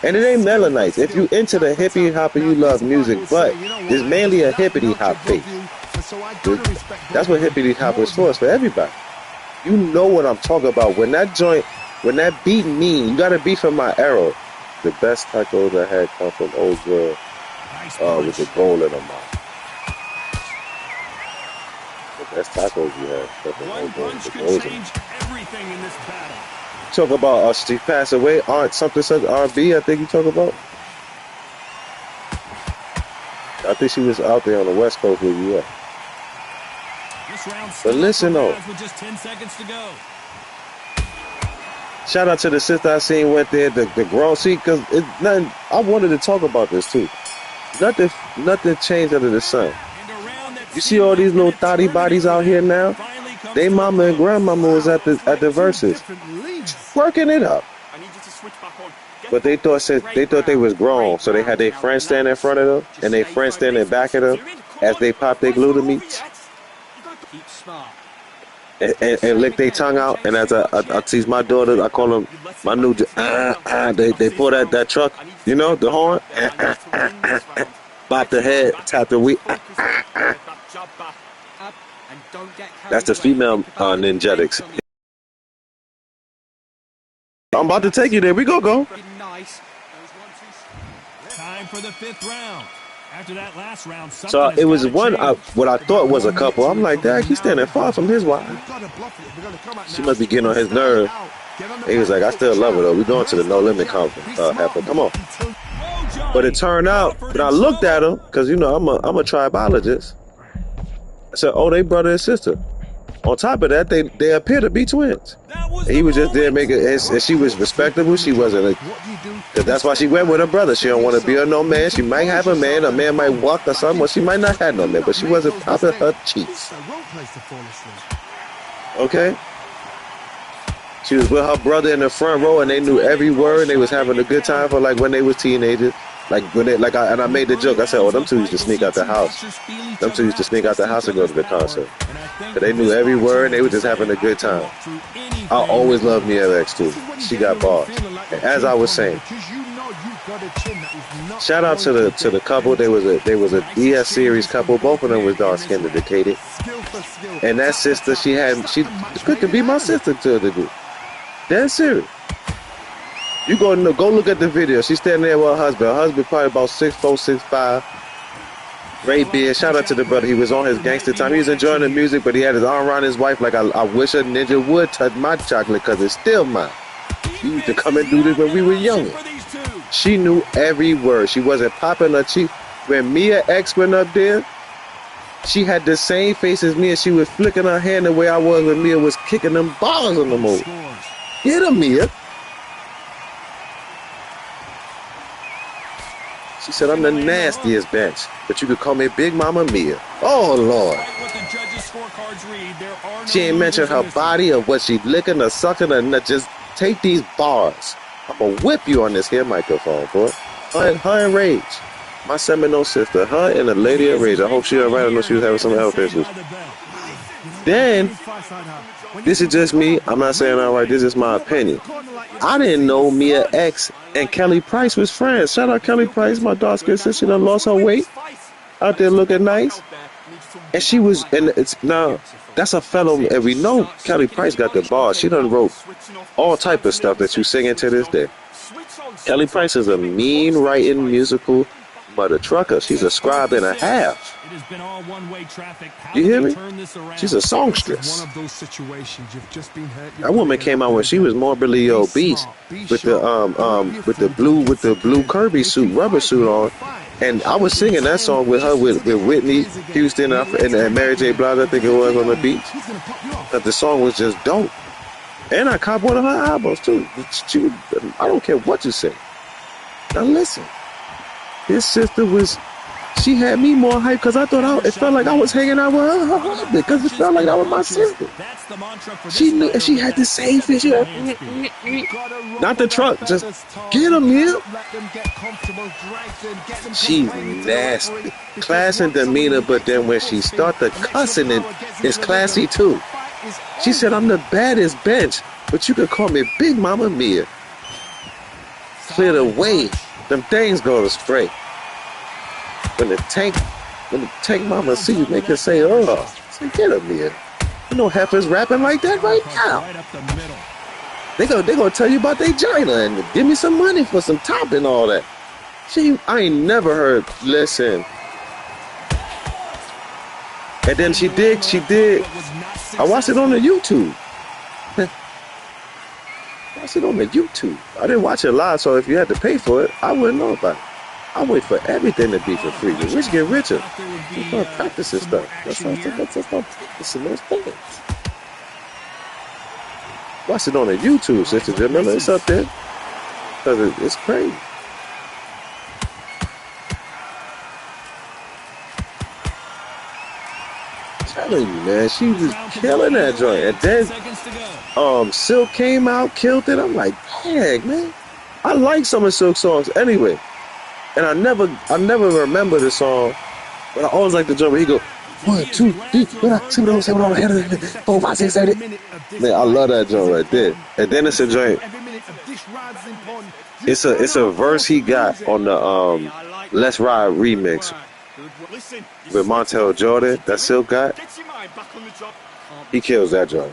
and it ain't Melanites. If you into the hippie hop and you love music, but it's mainly a hippity hop face. That's what hippity hop is for. It's for everybody. You know what I'm talking about. When that beat mean, you gotta be from my era. The best tacos I had come from Old Girl with the gold in them. The best tacos you had come from Old Girl with the gold in them. Everything in this battle. Talk about she passed away, Aunt something such R&B, I think you talk about. I think she was out there on the West Coast with you at. But listen though, with just 10 seconds to go. Shout out to the sister I seen went there, the grown seat, because I wanted to talk about this too. Nothing changed under the sun. You see all these little thotty bodies out here now? They mama and grandmama was at the verses, working it up. But they thought they was grown, so they had their friends stand in front of them and their friends stand in back of them as they pop their glutamines. And lick their tongue out, and as I tease my daughter, I call them my new. They pull that truck, you know, the horn, bop the head, tap the wheel. That's the female ninjetics. I'm about to take you there. We go. Time for the 5th round. After that last round, so it was one, what I thought was a couple. I'm like, Dad, he's standing far from his wife. She must be getting on his nerve. He was like, I still love her though. We're going to the No Limit conference. Come on. But it turned out, when I looked at him, because you know I'm a tribologist. I said, oh, they brother and sister. On top of that, they appear to be twins. And he was just there making, and she was respectable. She wasn't, cause that's why she went with her brother. She don't want to be a no man. She might have a man might walk or something, or she might not have no man, but she wasn't popping her cheeks. Okay? She was with her brother in the front row, and they knew every word, and they was having a good time for like when they was teenagers. Like when they, and I made the joke. I said, "Oh, them two used to sneak out the house. Them two used to sneak out the house and go to the concert. But they knew every word, and they were just having a good time." I always loved Mia X too. She got bars. And as I was saying, shout out to the couple. There was a ES series couple. Both of them was dark skinned and dedicated. And that sister, she could be my sister to a degree. Dead serious. You go look at the video. She's standing there with her husband. Her husband probably about 6'4", 6'5". Ray beard. Shout out to the brother. He was on his gangster time. He was enjoying the music, but he had his arm around his wife like I wish a ninja would touch my chocolate because it's still mine. He used to come and do this when we were younger. She knew every word. She wasn't popping her cheek. When Mia X went up there, she had the same face as me, and she was flicking her hand the way I was when Mia was kicking them balls on the move. Get her, Mia. She said, "I'm the nastiest bench, but you could call me Big Mama Mia." Oh, Lord. She ain't mentioned her body or what she licking or sucking or not. Just take these bars. I'm going to whip you on this here microphone, boy. Her and Rage. My Seminole sister. Her and the lady of Rage. I hope she all right. I know she was having some health issues. Then, this is just me. I'm not saying all right. This is my opinion. I didn't know Mia X and Kelly Price was friends. Shout out Kelly Price, my dark skin sister. She done lost her weight. Out there looking nice. And she was, and it's now, that's a fellow, and we know Kelly Price got the bars. She done wrote all type of stuff that you singing to this day. Kelly Price is a mean writing musical mother trucker. She's a scribe and a half. You hear me? She's a songstress. That woman came out when she was morbidly obese with the blue Kirby suit, rubber suit on. And I was singing that song with her, with Whitney Houston and Mary J. Blige, I think it was, on the beach. But the song was just dope. And I copped one of her albums too. I don't care what you say. Now listen. His sister she had me more hyped because I thought it felt like I was hanging out with her husband because it felt like that was my sister. She knew, and she had the same fish. Not the truck, just get him here. She's nasty, class and demeanor, but then when she start the cussing, it's classy too. She said, "I'm the baddest bench, but you can call me Big Mama Mia." Clear the way. Them things go astray. When the tank mama see you, make her say, "Oh, say, get him here." You know, heifers rapping like that right now. They gonna tell you about their China and give me some money for some top and all that. I ain't never heard. Listen. And then she did. I watched it on the YouTube. I watched it on the YouTube. I didn't watch it live, so if you had to pay for it, I wouldn't know about it. I wait for everything to be for free. The rich get richer. You start practicing stuff. Let's start practicing those things. Watch it on the YouTube, Sister Jamila. It's up there. Because it's crazy. I'm telling you, man, she was killing that joint. And then Silk came out, killed it. I'm like, dang, man. I like some of Silk's songs anyway. And I never remember the song, but I always like the drum where he go 1, 2, 3, 4, 5, 6, 7, 8, 4, 5, 6, 7, 8. Man, I love that joint right there. And then it's a joint. It's a verse he got on the Let's Ride remix with Montel Jordan that Silk got. He kills that joint.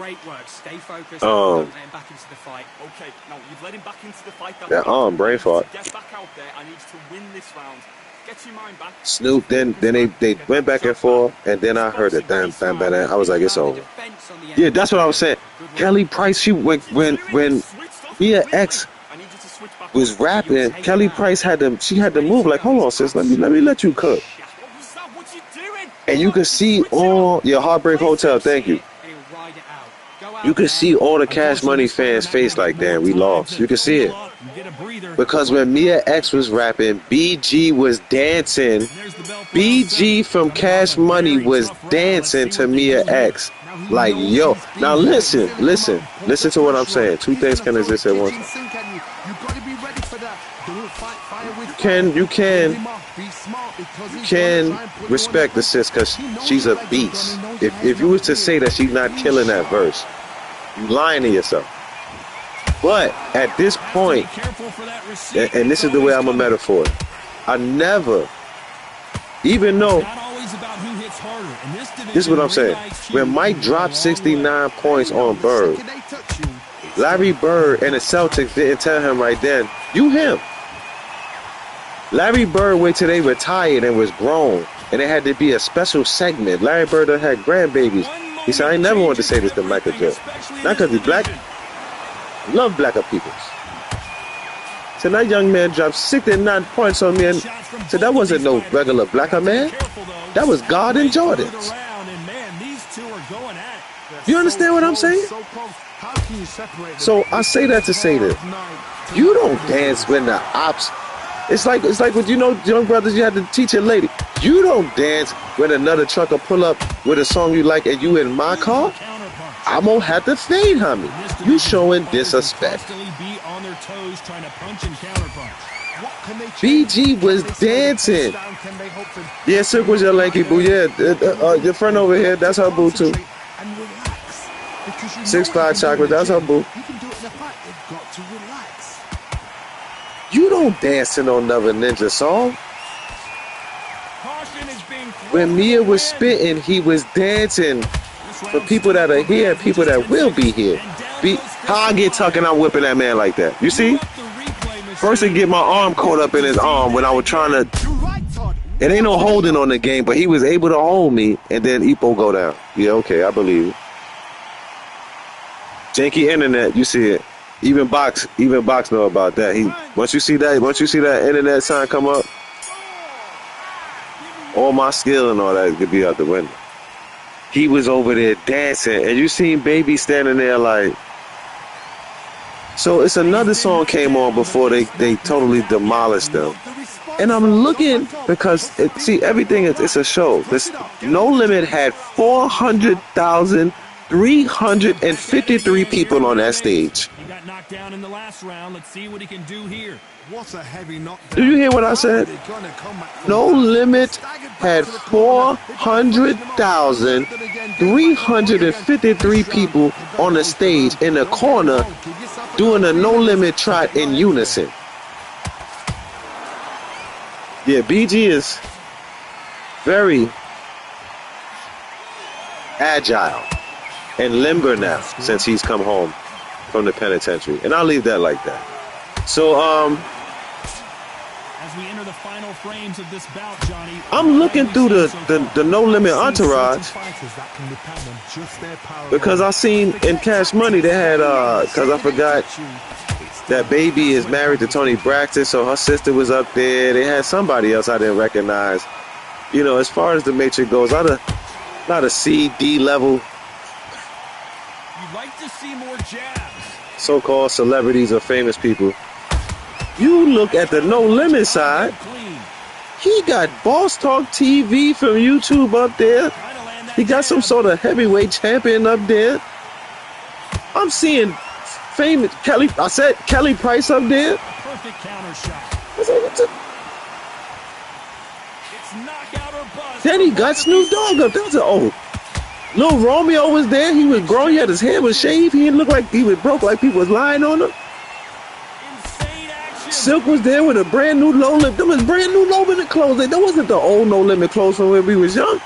That brain fart. Snoop, then they went back and forth, and then I heard it. Damn, I was like, it's over. Yeah, that's what I was saying. Kelly Price, she when Mia X was rapping, Kelly Price had to move like, hold on, sis, let me let you cook. And you could see all your Heartbreak Hotel, thank you. You can see all the Cash Money fans' face like, damn, we lost. You can see it. Because when Mia X was rapping, BG was dancing. BG from Cash Money was dancing to Mia X. Like, yo. Now listen to what I'm saying. Two things can exist at once. You can respect the sis because she's a beast. If you was to say that she's not killing that verse, you lying to yourself. But at this point, and this is the way I'm a metaphor, I never, even though, this is what I'm saying, when Mike dropped 69 points on Bird, Larry Bird and the Celtics didn't tell him right then, you him. Larry Bird waited till they retired and was grown, and it had to be a special segment. Larry Bird had grandbabies. He said, I ain't never wanted to say this to Michael Jordan. Not because he's black. Love blacker peoples. So that young man dropped 69 points on me and said that wasn't no regular blacker man. That was God and Jordans. You understand what I'm saying? So I say that to say this. You don't dance when the ops. It's like with, you know, young brothers, you have to teach a lady. You don't dance when another trucker pull up with a song you like and you in my car. I'm gonna have to fade, homie. You showing disrespect. BG was dancing. Yeah, Cirque was your lanky boo. Yeah, your friend over here, that's her boo too. 6'5" chocolate, that's her boo. You don't dance to no another Ninja song. When Mia was spitting, he was dancing. For people that are here, people that will be here. How I get tucking, I'm whipping that man like that. You see? First, I get my arm caught up in his arm when I was trying to. It ain't no holding on the game, but he was able to hold me, and then Epo go down. Yeah, okay, I believe it. Janky internet, you see it. Even Box know about that. Once you see that internet sign come up, all my skill and all that could be out the window. He was over there dancing, and you seen Baby standing there like. So it's another song came on before they totally demolished them, and I'm looking because everything it's a show. This No Limit had 400,353 people on that stage. He got knocked down in the last round. Let's see what he can do here. What a heavy knockdown. Do you hear what I said? No Limit had 400,353 people on the stage in the corner doing a No Limit trot in unison. Yeah, BG is very agile and limber now since he's come home from the penitentiary. And I'll leave that like that. So, as we enter the final frames of this bout, Johnny, I'm looking through the No Limit entourage because I seen in Cash Money they had because I forgot that Baby is married to Tony Braxton, so her sister was up there. They had somebody else I didn't recognize. You know, as far as the Matrix goes, not a C, D level. You'd like to see more jabs. So-called celebrities or famous people. You look at the No Limit side, he got Boss Talk TV from YouTube up there. He got some sort of heavyweight champion up there. I'm seeing famous Kelly Price up there. Perfect counter shot. It's knockout or bust. Then he got Snoop Dogg up there. Lil Romeo was there. He was grown. He had his hair was shaved. He didn't look like he was broke, like people was lying on him. Silk was there with a brand new low limit. Them was brand new low limit clothes. That wasn't the old No Limit clothes from when we was young.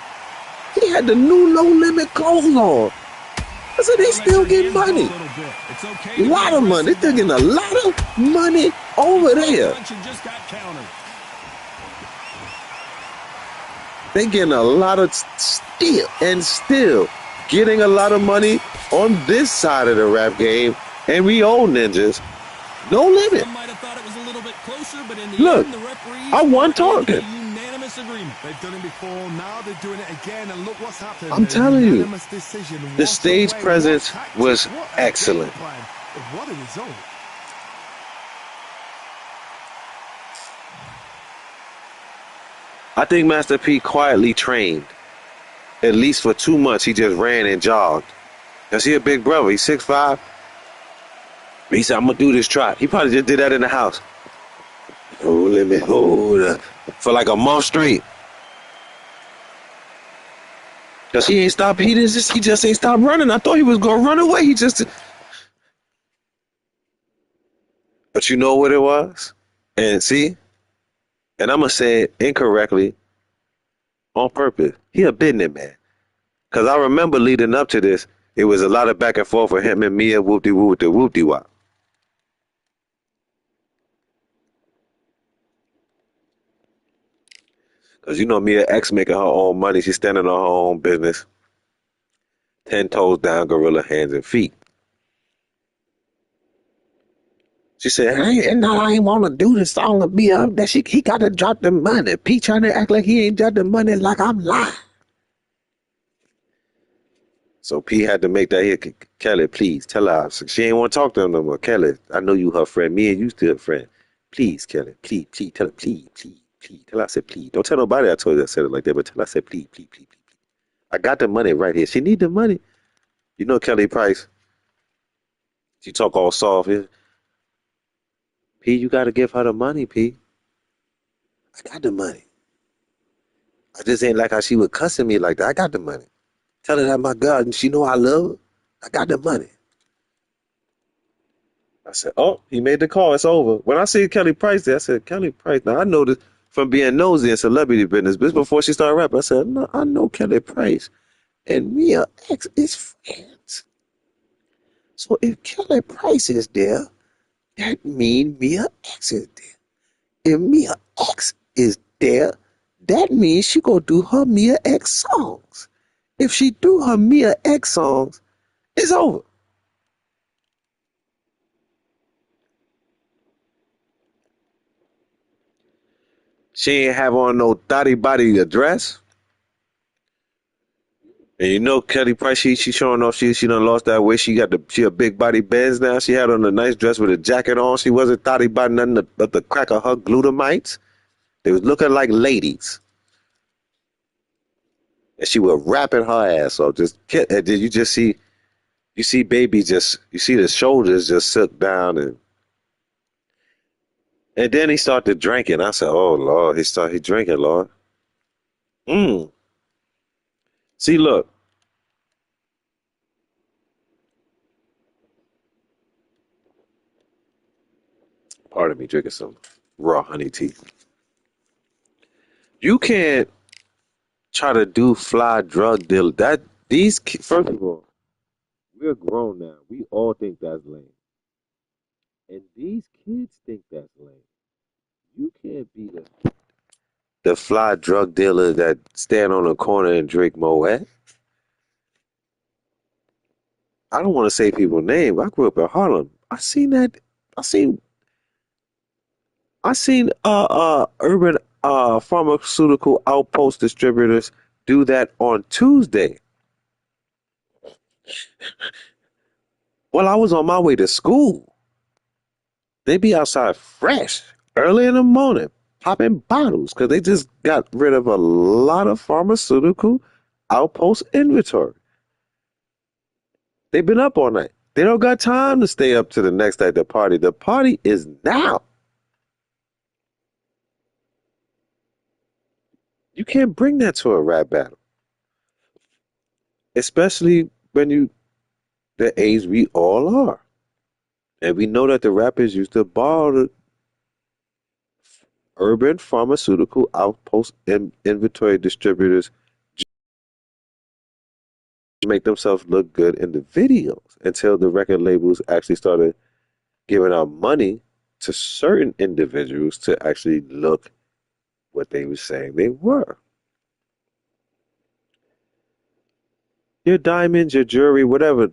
He had the new No Limit clothes on. I said they still get money. A lot of money. They still getting a lot of money over there. They getting a lot of still getting a lot of money on this side of the rap game. And we old ninjas. No Limit. Look, I won talking. disagreement. They've done it before, now they're doing it again, and look what's happened. I'm A telling you, unanimous decision. the What stage a way, presence what tactic, was what a excellent. game plan. What a result. I think Master P quietly trained. At least for 2 months, he just ran and jogged. Because he a big brother. He's 6'5". He said, I'm going to do this trot. He probably just did that in the house. Oh, let me hold up. For like a month straight. Because he ain't stopped. He just ain't stopped running. I thought he was going to run away. But you know what it was? And see? And I'm going to say it incorrectly on purpose. He a business man. Because I remember leading up to this, it was a lot of back and forth with him and Mia whoop-de-woo with the whoop-de-wop. Because you know Mia X making her own money. She's standing on her own business. 10 toes down, gorilla hands and feet. She said, I ain't want to do the song of Mia. He got to drop the money. P trying to act like he ain't dropped the money like I'm lying. So P had to make that here. Kelly, please, tell her. She ain't want to talk to him no more. Kelly, I know you her friend. Me and you still friend. Please, Kelly, please, tell her, please. Tell her I said, please. Don't tell nobody I told you I said it like that, but tell her I said, please. I got the money right here. She need the money. You know Kelly Price. She talk all soft. P, you got to give her the money, P. I got the money. I just ain't like how she was cussing me like that. I got the money. Tell her that my God, and she know I love her. I got the money. I said, oh, he made the call. It's over. When I see Kelly Price there, I said, Kelly Price. Now, I know this from being nosy in celebrity business. But before she started rapping, I said, no, I know Kelly Price and Mia X is friends. So if Kelly Price is there, that means Mia X is there. If Mia X is there, that means she gonna do her Mia X songs. If she do her Mia X songs, it's over. She ain't have on no thotty body dress. And you know Kelly Price, she showing off she done lost that weight. She a big body Benz now. She had on a nice dress with a jacket on. She wasn't thotty body nothing but the crack of her glutamites. They was looking like ladies. And she was rapping her ass off. Did you just see baby you see the shoulders just sit down and then he started drinking. I said, oh Lord, he drinking, Lord. See, look. Pardon me, drinking some raw honey tea. You can't try to do fly drug deal. First of all, we're grown now. We all think that's lame. And these kids think that's lame. You can't be the fly drug dealer that stand on a corner and drink Moet. I don't want to say people's name. I grew up in Harlem. I seen urban pharmaceutical outpost distributors do that on Tuesday. Well, I was on my way to school. They be outside fresh, early in the morning, popping bottles because they just got rid of a lot of pharmaceutical outpost inventory. They've been up all night. They don't got time to stay up to the next night to party. The party is now. You can't bring that to a rap battle, especially when you the age we all are. And we know that the rappers used to borrow the urban pharmaceutical outpost inventory distributors to make themselves look good in the videos until the record labels actually started giving out money to certain individuals to actually look what they were saying they were. Your diamonds, your jewelry, whatever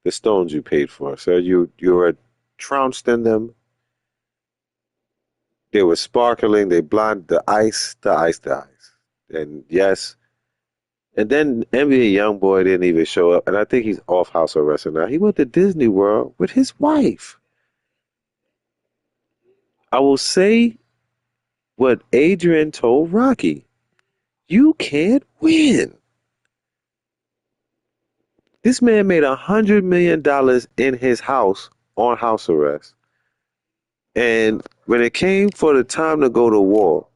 the stones you paid for. So you're trounced in them. They were sparkling. They blind the ice. And yes, and then NBA YoungBoy didn't even show up, and I think he's off house arrest now. He went to Disney World with his wife. I will say what Adrian told Rocky: you can't win. This man made $100 million in his house on house arrest, and when it came for the time to go to war,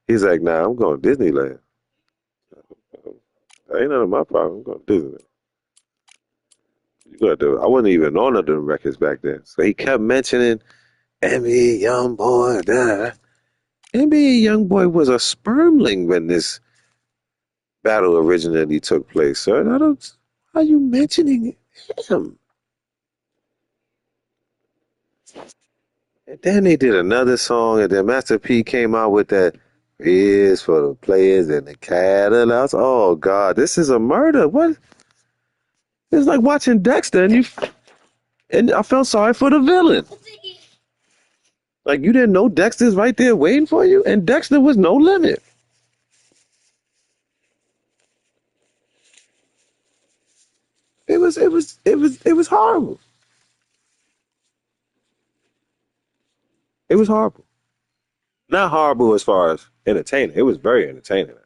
he's like, "Nah, I'm going to Disneyland. That ain't none of my problem. I'm going to Disneyland." You got to. I wasn't even on of them records back then, so he kept mentioning NBA YoungBoy. NBA YoungBoy was a spermling when this battle originally took place, sir. And I don't. How are you mentioning him? And then they did another song, and then Master P came out with that "Is for the players and the Cadillacs." Oh God, this is a murder. What? It's like watching Dexter, and I felt sorry for the villain. Like you didn't know Dexter's right there waiting for you, and Dexter was no limit. It was horrible. It was horrible. Not horrible as far as entertaining. It was very entertaining.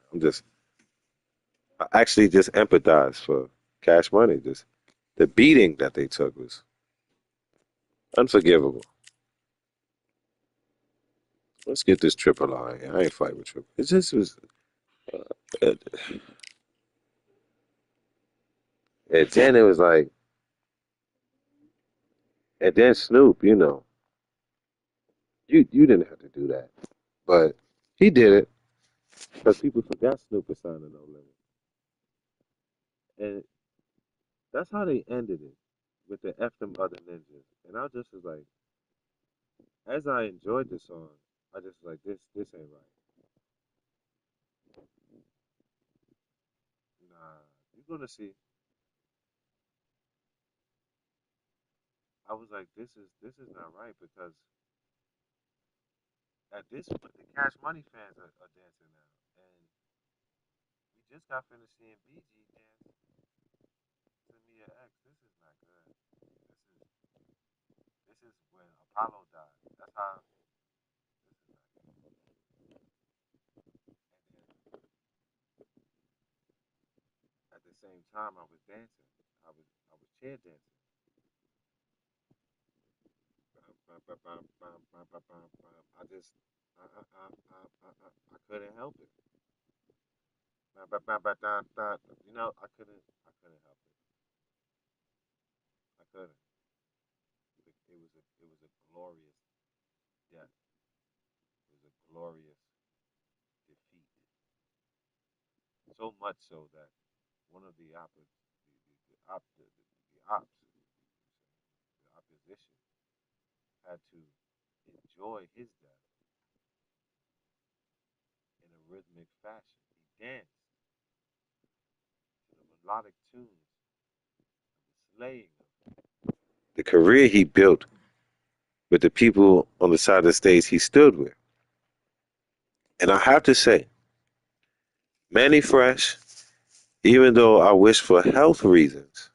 I actually just empathized for Cash Money. Just the beating that they took was unforgivable. Let's get this triple line. I ain't fighting with triple. It just was. Uh, and then it was like, and then Snoop, you didn't have to do that, but he did it because people forgot Snoop was signing No Limit, and that's how they ended it with the F them other ninjas. And I just was like, as I enjoyed the song, I just was like, this ain't right. Nah, you're gonna see. I was like, this is not right because at this point the Cash Money fans are dancing now, and we just got finished seeing BG dance to Mia X. This is not good. This is when Apollo died. That's how. This is not good. And then at the same time, I was dancing. I was chair dancing. I just I couldn't help it. I couldn't help it. I couldn't. It was a glorious death. It was a glorious defeat. So much so that one of the opposition had to enjoy his death in a rhythmic fashion. He danced to the melodic tunes of the slaying of the career he built with the people on the side of the stage he stood with. And I have to say, Manny Fresh, even though I wish for health reasons,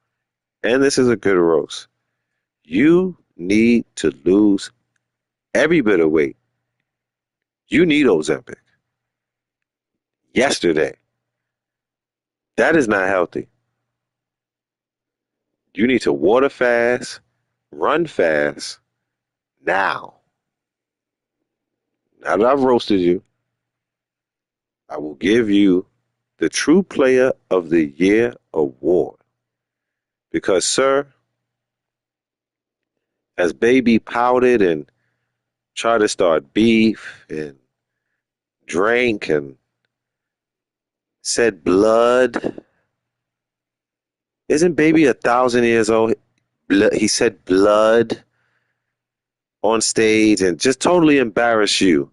and this is a good roast, you need to lose every bit of weight. You need Ozempic. Yesterday. That is not healthy. You need to water fast, run fast, now. Now that I've roasted you, I will give you the True Player of the Year award. Because, sir, as baby pouted and tried to start beef and drank and said blood, isn't baby 1,000 years old? He said blood on stage and just totally embarrassed you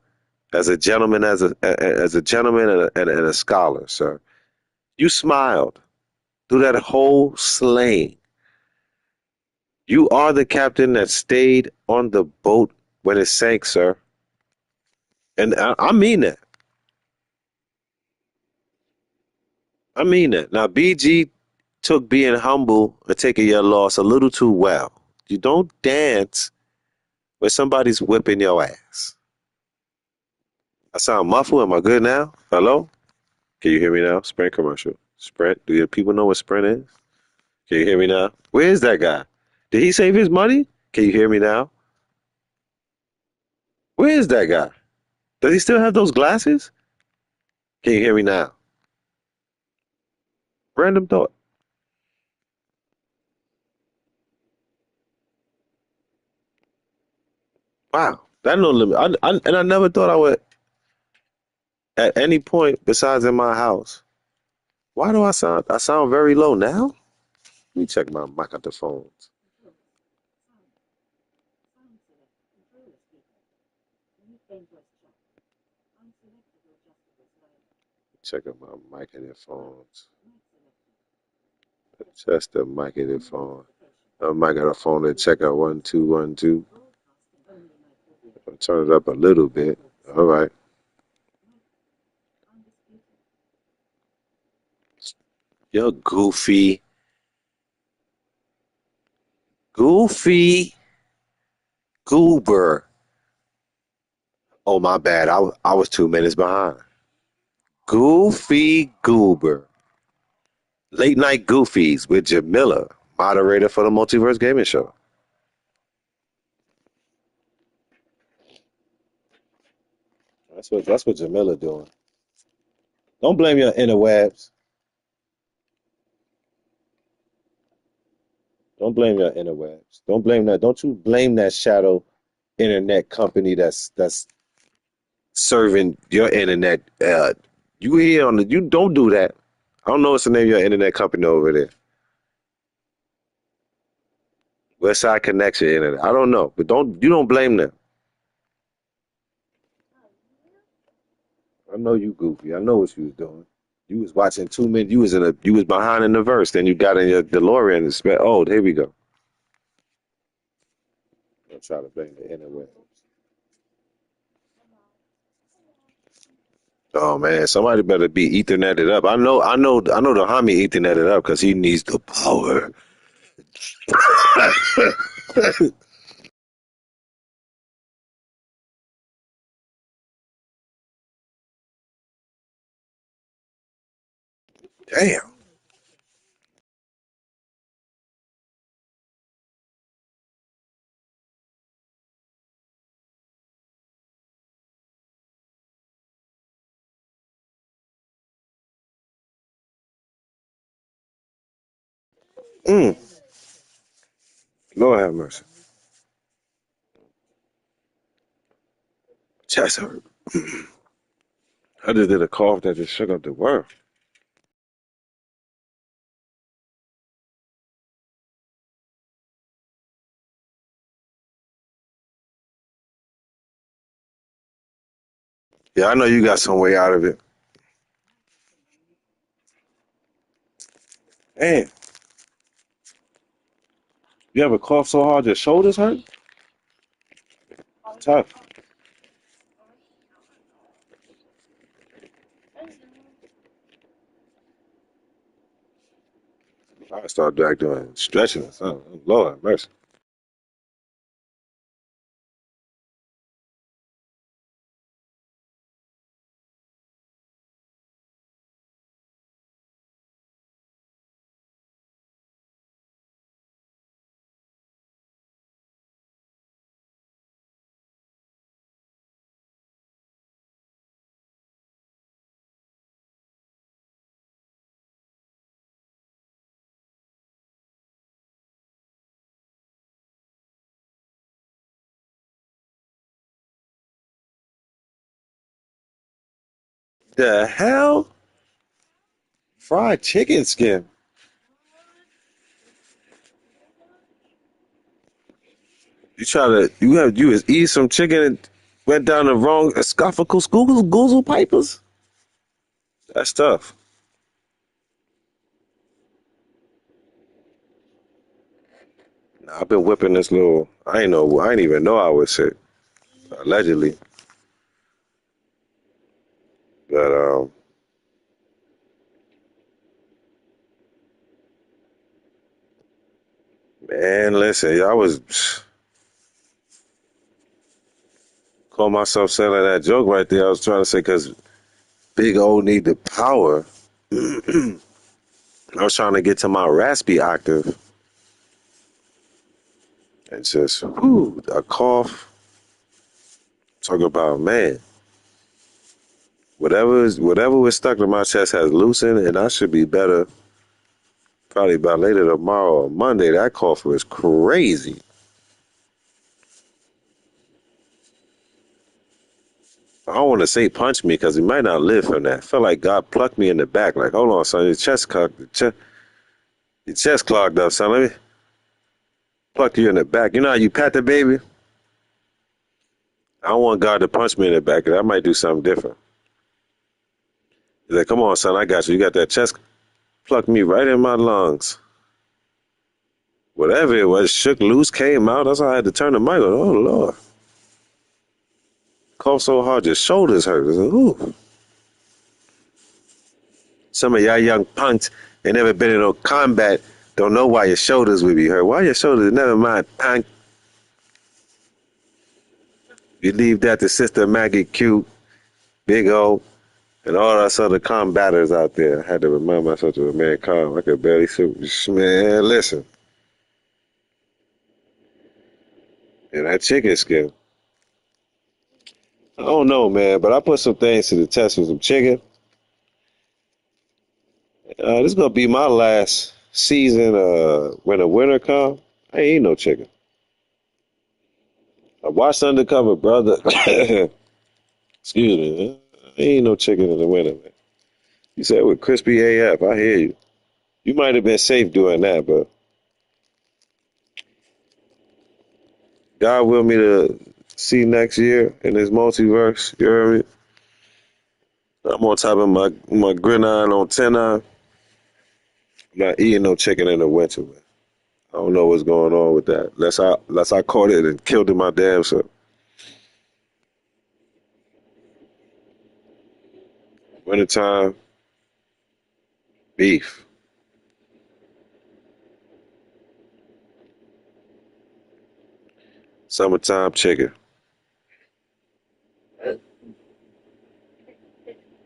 as a gentleman, as a gentleman and a scholar, sir. You smiled through that whole slaying. You are the captain that stayed on the boat when it sank, sir. And I mean that. I mean that. Now, BG took being humble and taking your loss a little too well. You don't dance when somebody's whipping your ass. I sound muffled. Am I good now? Hello? Can you hear me now? Sprint commercial. Sprint. Do your people know what Sprint is? Can you hear me now? Where is that guy? Did he save his money? Can you hear me now? Where is that guy? Does he still have those glasses? Can you hear me now? Random thought. Wow. That no limit. And I never thought I would at any point besides in my house. Why do I sound very low now? Let me check my mic at the phones. Check out my mic and the phones. Test the mic and the phone. I might got a phone to check out 1 2 1 2. I'll turn it up a little bit. All right. You're goofy. Goofy goober. Oh my bad. I was 2 minutes behind. Goofy goober. Late night goofies with Jamila, moderator for the Multiverse Gaming Show. That's what Jamila doing. Don't blame your interwebs. Don't blame your interwebs. Don't blame that. Don't you blame that shadow internet company that's serving your internet. You here on the? You don't do that. I don't know what's the name of your internet company over there. Westside Connection Internet. I don't know, but don't blame them. I know you goofy. I know what you was doing. You was watching 2 minutes. You was behind in the verse. Then you got in your DeLorean and spent. Oh, here we go. I'll try to blame the interweb. Oh man, somebody better be Ethernet it up. I know the homie Ethernet it up because he needs the power. Damn. Mm. Lord have mercy. Chest hurt. I just did a cough that just shook up the world. Yeah, I know you got some way out of it. Damn. You ever cough so hard your shoulders hurt? Tough. I start back doing stretching or something. Lord have mercy. The hell? Fried chicken skin. You was eat some chicken and went down the wrong esophageal goozle pipers? That's tough. Nah, I've been whipping this little I ain't even know I was sick. Allegedly. But man, listen, I was caught myself saying that joke right there. I was trying to say because Big O need the power. I was trying to get to my raspy octave. And just whew, a cough. Talk about, man. Whatever was stuck in my chest has loosened, and I should be better probably by later tomorrow or Monday. That cough was crazy. I don't want to say punch me because he might not live from that. I felt like God plucked me in the back. Like, hold on, son, your chest clogged up, son. Let me pluck you in the back. You know how you pat the baby? I don't want God to punch me in the back. I might do something different. He's like, come on, son, I got you. You got that chest. Plucked me right in my lungs. Whatever it was, shook loose, came out. That's why I had to turn the mic on. Oh, Lord. Coughed so hard, your shoulders hurt. I was like, ooh. Some of y'all young punks ain't never been in no combat. Don't know why your shoulders would be hurt. Why your shoulders? Never mind, punk. You leave that to Sister Maggie Q, Big O, and all us other combaters out there. I had to remind myself to remain calm. I could barely see. Man, listen. And that chicken skin. I don't know, man, but I put some things to the test with some chicken. This is gonna be my last season. When the winter come, I ain't eat no chicken. I watched Undercover Brother. Excuse me, man. I ain't no chicken in the winter, man. You said with crispy AF. I hear you. You might have been safe doing that, but God will me to see next year in this multiverse. You heard me? I'm on top of my gridiron on 10 I'm not eating no chicken in the winter, man. I don't know what's going on with that. Unless I caught it and killed it my damn self. Wintertime, beef. Summertime, chicken.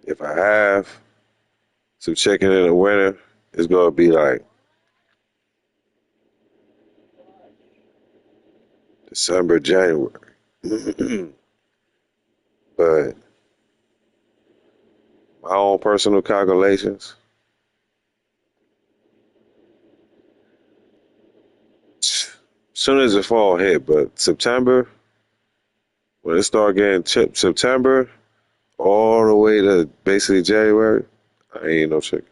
If I have some chicken in the winter, it's gonna be like December, January. But my own personal calculations, soon as the fall hit, but September, when it start getting chipped, September all the way to basically January, I ain't eating no chicken.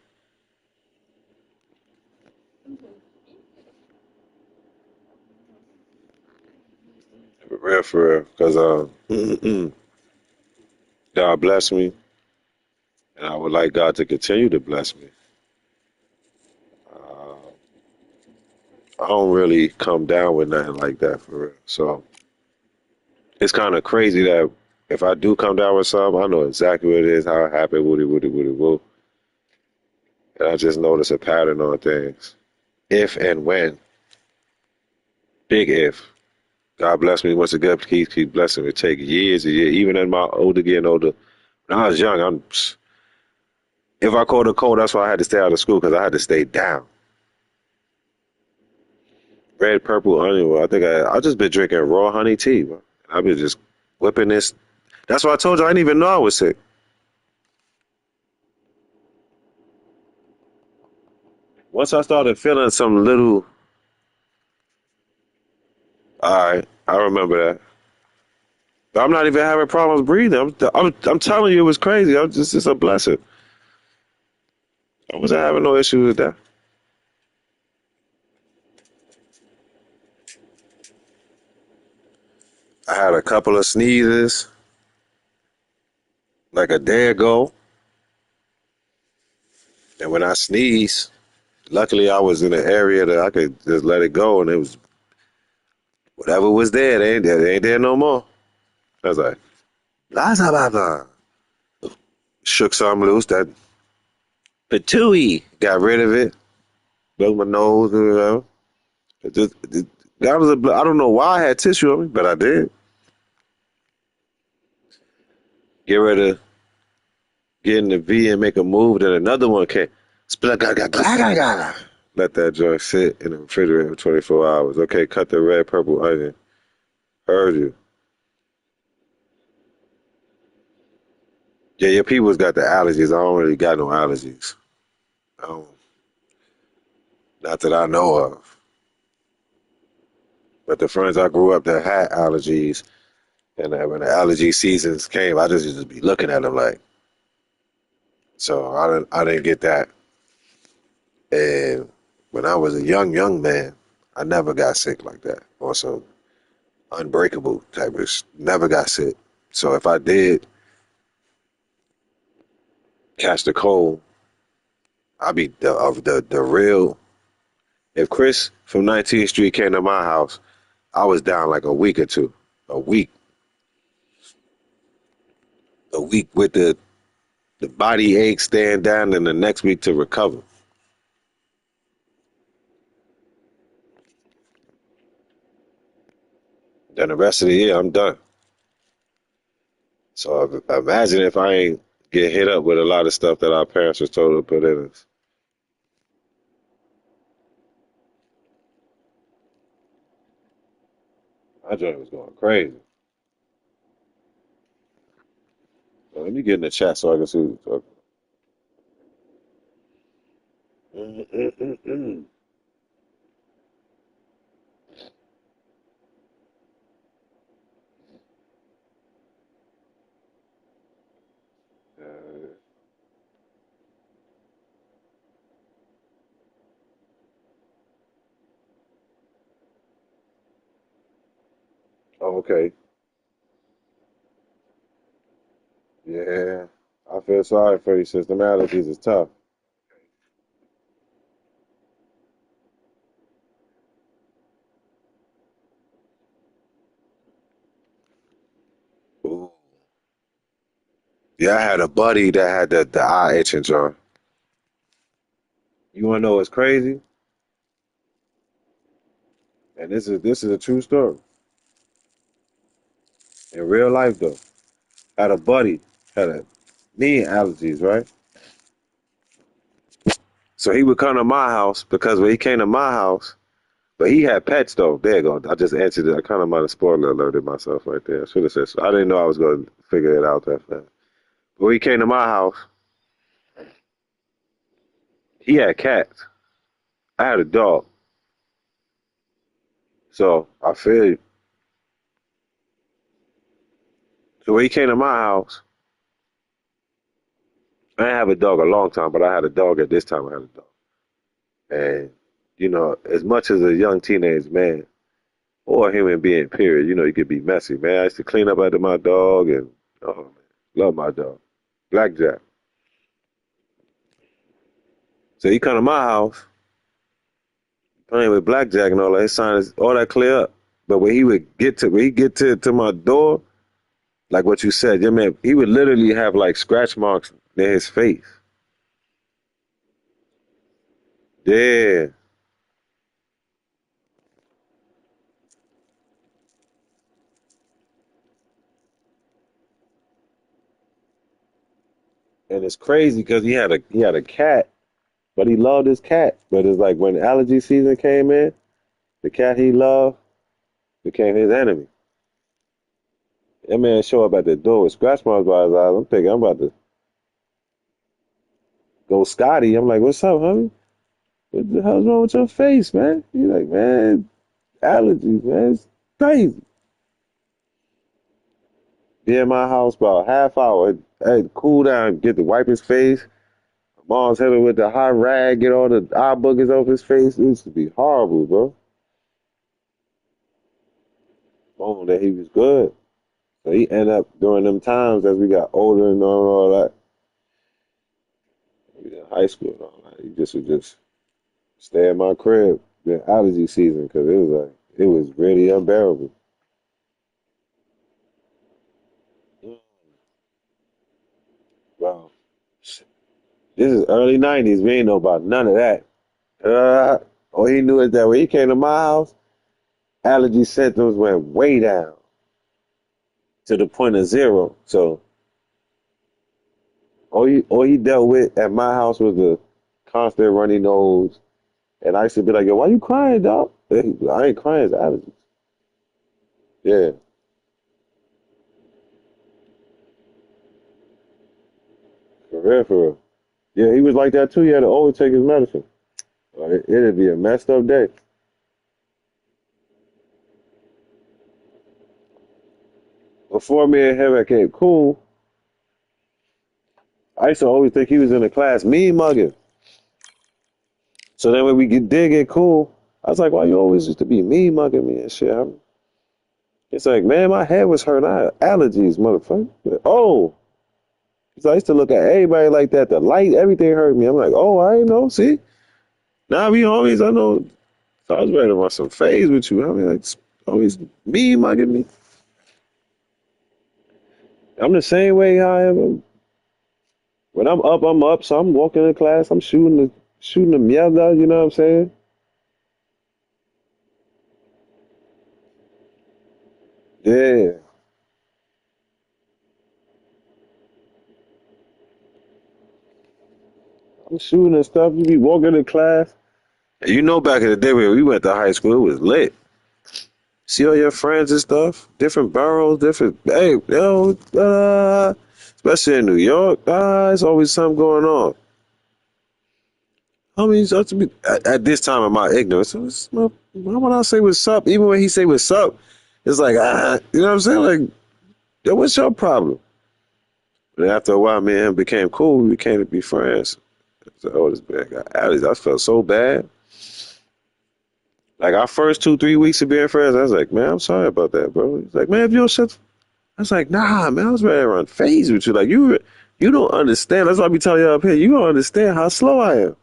For real, because God bless me, and I would like God to continue to bless me. Uh, I don't really come down with nothing like that for real. So it's kind of crazy that if I do come down with something, I know exactly what it is, how it happened, woody, woo. And I just notice a pattern on things. If and when, big if, God bless me once again, please keep blessing me. It take years and years, even in my getting older. When I was young, if I caught a cold, that's why I had to stay out of school because I had to stay down. Red, purple, honey. I think I just been drinking raw honey tea. Bro. I've been just whipping this. That's why I told you I didn't even know I was sick. Once I started feeling some little, all right, I remember that. But I'm not even having problems breathing. I'm telling you, it was crazy. It's a blessing. I wasn't having no issue with that. I had a couple of sneezes like a day ago. And when I sneezed, luckily I was in an area that I could just let it go. And it was whatever was there, they ain't there no more. I was like, blah, blah, blah, blah. shook something loose. That patooey got rid of it. Blew my nose or whatever. That was I don't know why I had tissue on me, but I did. Get ready to get in the V and make a move. Then another one came. Let that joint sit in the refrigerator for 24 hours. Okay, cut the red, purple onion. Heard you. Yeah, your people's got the allergies. I don't really got no allergies. I don't, not that I know of. But the friends I grew up that had allergies, and when the allergy seasons came, I just used to be looking at them like. So I didn't get that. And when I was a young man, I never got sick like that. Or some unbreakable type of never got sick. So if I did catch the cold, I'd be the real. If Chris from 19th Street came to my house, I was down like a week or two. A week. A week with the body ache staying down and the next week to recover. Then the rest of the year I'm done. So imagine if I ain't get hit up with a lot of stuff that our parents was told to put in us. My joint was going crazy. Well, let me get in the chat so I can see what you're talking. Oh, okay. Yeah. I feel sorry for you, since the allergies is tough. Ooh. Yeah, I had a buddy that had the eye itching, John. You wanna know what's crazy? And this is a true story. In real life though. Had a buddy, had a knee allergies, right? So he would come to my house because when he came to my house, but he had pets though. There you go. I just answered it. I kind of might have spoiler alerted myself right there. I should have said so. I didn't know I was going to figure it out that fast. But when he came to my house, he had cats. I had a dog. So I feel you. So when he came to my house, I didn't have a dog a long time, but I had a dog at this time. I had a dog. And, as much as a young teenage man or a human being, period, you could be messy, man. I used to clean up after my dog and, oh, man, love my dog. Blackjack. So he come to my house, playing with blackjack and all that. His sign is all that clear up. But when he get to my door, like what you said, your man, he would literally have like scratch marks near his face. Yeah. And it's crazy because he had a cat, but he loved his cat. But it's like when allergy season came in, the cat he loved became his enemy. That man show up at the door with scratch marks by his eyes. I'm thinking I'm about to go Scotty. I'm like, what's up, homie? What the hell's wrong with your face, man? He's like, man, allergies, man. It's crazy. Be in my house about a half hour. I had to cool down, get to wipe his face. Mom's hit him with the hot rag, get all the eye boogers off his face. It used to be horrible, bro. Mom, that he was good. So he ended up during them times as we got older and all that. We was in high school and all that. He just would just stay in my crib during allergy season because it was really unbearable. Wow. This is early 90s. We ain't know about none of that. All he knew is that when he came to my house, allergy symptoms went way down to the point of zero. So all he dealt with at my house was a constant runny nose. And I used to be like, yo, why you crying, dog? I ain't crying, it's allergies. Yeah. For real, for real. Yeah, he was like that too. He had to always take his medicine. It'd be a messed up day. Before me and him became cool, I used to always think he was in the class mean mugging. So then when did get cool, I was like, why you always used to be mean mugging me and shit? It's like, man, my head was hurt. I had allergies, motherfucker. Oh, because I used to look at everybody like that. The light, everything hurt me. I'm like, oh, I ain't know. See? Now we always, I know. So I was ready to run some phase with you. I mean, like, always mean mugging me. I'm the same way I am. When I'm up, I'm up. So I'm walking in class. I'm shooting the mierda. You know what I'm saying? Yeah. I'm shooting and stuff. You be walking in class. You know, back in the day when we went to high school, it was lit. See all your friends and stuff, different boroughs, different. Hey, yo, especially in New York, it's always something going on. I mean, so to be, at this time of my ignorance, why would I say what's up? Even when he say what's up, it's like, you know what I'm saying? Like, yo, what's your problem? But after a while, me and him became cool. We became to be friends. So, oh, this man got allergies. I felt so bad. Like our first 2-3 weeks of being friends, I was like, man, I'm sorry about that, bro. He's like, man, if you don't shut, I was like, nah, man, I was ready to run phase with you. Like you don't understand. That's why I be telling you up here. You don't understand how slow I am.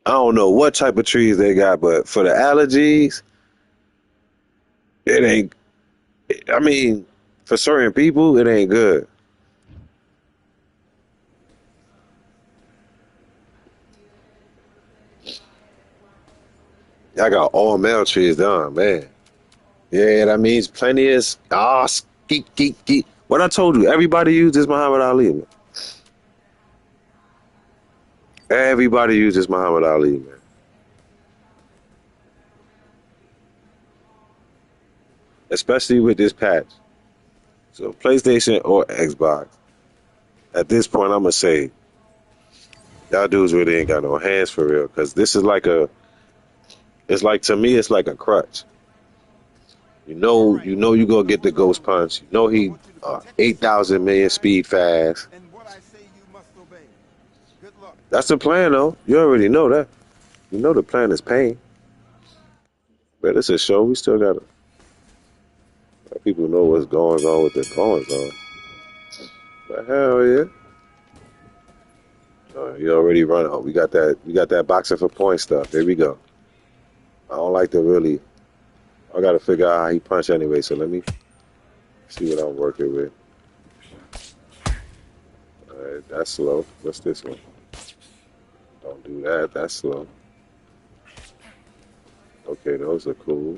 I don't know what type of trees they got, but for the allergies, it ain't. I mean, for certain people, it ain't good. I got all male trees done, man. Yeah, that means plenty is skeet, geek, geek. What I told you, everybody uses Muhammad Ali, man. Everybody uses Muhammad Ali, man. Especially with this patch. So PlayStation or Xbox. At this point, I'm gonna say y'all dudes really ain't got no hands for real, because this is like it's like to me, it's like a crutch. You gonna get the ghost punch. You know he 8,000 million speed fast. And what I say you must obey. Good luck. That's the plan, though. You already know that. You know the plan is pain. But it's a show. We still gotta let people know what's going on with the goings on. But hell yeah. You already run. Oh, we got that boxing for point stuff. There we go. I don't like to really. I got to figure out how he punch anyway. So let me see what I'm working with. All right, that's slow. What's this one? Don't do that. That's slow. Okay, those are cool.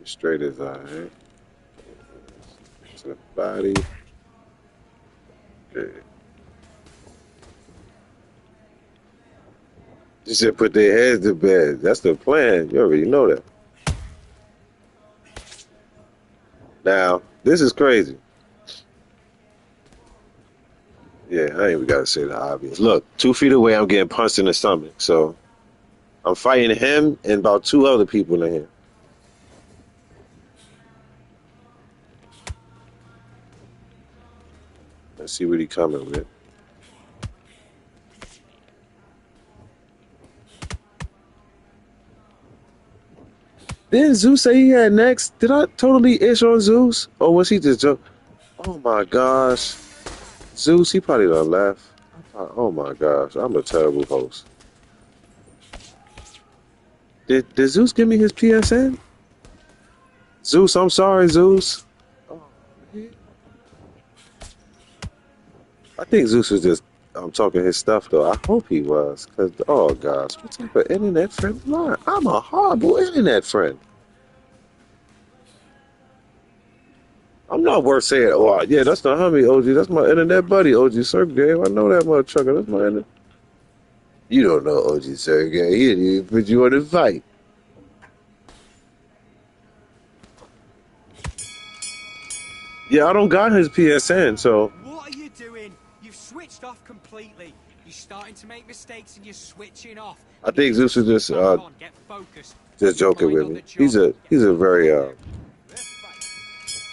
Straight as I right. To the body. Okay. You should put their heads to bed. That's the plan. You already know that. Now, this is crazy. Yeah, I ain't even got to say the obvious. Look, 2 feet away, I'm getting punched in the stomach. So I'm fighting him and about 2 other people in here. Let's see what he coming with. Didn't Zeus say he had next? Did I totally ish on Zeus? Or was he just joking? Oh my gosh. Zeus, he probably done left. Oh my gosh, I'm a terrible host. Did Zeus give me his PSN? Zeus, I'm sorry, Zeus. Oh, I think Zeus was just talking his stuff though. I hope he was, cause oh gosh, what type of internet friend am I? I'm a horrible internet friend. I'm not worth saying. Oh yeah, that's the homie OG. That's my internet buddy OGCIRCLEGAME. I know that motherfucker. That's my internet. You don't know OGCIRCLEGAME. He didn't even put you on the fight. Yeah, I don't got his PSN, so. What are you doing? You've switched off completely. You're starting to make mistakes and you're switching off. I think Zeus is Get focused. just joking with me. He's a very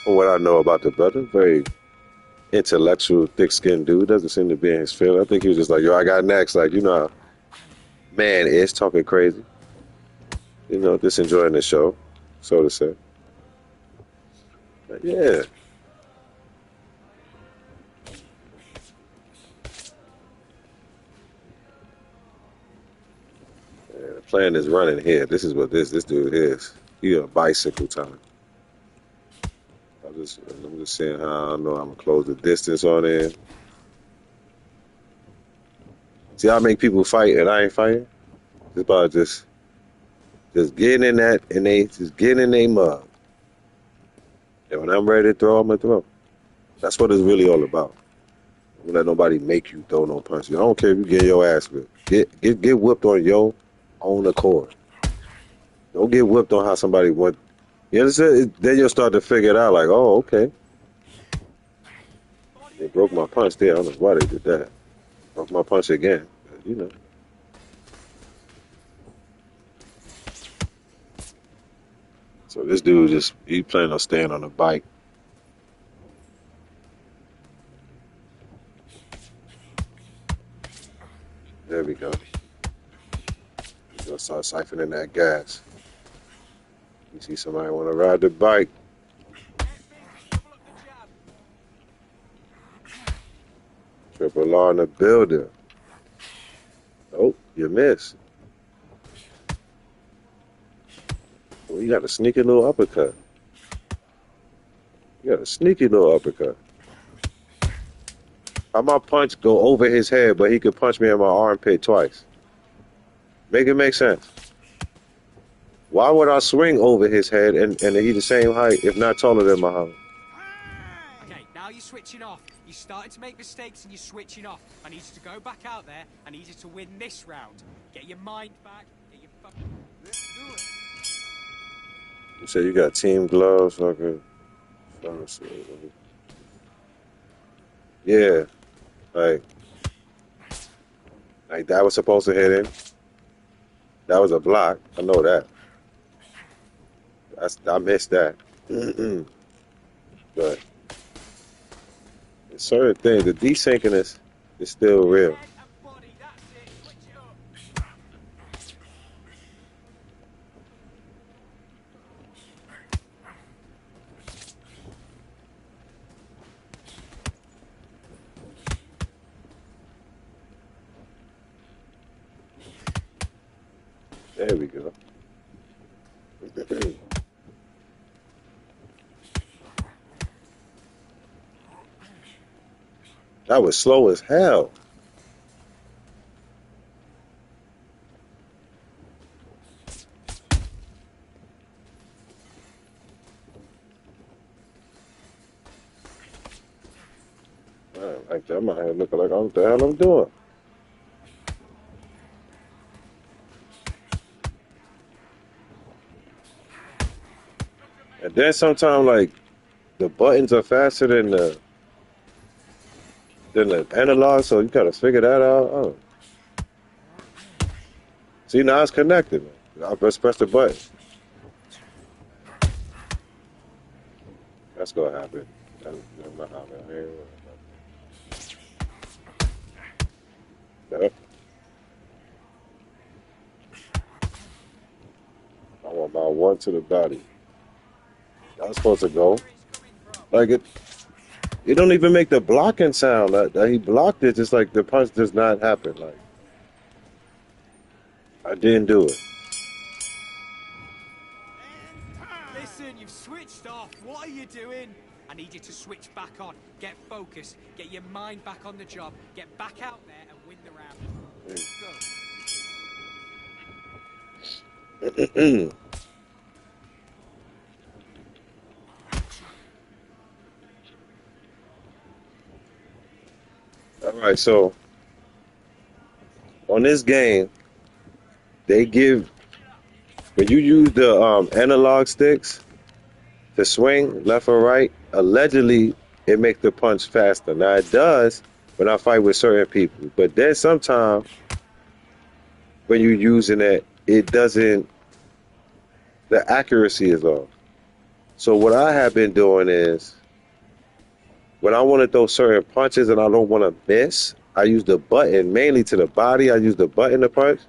from what I know about the brother, very intellectual, thick-skinned dude. Doesn't seem to be in his field. I think he was just like, yo, I got next. Like, you know how man is talking crazy. You know, just enjoying the show, so to say. But yeah. The plan is running here. This is what this dude is. He on bicycle time. I'm just saying how I know I'm gonna close the distance on it. See, I make people fight and I ain't fighting. It's about just getting in that and they just getting in their mug. And when I'm ready to throw, I'm gonna throw. That's what it's really all about. Don't let nobody make you throw no punches. I don't care if you get your ass whipped. Get whipped on your own accord. Don't get whipped on how somebody went. You understand? Then you'll start to figure it out. Like, oh, okay. They broke my punch there. I don't know why they did that. Broke my punch again. But, you know. So this dude he planning on staying on the bike. There we go. He's gonna start siphoning that gas. You see somebody want to ride the bike. Triple R in the builder. Oh, you missed. Well, you got a sneaky little uppercut. You got a sneaky little uppercut. How my punch go over his head, but he could punch me in my armpit twice? Make it make sense. Why would I swing over his head and he the same height, if not taller than Muhammad? Okay, now you're switching off. You're starting to make mistakes and you're switching off. I need you to go back out there. I need you to win this round. Get your mind back. Get your fucking... Let's do it. You said you got team gloves, fucking. Yeah, like that was supposed to hit him. That was a block. I know that. I missed that. But certain things, the desynchronous is still real. There we go. That was slow as hell. Like that, I'm out here looking like what the hell I'm doing. And then sometimes like the buttons are faster than the analog, so you gotta figure that out. Oh. See, now it's connected. I'll press the button. That's gonna happen. Yep. I want my one to the body. I was supposed to go. Like it don't even make the blocking sound. Like he blocked it, just like the punch does not happen. Like I didn't do it. Listen, you've switched off. What are you doing? I need you to switch back on. Get focused. Get your mind back on the job. Get back out there and win the round. All right, so on this game, they give when you use the analog sticks to swing left or right. Allegedly, it makes the punch faster. Now it does when I fight with certain people, but then sometimes when you're using it, it doesn't. The accuracy is off. So what I have been doing is when I want to throw certain punches and I don't want to miss, I use the button mainly to the body. I use the button to punch.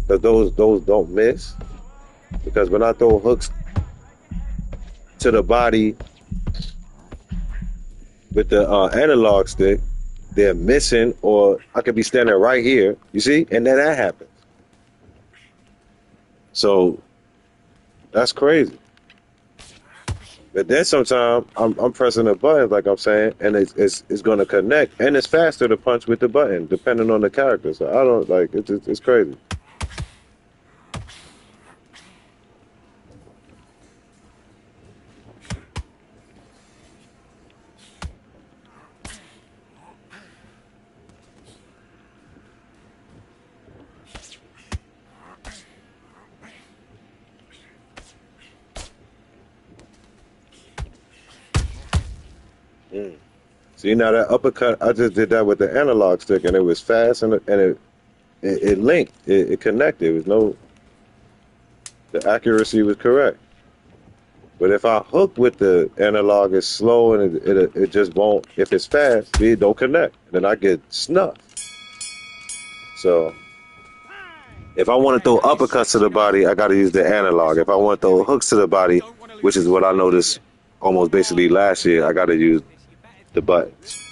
Because those don't miss. Because when I throw hooks to the body with the analog stick, they're missing, or I could be standing right here, you see, and then that happens. So that's crazy. But then sometimes I'm pressing the buttons, like I'm saying, and it's going to connect, and it's faster to punch with the button, depending on the character. So I don't like it's crazy. See, now that uppercut, I just did that with the analog stick, and it was fast, and it linked, it connected. It was no, the accuracy was correct. But if I hook with the analog, it's slow, and it just won't. If it's fast, it don't connect. Then I get snuffed. So if I want to throw uppercuts to the body, I got to use the analog. If I want to throw hooks to the body, which is what I noticed almost basically last year, I got to use the buttons.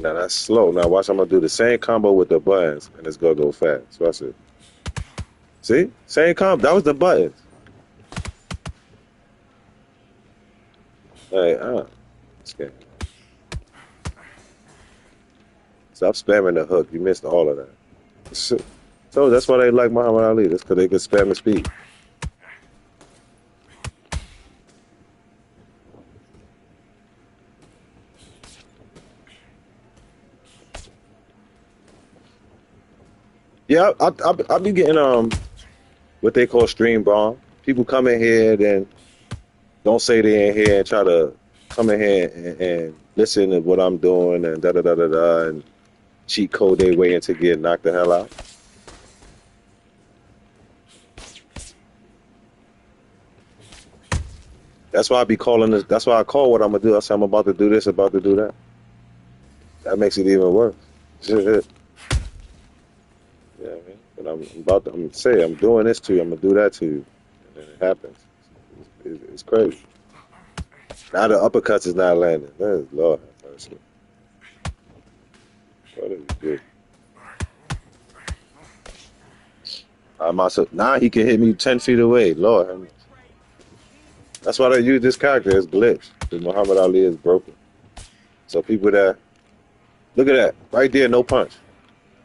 Now that's slow. Now watch, I'm gonna do the same combo with the buttons, and it's gonna go fast. Watch it. See, same combo. That was the buttons. Hey, okay. Stop spamming the hook. You missed all of that. So that's why they like Muhammad Ali. That's because they can spam the speed. Yeah, I be getting what they call stream bomb. People come in here, then don't say they in here and try to come in here and listen to what I'm doing and da da da da da and cheat code their way into getting knocked the hell out. That's why I be calling this. That's why I call what I'm gonna do. I say I'm about to do this, about to do that. That makes it even worse. Yeah, man. But I'm say I'm doing this to you. I'm gonna do that to you, and then it happens. It's crazy. Now the uppercuts is not landing. That is Lord have mercy. What is good? Now he can hit me 10 feet away. Lord have mercy. That's why they use this character as glitch. Because Muhammad Ali is broken. So people that look at that right there, no punch.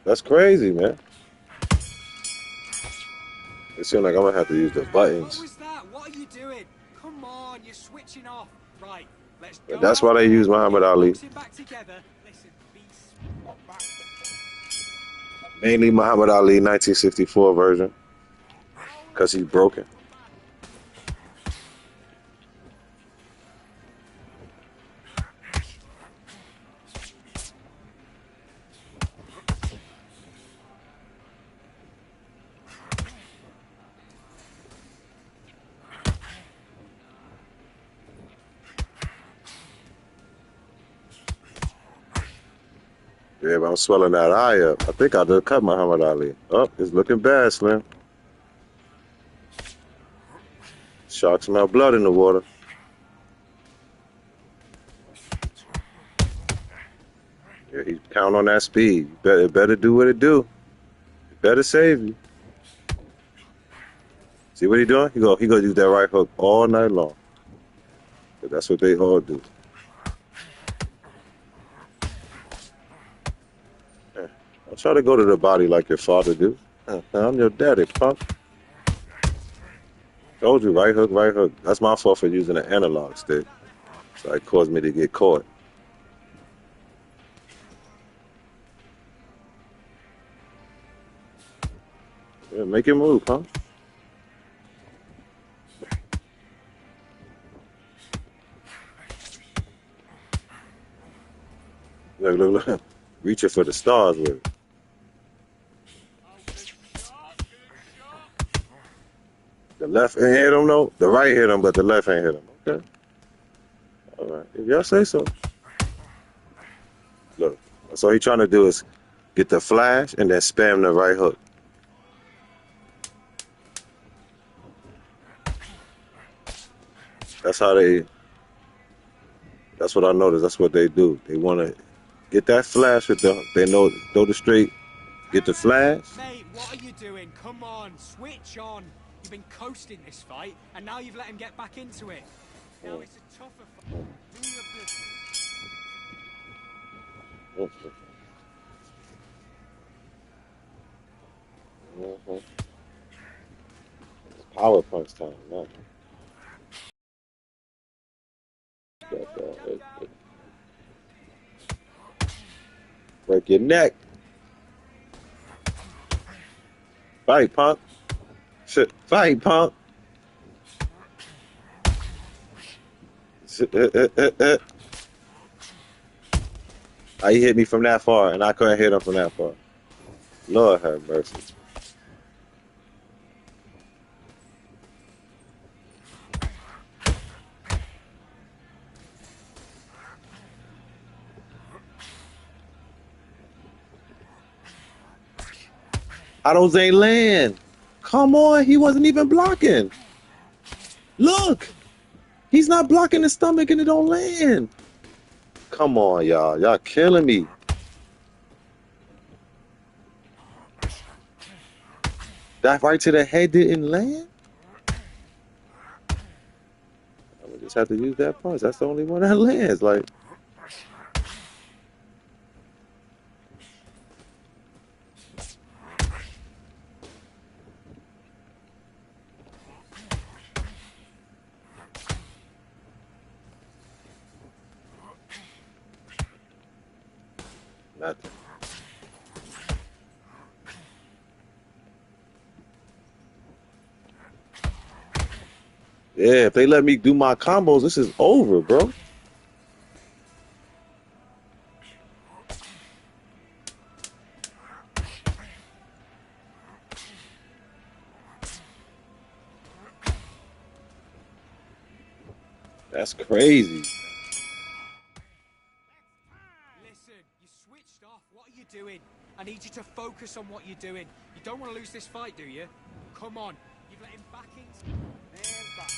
That's crazy, man. It seems like I'm gonna have to use the buttons. What was that? What are you doing? Come on, you're switching off. Right, let's go. But that's why they use Muhammad Ali. Back together. Listen, Mainly Muhammad Ali 1964 version. Because he's broken. Yeah, but I'm swelling that eye up. I think I just cut Muhammad Ali. Oh, it's looking bad, Slim. Shark smell blood in the water. Yeah, he count on that speed. It better do what it do. It better save you. See what he doing? He go use that right hook all night long. That's what they all do. Yeah. Don't try to go to the body like your father do. I'm your daddy, punk. Told you, right hook, right hook. That's my fault for using an analog stick. So it caused me to get caught. Yeah, make it move, huh? Look. Reaching for the stars with it. The left ain't hit him, though. The right hit him, but the left ain't hit him. Okay. All right. If y'all say so. Look. That's all he trying to do is get the flash and then spam the right hook. That's what I noticed. That's what they do. They want to get that flash with they know, throw the straight, get the flash. Mate, what are you doing? Come on, switch on. You've been coasting this fight, and now you've let him get back into it. Now it's a tougher fight. Do your business. It's power punch time now. Break your neck. Fight, punk. Shit. Fight, punk. He hit me from that far, and I couldn't hit him from that far. Lord have mercy. How those ain't land? Come on, he wasn't even blocking. Look, he's not blocking the stomach and it don't land. Come on, y'all. Y'all killing me. That right to the head didn't land? I would just have to use that punch. That's the only one that lands. Like, nothing. Yeah, if they let me do my combos, this is over, bro. That's crazy. Listen, you switched off. What are you doing? I need you to focus on what you're doing. You don't want to lose this fight, do you? Come on. You've let him back into... And back.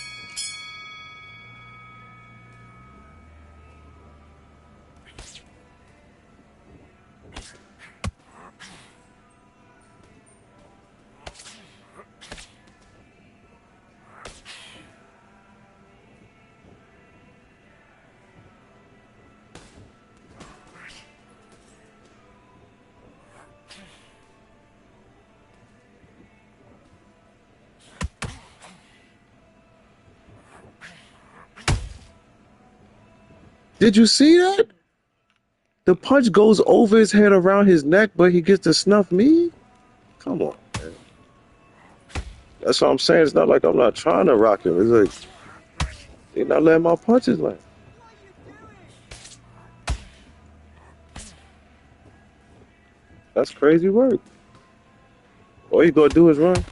Did you see that? The punch goes over his head around his neck, but he gets to snuff me? Come on, man. That's what I'm saying. It's not like I'm not trying to rock him. It's like, they're not letting my punches land. That's crazy work. All you gotta do is run.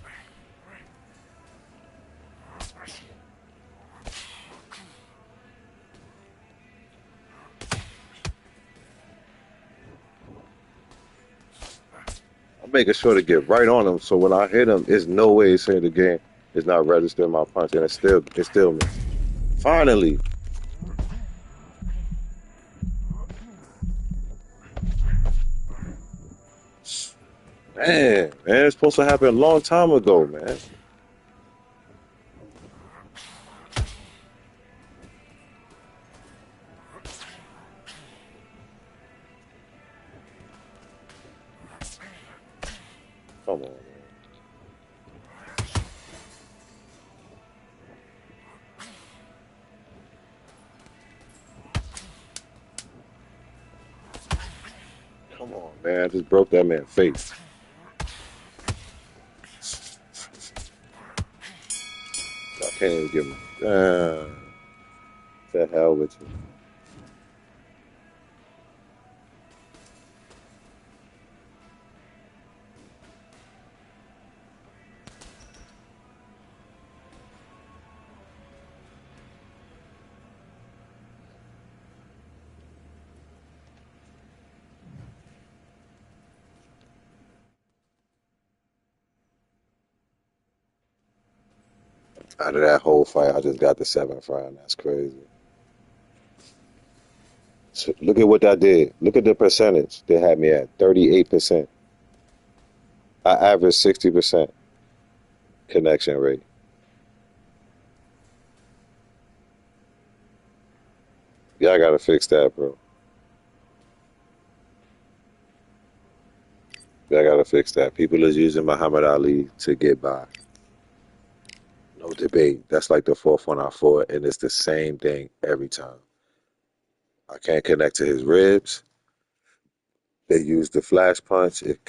making sure to get right on him, so when I hit him, there's no way he's saying the game is not registering my punch, and it's still me. Finally. Man, it's supposed to happen a long time ago, man. Come on, man. Come on, man. I just broke that man's face. I can't even give him. The hell with you. Out of that whole fight, I just got the 7th round. That's crazy. So look at what that did. Look at the percentage. They had me at 38%. I averaged 60% connection rate. Y'all gotta fix that, bro. Y'all gotta fix that. People is using Muhammad Ali to get by. No debate. That's like the fourth one I fought, and it's the same thing every time. I can't connect to his ribs. They use the flash punch. It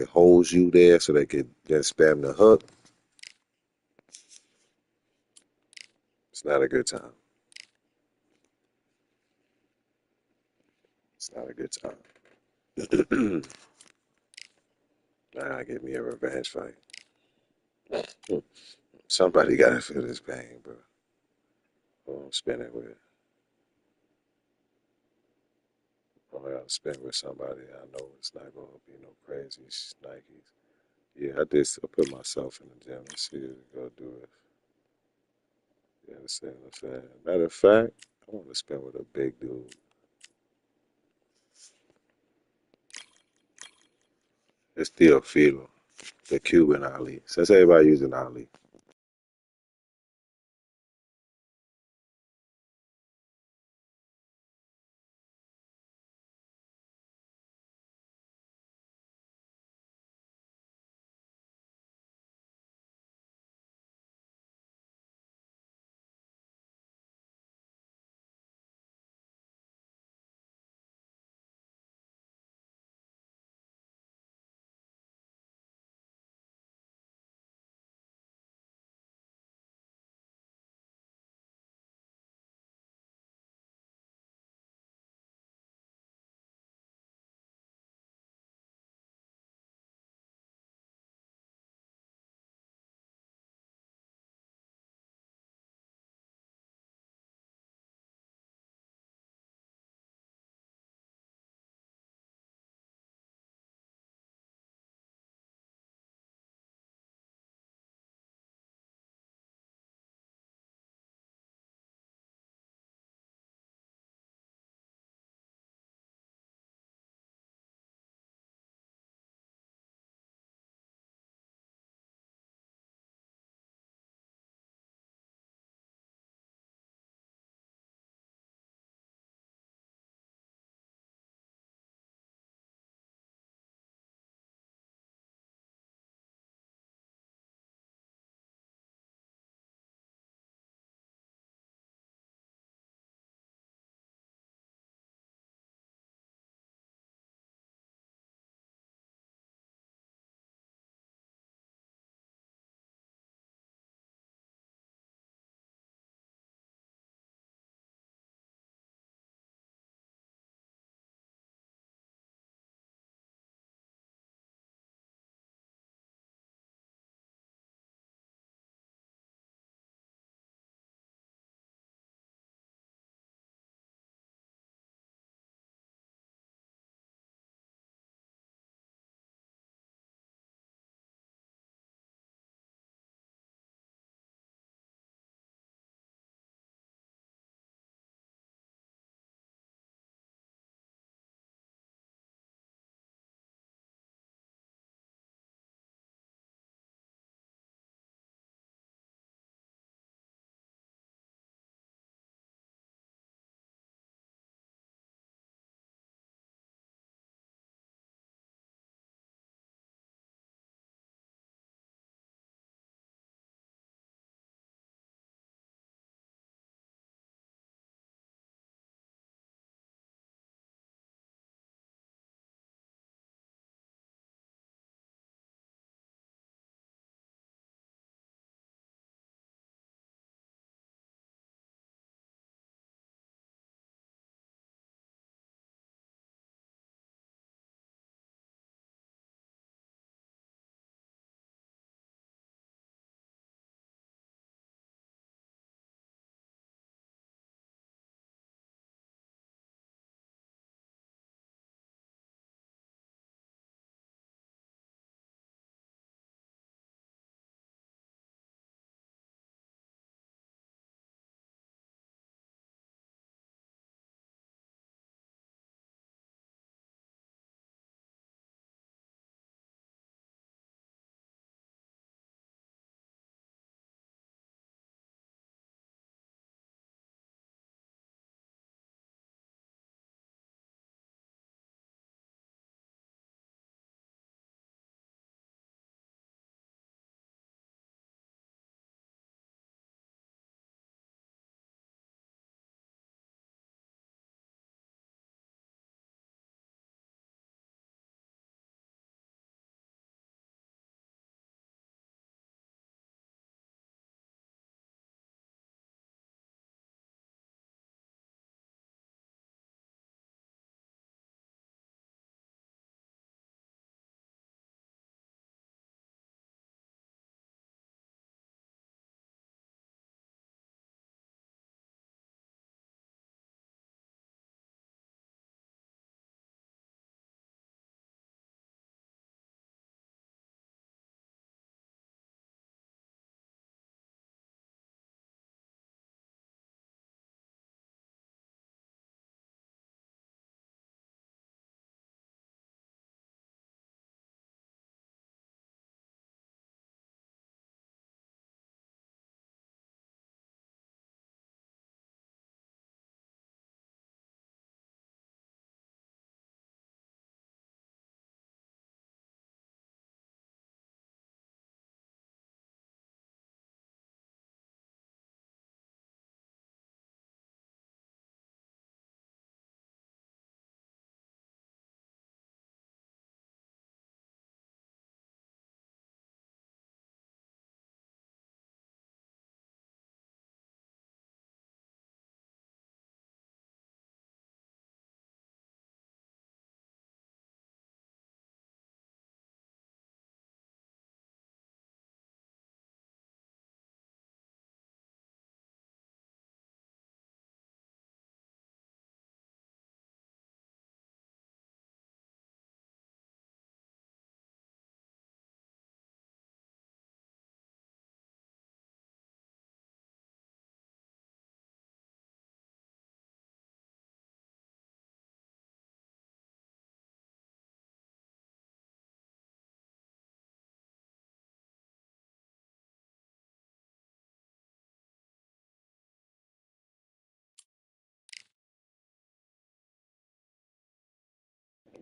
holds you there so they can then spam the hook. It's not a good time. It's not a good time. Nah, give me a revenge fight. Somebody gotta feel this pain, bro. Oh, I'm spinning with. I'm gonna spin with somebody. I know it's not gonna be no crazy Nikes. Yeah, I put myself in the gym and see if it go do it. You understand what I'm saying? Matter of fact, I want to spin with a big dude. It's Theophilo, the Cuban Ali. Since everybody using Ali.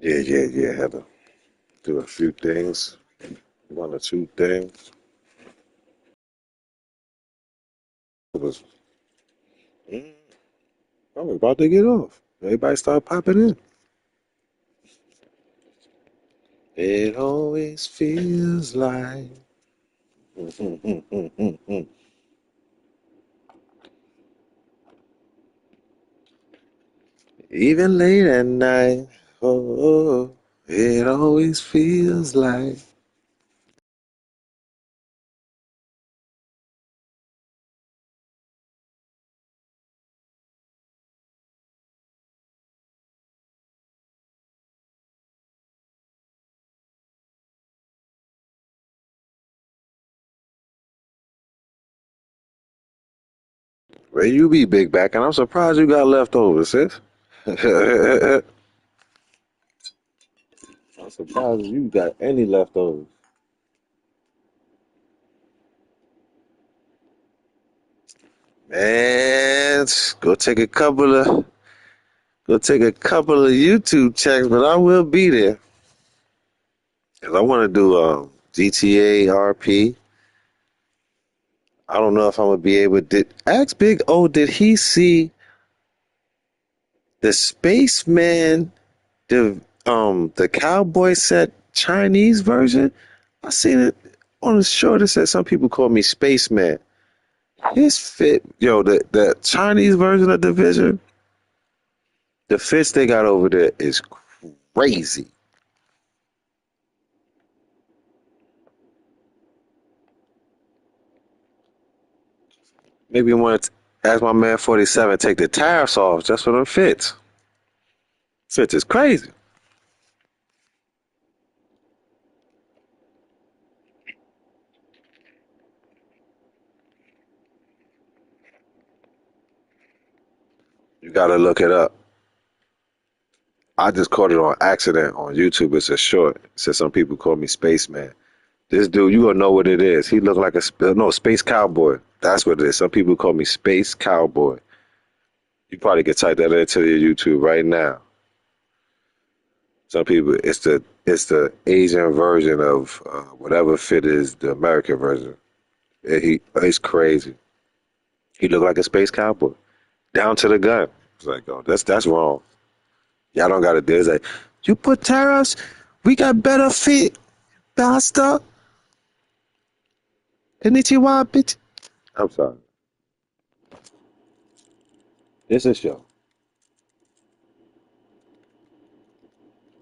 Yeah. Had to do a few things, one or two things. It was, I was about to get off. Everybody started popping in. It always feels like. Even late at night. Oh, it always feels like. Where you be, big back? And I'm surprised you got leftovers, sis. I'm surprised you got any leftovers. Man, go take a couple of YouTube checks, but I will be there. Cause I want to do GTA RP. I don't know if I'm gonna be able to. Ask Big O, did he see the Spaceman, the cowboy set Chinese version? I seen it on the show that said some people call me Spaceman. His fit, yo, the Chinese version of Division, the fits they got over there is crazy. Maybe want to ask my man 47 take the tariffs off just for them fits. Fits is crazy. You gotta look it up. I just caught it on accident on YouTube. It's a short. It says some people call me Spaceman. This dude, you gonna know what it is. He look like no Space Cowboy. That's what it is. Some people call me Space Cowboy. You probably can type that into your YouTube right now. Some people, it's the Asian version of whatever fit is the American version. He's crazy. He look like a space cowboy, down to the gun. It's like, oh, that's wrong. Y'all don't gotta do it. It's like, you put tariffs, we got better fit, basta. Konnichiwa, bitch. I'm sorry. It's a show.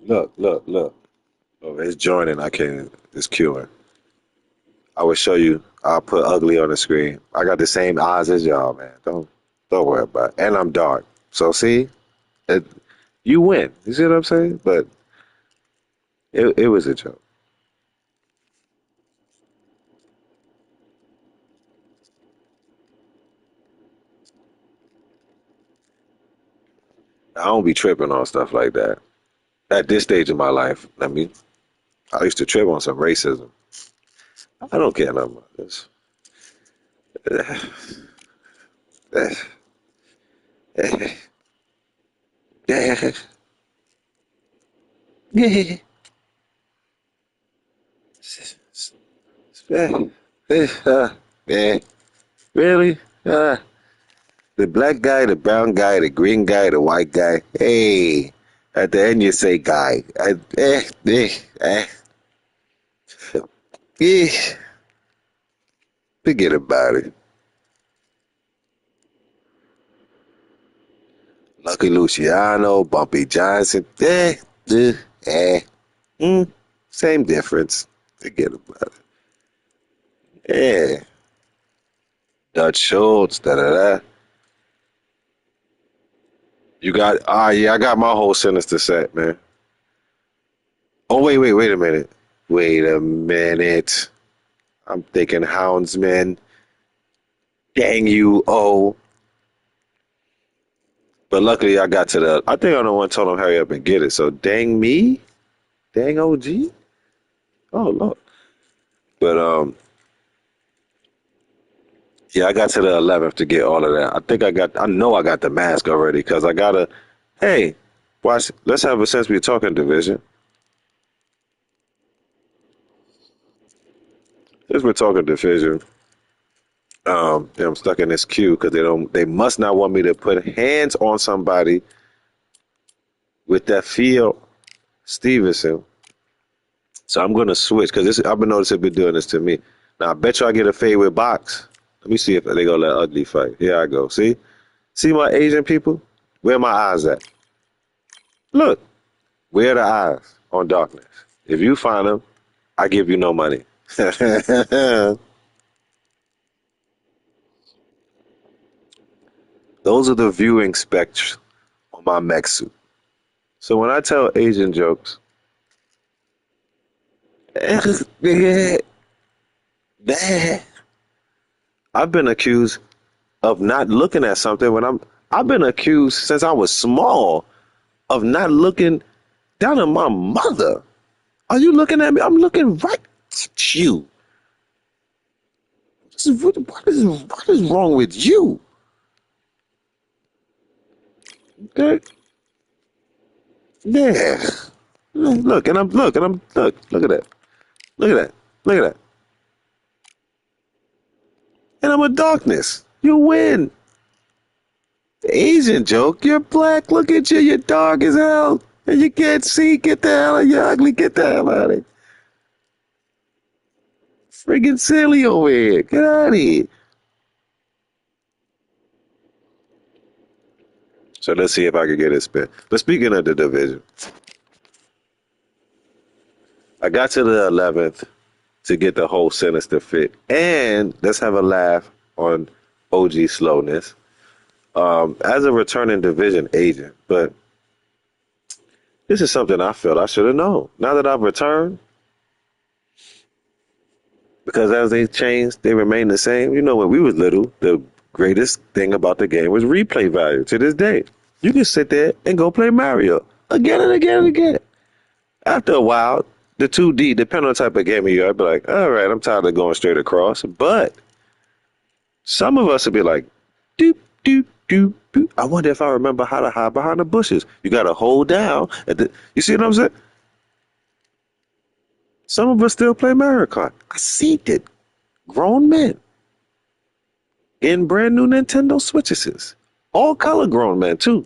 Look. Oh, it's joining. I can't. It's queuing. I will show you. I'll put ugly on the screen. I got the same eyes as y'all, man. Don't worry about it. And I'm dark. So see, it, you win. You see what I'm saying? But it was a joke. I don't be tripping on stuff like that. At this stage of my life, I used to trip on some racism. I don't care nothing about this. Really? The black guy, the brown guy, the green guy, the white guy. Hey, at the end you say guy. Eh, forget about it. Lucky Luciano, Bumpy Johnson. Eh, eh. Mm, same difference. Forget about it. Yeah. Dutch Schultz, da da da. You got, yeah, I got my whole sinister set, man. Oh, wait a minute. Wait a minute. I'm thinking Houndsman. Dang you, oh. But luckily I got to I think I'm the one told him hurry up and get it. So dang me? Dang OG? Oh, look. But, yeah, I got to the 11th to get all of that. I know I got the mask already because I got hey, Watch. Let's have a sense we're talking division. Since we're talking division, I'm stuck in this queue because they must not want me to put hands on somebody with that Phil Stevenson. So I'm gonna switch because I've been noticing they've been doing this to me. Now I bet you I get a fade with box. Let me see if they gonna let ugly fight. Here I go. See my Asian people? Where my eyes at? Look, where are the eyes on darkness? If you find them, I give you no money. Those are the viewing specs on my mech suit. So when I tell Asian jokes, I've been accused of not looking at something I've been accused since I was small of not looking down at my mother. Are you looking at me? I'm looking right at you. What is wrong with you? Okay. Yeah. Look at that. Look at that. Look at that. And I'm a darkness. You win. The Asian joke. You're black. Look at you. You're dark as hell. And you can't see. Get the hell out of here. Ugly. Get the hell out of here. Friggin' silly over here. Get out of here. So let's see if I can get it spin. But speaking of the division, I got to the 11th to get the whole sinister fit. And let's have a laugh on OG slowness. As a returning division agent, but this is something I felt I should have known. Now that I've returned, because as they changed, they remain the same. You know, when we was little, the greatest thing about the game was replay value. To this day, you can sit there and go play Mario again and again and again. After a while, the 2D, depending on the type of game you are, I'd be like, all right, I'm tired of going straight across. But some of us would be like, doop, doop, doop, doop. I wonder if I remember how to hide behind the bushes. You got to hold down. You see what I'm saying? Some of us still play Mario Kart. I see it. Grown men in brand new Nintendo Switches. All color grown men, too.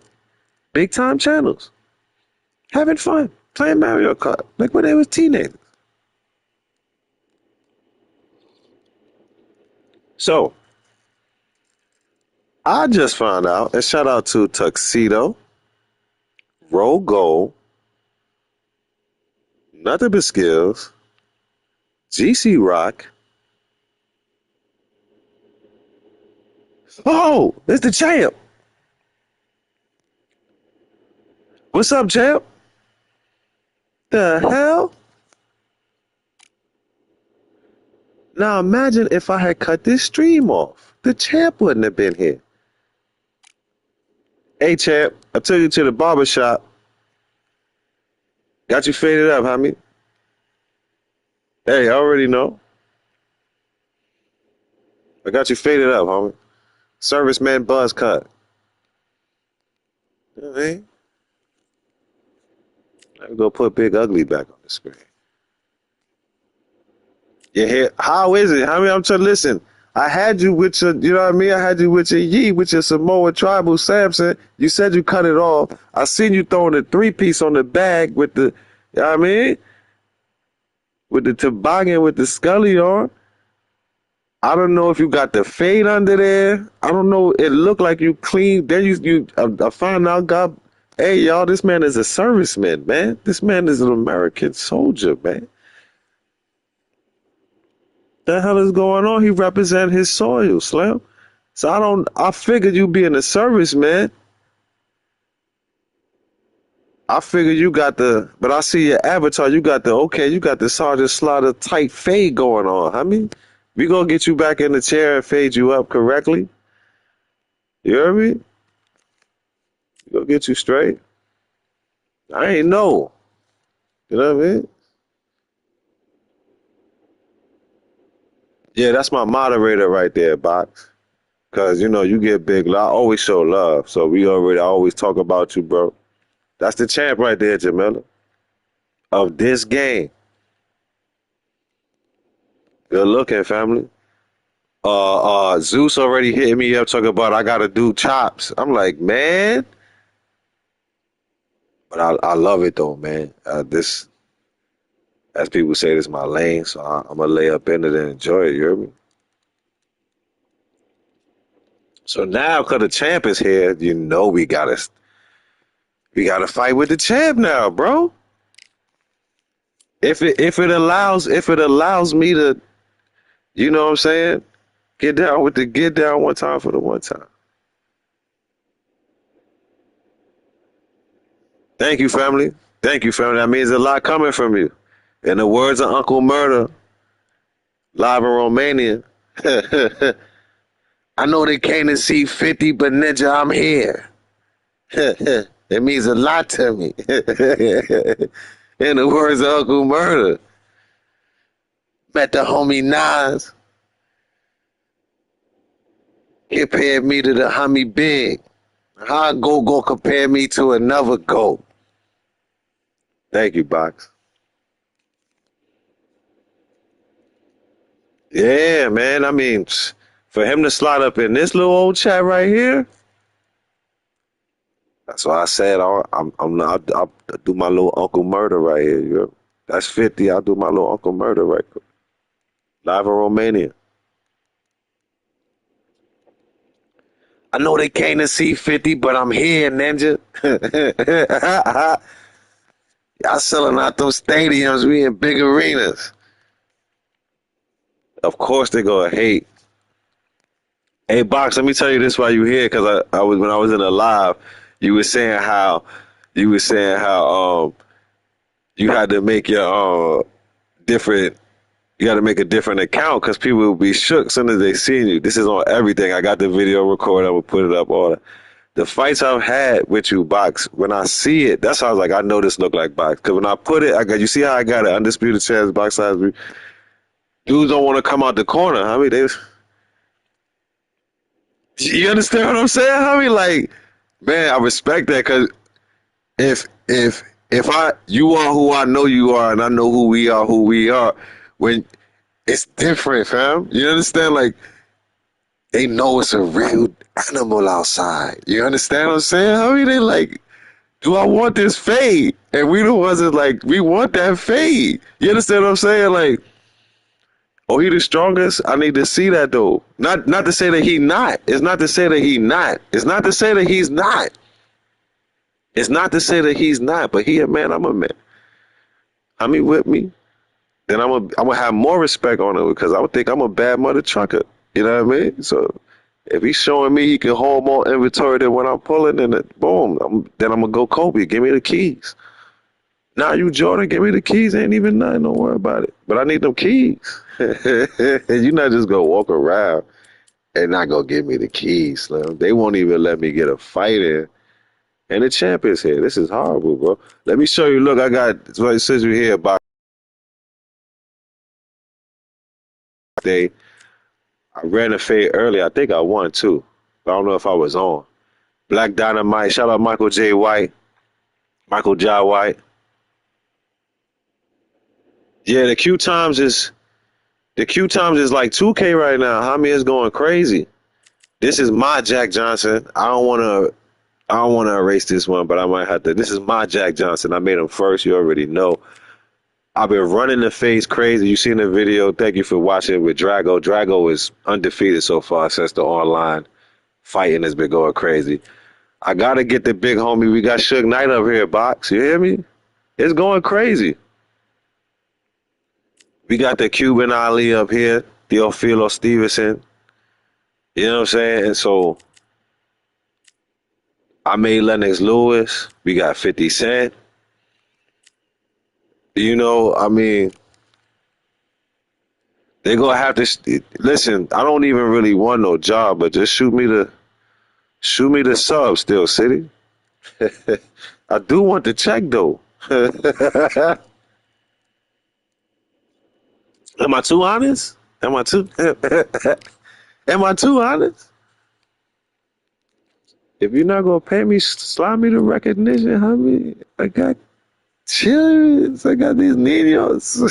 Big time channels. Having fun. Playing Mario Kart. Like when they was teenagers. So, I just found out, and shout out to Tuxedo, Roll Gold, Nothing But Skills, GC Rock. Oh, it's the champ. What's up, champ? The hell? Now imagine if I had cut this stream off. The champ wouldn't have been here. Hey, champ, I took you to the barber shop. Got you faded up, homie. Hey, I already know. I got you faded up, homie. Serviceman buzz cut. You know what I mean? I go put Big Ugly back on the screen. You hear? How is it? I mean, I'm trying to listen. I had you with your, you know what I mean? I had you with your Yee, with your Samoa Tribal Samson. You said you cut it off. I seen you throwing a 3-piece on the bag with the, you know what I mean? With the toboggan with the Scully on. I don't know if you got the fade under there. I don't know. It looked like you clean. Then I found out, God, hey, y'all, this man is a serviceman, man. This man is an American soldier, man. The hell is going on? He represent his soil, Slim. So I figured you being a serviceman. I figured you got but I see your avatar, you got the Sergeant Slaughter tight fade going on. I mean, we gonna get you back in the chair and fade you up correctly. You hear me? We gonna get you straight. I ain't know. You know what I mean? Yeah, that's my moderator right there, Box. Cause you know you get big. I always show love, so I always talk about you, bro. That's the champ right there, Jamila, of this game. Good looking, family. Zeus already hit me up talking about I gotta do chops. I'm like, man, but I love it though, man. This, as people say, this is my lane, so I'm gonna lay up in it and enjoy it. You hear me? So now, cause the champ is here, you know we gotta fight with the champ now, bro. If it allows me to, you know what I'm saying, get down one time for the one time. Thank you, family. Thank you, family. That means a lot coming from you. In the words of Uncle Murder, live in Romania. I know they came to see 50, but ninja, I'm here. It means a lot to me. In the words of Uncle Murder, met the homie Nas, compared me to the homie Big. How go compare me to another go? Thank you, Box. Yeah, man. I mean, for him to slide up in this little old chat right here, that's why I said I'll do my little Uncle Murder right here. You know? That's 50. I'll do my little Uncle Murder right quick. Live in Romania. I know they came to see 50, but I'm here, Ninja. Y'all selling out those stadiums. We in big arenas. Of course they gonna hate. Hey, Box, let me tell you this while you here, because I was when I was in a live, you were saying how you had to make your different. You got to make a different account because people will be shook as soon as they see you. This is on everything. I got the video recorded. I will put it up. All that. The fights I've had with you, Box. When I see it, that's how I was like, I know this look like Box. Because when I put it, you see how I got it, Undisputed Champs, Box size. Dudes don't want to come out the corner. I mean, you understand what I'm saying? I mean, like, man, I respect that because if you are who I know you are, and I know who we are, when it's different, fam. You understand? Like, they know it's a real animal outside. You understand what I'm saying? I mean, they like, do I want this fade? And we the ones that like, we want that fade. You understand what I'm saying? Like, oh, he the strongest? I need to see that though. Not to say that he not. It's not to say that he not. It's not to say that he's not. It's not to say that he's not, but he a man, I'm a man. I mean, with me, then I'm gonna have more respect on him because I would think I'm a bad mother trucker. You know what I mean? So if he's showing me he can hold more inventory than when I'm pulling, then boom, then I'm gonna go Kobe. Give me the keys. Now you Jordan, give me the keys. Ain't even nothing. Don't worry about it. But I need them keys. You not just gonna walk around and not gonna give me the keys, Slim. They won't even let me get a fight in. And the champ is here. This is horrible, bro. Let me show you. Look, I got, since you're here about day, I ran a fade early. I think I won too. But I don't know if I was on. Black Dynamite. Shout out Michael J. White. Michael J. White. Yeah, the Q times is like 2K right now. Hami is going crazy. This is my Jack Johnson. I don't wanna erase this one, but I might have to. This is my Jack Johnson. I made him first. You already know. I've been running the face crazy. You seen the video. Thank you for watching with Drago. Drago is undefeated so far since the online fighting has been going crazy. I gotta get the big homie. We got Suge Knight up here, Box. You hear me? It's going crazy. We got the Cuban Ali up here, Theophilo Stevenson. You know what I'm saying? And so I made Lennox Lewis. We got 50 Cent. You know, I mean, they're gonna have to listen. I don't even really want no job, but just shoot me the sub, Still City. I do want the check though. Am I too honest? Am I too? Am I too honest? If you're not gonna pay me, slide me the recognition, homie. I got chillers. I got these niños.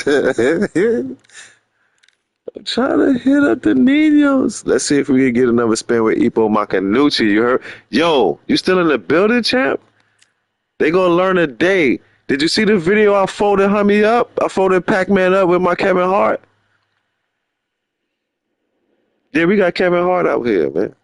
I'm trying to hit up the niños. Let's see if we can get another spin with Ipo Makanuchi. You heard? Yo, you still in the building, champ? They gonna learn a day. Did you see the video I folded homie up? I folded Pac-Man up with my Kevin Hart. Yeah, we got Kevin Hart out here, man.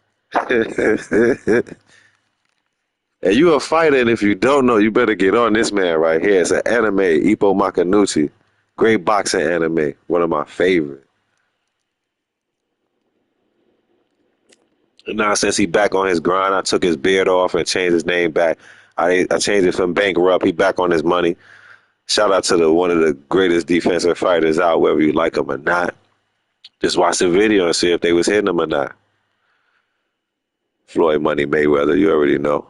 And you a fighter, and if you don't know, you better get on this man right here. It's an anime, Ippo Makanuchi. Great boxing anime. One of my favorite. And now since he back on his grind, I took his beard off and changed his name back. I changed it from bankrupt. He back on his money. Shout out to one of the greatest defensive fighters out, whether you like him or not. Just watch the video and see if they was hitting him or not. Floyd Money Mayweather, you already know.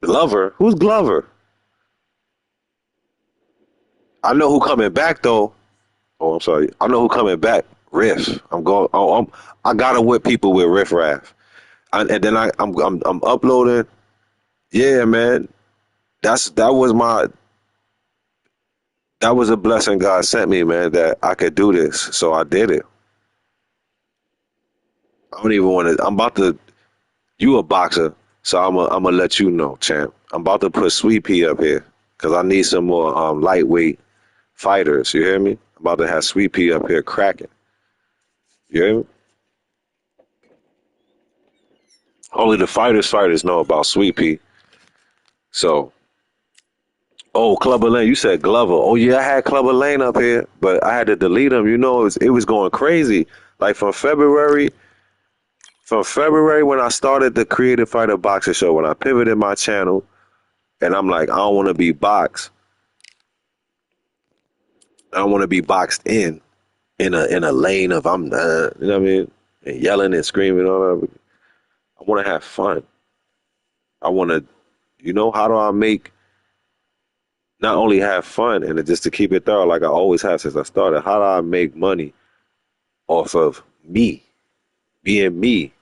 Glover? Who's Glover? I know who coming back though. Oh, I'm sorry. I know who coming back. Riff. I'm going. Oh, I gotta whip people with Riff Raff. And then I'm uploading. Yeah, man. That was a blessing God sent me, man. That I could do this, so I did it. I don't even want to. I'm about to. You a boxer, so I'm gonna let you know, champ. I'm about to put Sweet Pea up here because I need some more lightweight fighters. You hear me? I'm about to have Sweet Pea up here cracking. You hear me? Only the fighters know about Sweet Pea. So, Clubber Lane, you said Glover. Oh yeah, I had Clubber Lane up here, but I had to delete him. You know, it was going crazy. Like from February when I started the Creative Fighter Boxing Show, when I pivoted my channel, and I'm like, I don't want to be boxed. I don't want to be boxed in a lane of you know what I mean, and yelling and screaming all that. I want to have fun. I want to, how do I make not only have fun and just to keep it thorough like I always have since I started? How do I make money off of me being me?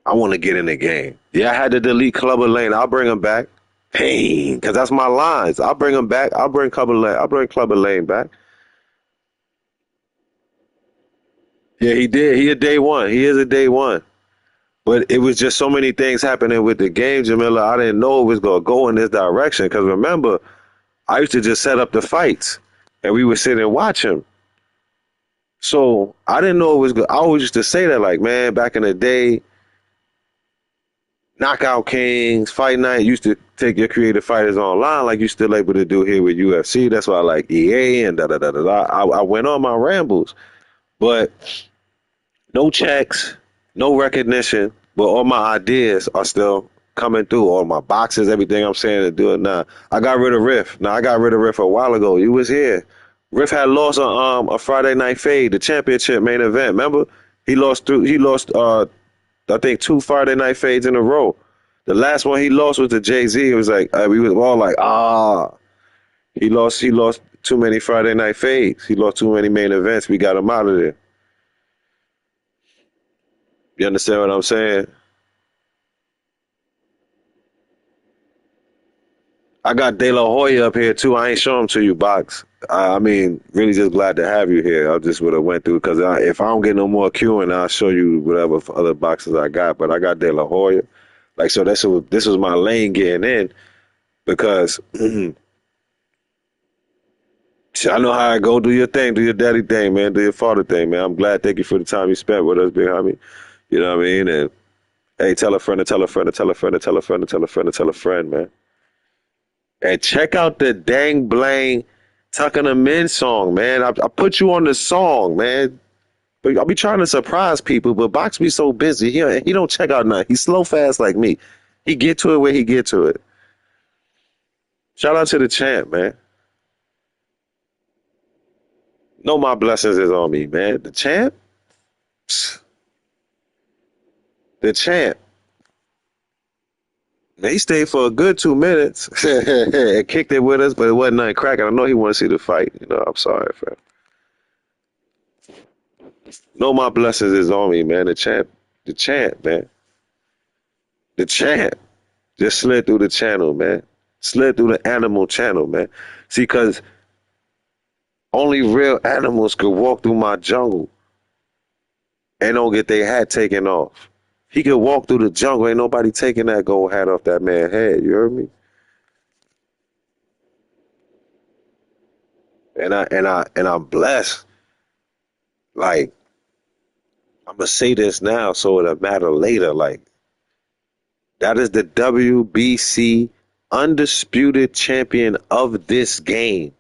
I want to get in the game. Yeah, I had to delete Clubber Lane. I'll bring him back. Pain, because that's my lines. I'll bring him back. I'll bring Clubber Lane. I'll bring Clubber Lane back. Yeah, he did. He a day one. He is a day one. But it was just so many things happening with the game, Jamila. I didn't know it was going to go in this direction. Because remember, I used to just set up the fights, and we would sit and watch them. So I didn't know it was good. I always used to say that, like, man, back in the day, Knockout Kings, Fight Night used to take your creative fighters online like you still able to do here with UFC. That's why I like EA and da-da-da-da-da. I went on my rambles. But no checks, no recognition, but all my ideas are still coming through. All my boxes, everything I'm saying to do it now. I got rid of Riff. Now, I got rid of Riff a while ago. You was here. Riff had lost a Friday Night Fade, the championship main event. Remember? He lost I think 2 Friday Night Fades in a row. The last one he lost was to Jay-Z. It was like, we was all like, he lost too many Friday Night Fades. He lost too many main events. We got him out of there. You understand what I'm saying? I got De La Hoya up here too. I ain't show him to you, Box. I mean, really just glad to have you here. I just would have went through because if I don't get no more queuing, I'll show you whatever other boxes I got. But I got De La Hoya. Like, so this was my lane getting in because I know how I go. Do your thing. Do your daddy thing, man. Do your father thing, man. I'm glad. Thank you for the time you spent with us, big homie. You know what I mean? And hey, tell a friend to tell a friend to tell a friend to tell a friend to tell a friend to tell a friend, man. And check out the Dang Blang Tucking Them In song, man. I put you on the song, man. But I'll be trying to surprise people, but Box be so busy. He don't check out nothing. He's slow fast like me. He get to it where he get to it. Shout out to the champ, man. Know my blessings is on me, man. The champ? Psst. The champ. Man, he stayed for a good 2 minutes and kicked it with us, but it wasn't nothing cracking. I know he want to see the fight. I'm sorry, fam. Know my blessings is on me, man. The champ The champ, man. The champ. Just slid through the channel, man. Slid through the animal channel, man. See, because only real animals could walk through my jungle and don't get their hat taken off. He could walk through the jungle, ain't nobody taking that gold hat off that man's head. You heard me? And I'm blessed. Like, I'm gonna say this now so it'll matter later. Like, that is the WBC undisputed champion of this game.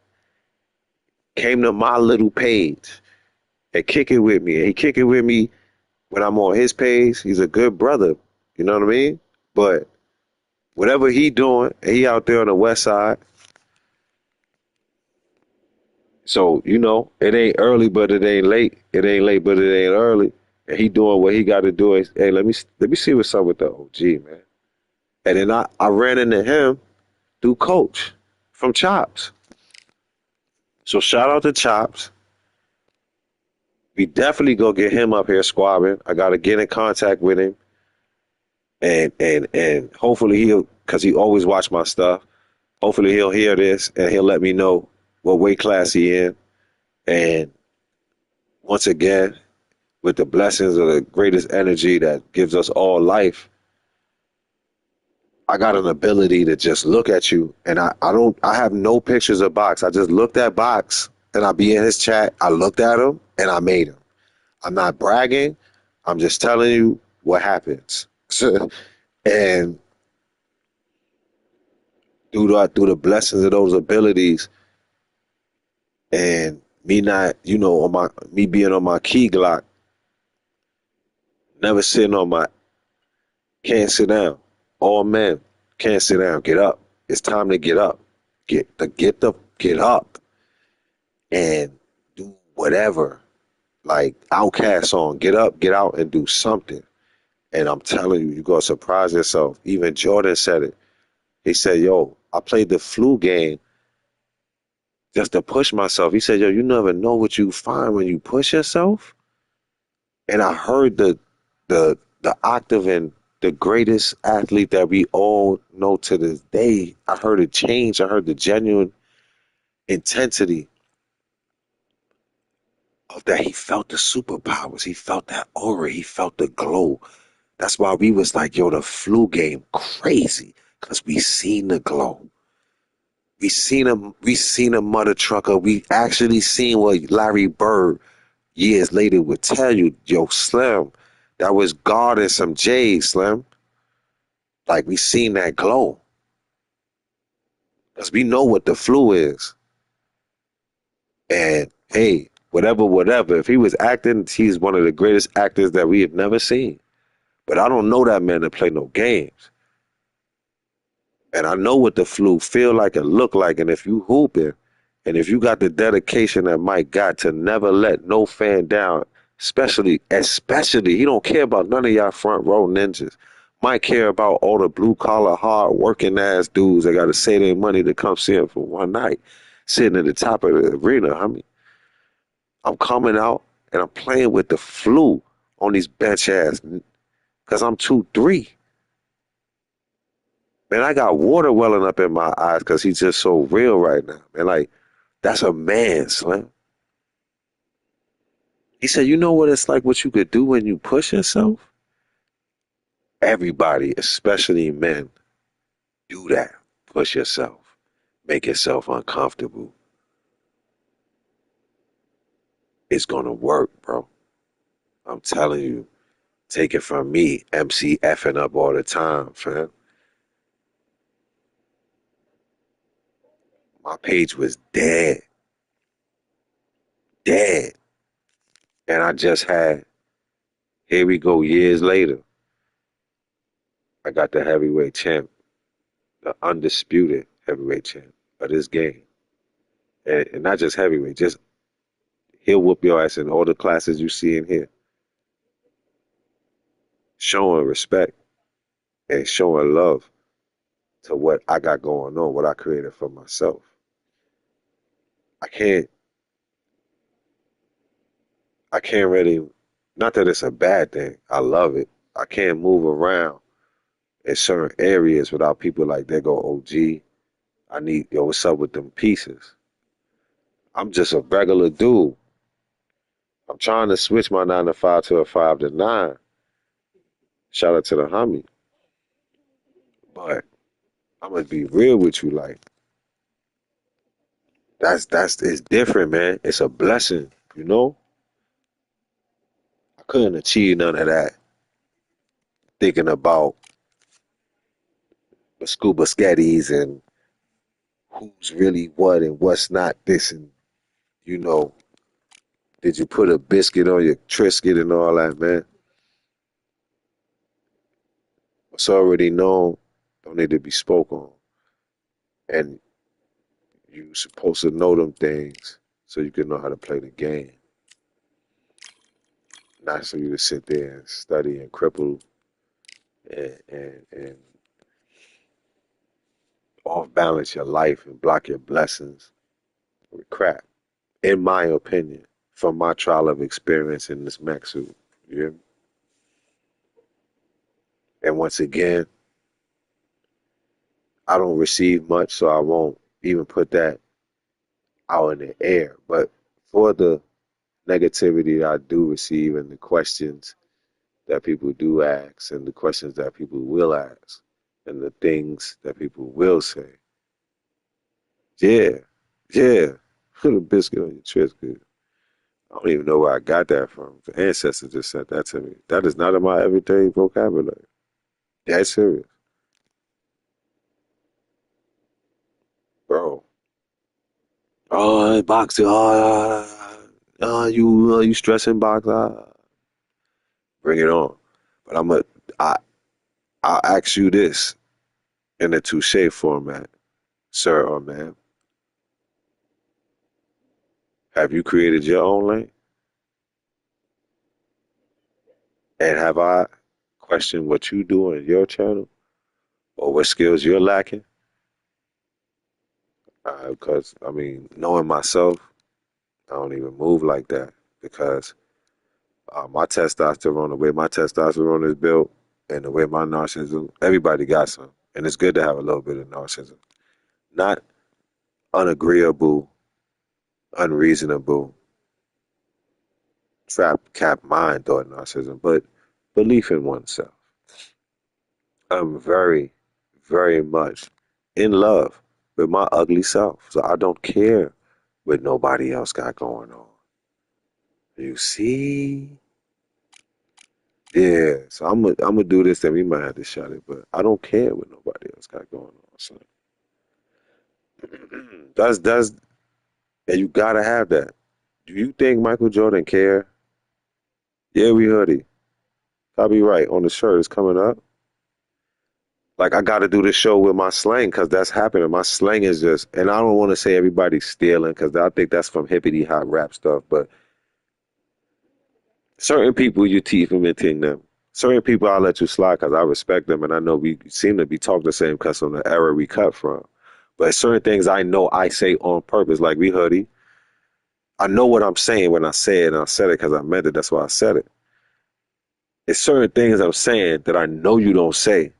Came to my little page and kick it with me. And he kick it with me when I'm on his page. He's a good brother. You know what I mean? But whatever he doing, he out there on the west side. So, you know, it ain't early, but it ain't late. It ain't late, but it ain't early. And he doing what he got to do. Hey, let me see what's up with the OG, man. And then I ran into him through Coach from Chops. So shout out to Chops. We definitely go get him up here squabbing. I got to get in contact with him. And hopefully he'll, because he always watch my stuff. Hopefully he'll hear this and he'll let me know what weight class he in. And once again, with the blessings of the greatest energy that gives us all life, I got an ability to just look at you, and I have no pictures of Box. I just looked at Box, and I be in his chat. I looked at him, and I made him. I'm not bragging. I'm just telling you what happens. And through the blessings of those abilities, and me not, you know, me being on my key Glock, never sitting on my, can't sit down. All men can't sit down. Get up. It's time to get up. Get up and do whatever. Like Outkast song, get up, get out, and do something. And I'm telling you, you're gonna surprise yourself. Even Jordan said it. He said, "Yo, I played the flu game just to push myself." He said, "Yo, you never know what you find when you push yourself." And I heard the octave and the greatest athlete that we all know to this day. I heard it change. I heard the genuine intensity of that. He felt the superpowers. He felt that aura. He felt the glow. That's why we was like, yo, the flu game crazy. Because we seen the glow. We seen a mother trucker. We actually seen what Larry Bird years later would tell you, yo, Slim, that was God and some J's, Slim. Like we seen that glow. Because we know what the flu is. And hey, whatever. If he was acting, he's one of the greatest actors that we have never seen. But I don't know that man to play no games. And I know what the flu feel like and look like. And if you hooping, and if you got the dedication that Mike got to never let no fan down, especially, he don't care about none of y'all front row ninjas. Mike care about all the blue collar, hard working ass dudes that got to save their money to come see him for one night, sitting at the top of the arena. I mean, I'm coming out and I'm playing with the flu on these bench ass because I'm 2'3". Man, I got water welling up in my eyes because he's just so real right now. Man, like, that's a man, Slim. He said, you know what it's like, what you could do when you push yourself? Everybody, especially men, do that. Push yourself. Make yourself uncomfortable. It's going to work, bro. I'm telling you. Take it from me, MC effing up all the time, fam. My page was dead. Dead. And I just had, here we go, years later. I got the heavyweight champ, the undisputed heavyweight champ of this game. And not just heavyweight, just he'll whoop your ass in all the classes you see in here. Showing respect and showing love to what I got going on, what I created for myself. I can't really, not that it's a bad thing. I love it. I can't move around in certain areas without people like, there go OG. I need, yo, what's up with them pieces? I'm just a regular dude. I'm trying to switch my 9 to 5 to a 5 to 9. Shout out to the homie. But I'm gonna be real with you, like that's it's different, man. It's a blessing, you know? I couldn't achieve none of that thinking about the scuba sketties and who's really what and what's not this and you know, did you put a biscuit on your Triscuit and all that, man? What's already known don't need to be spoke on. And you supposed to know them things so you can know how to play the game. Not for you to sit there and study and cripple and off balance your life and block your blessings with crap. In my opinion, from my trial of experience in this mech suit. You hear me? And once again, I don't receive much, so I won't even put that out in the air. But for the negativity I do receive and the questions that people do ask and the questions that people will ask and the things that people will say. Yeah, yeah. Put a biscuit on your Triscuit. I don't even know where I got that from. The ancestors just said that to me. That is not in my everyday vocabulary. That's serious. Bro. Oh, boxing. You stressing box. Bring it on. But I I'll ask you this in a touche format, sir or ma'am. Have you created your own lane? And have I questioned what you do on your channel or what skills you're lacking? Because, I mean, knowing myself, I don't even move like that because my testosterone, the way my testosterone is built and the way my narcissism, everybody got some. And it's good to have a little bit of narcissism. Not unagreeable, unreasonable, trap cap mind thought narcissism, but belief in oneself. I'm very, very much in love with my ugly self. So I don't care what nobody else got going on. You see? Yeah. So I'm gonna do this and we might have to shut it, but I don't care what nobody else got going on. So that's and you gotta have that. Do you think Michael Jordan care? Yeah, we heard it. Copyright on the shirt is coming up. Like I got to do this show with my slang because that's happening. My slang is just, and I don't want to say everybody's stealing because I think that's from hippity hop rap stuff. But certain people you teeth imitating them. Certain people I'll let you slide because I respect them and I know we seem to be talking the same because from the era we cut from. But certain things I know I say on purpose, like we hoodie. I know what I'm saying when I say it, and I said it because I meant it. That's why I said it. It's certain things I'm saying that I know you don't say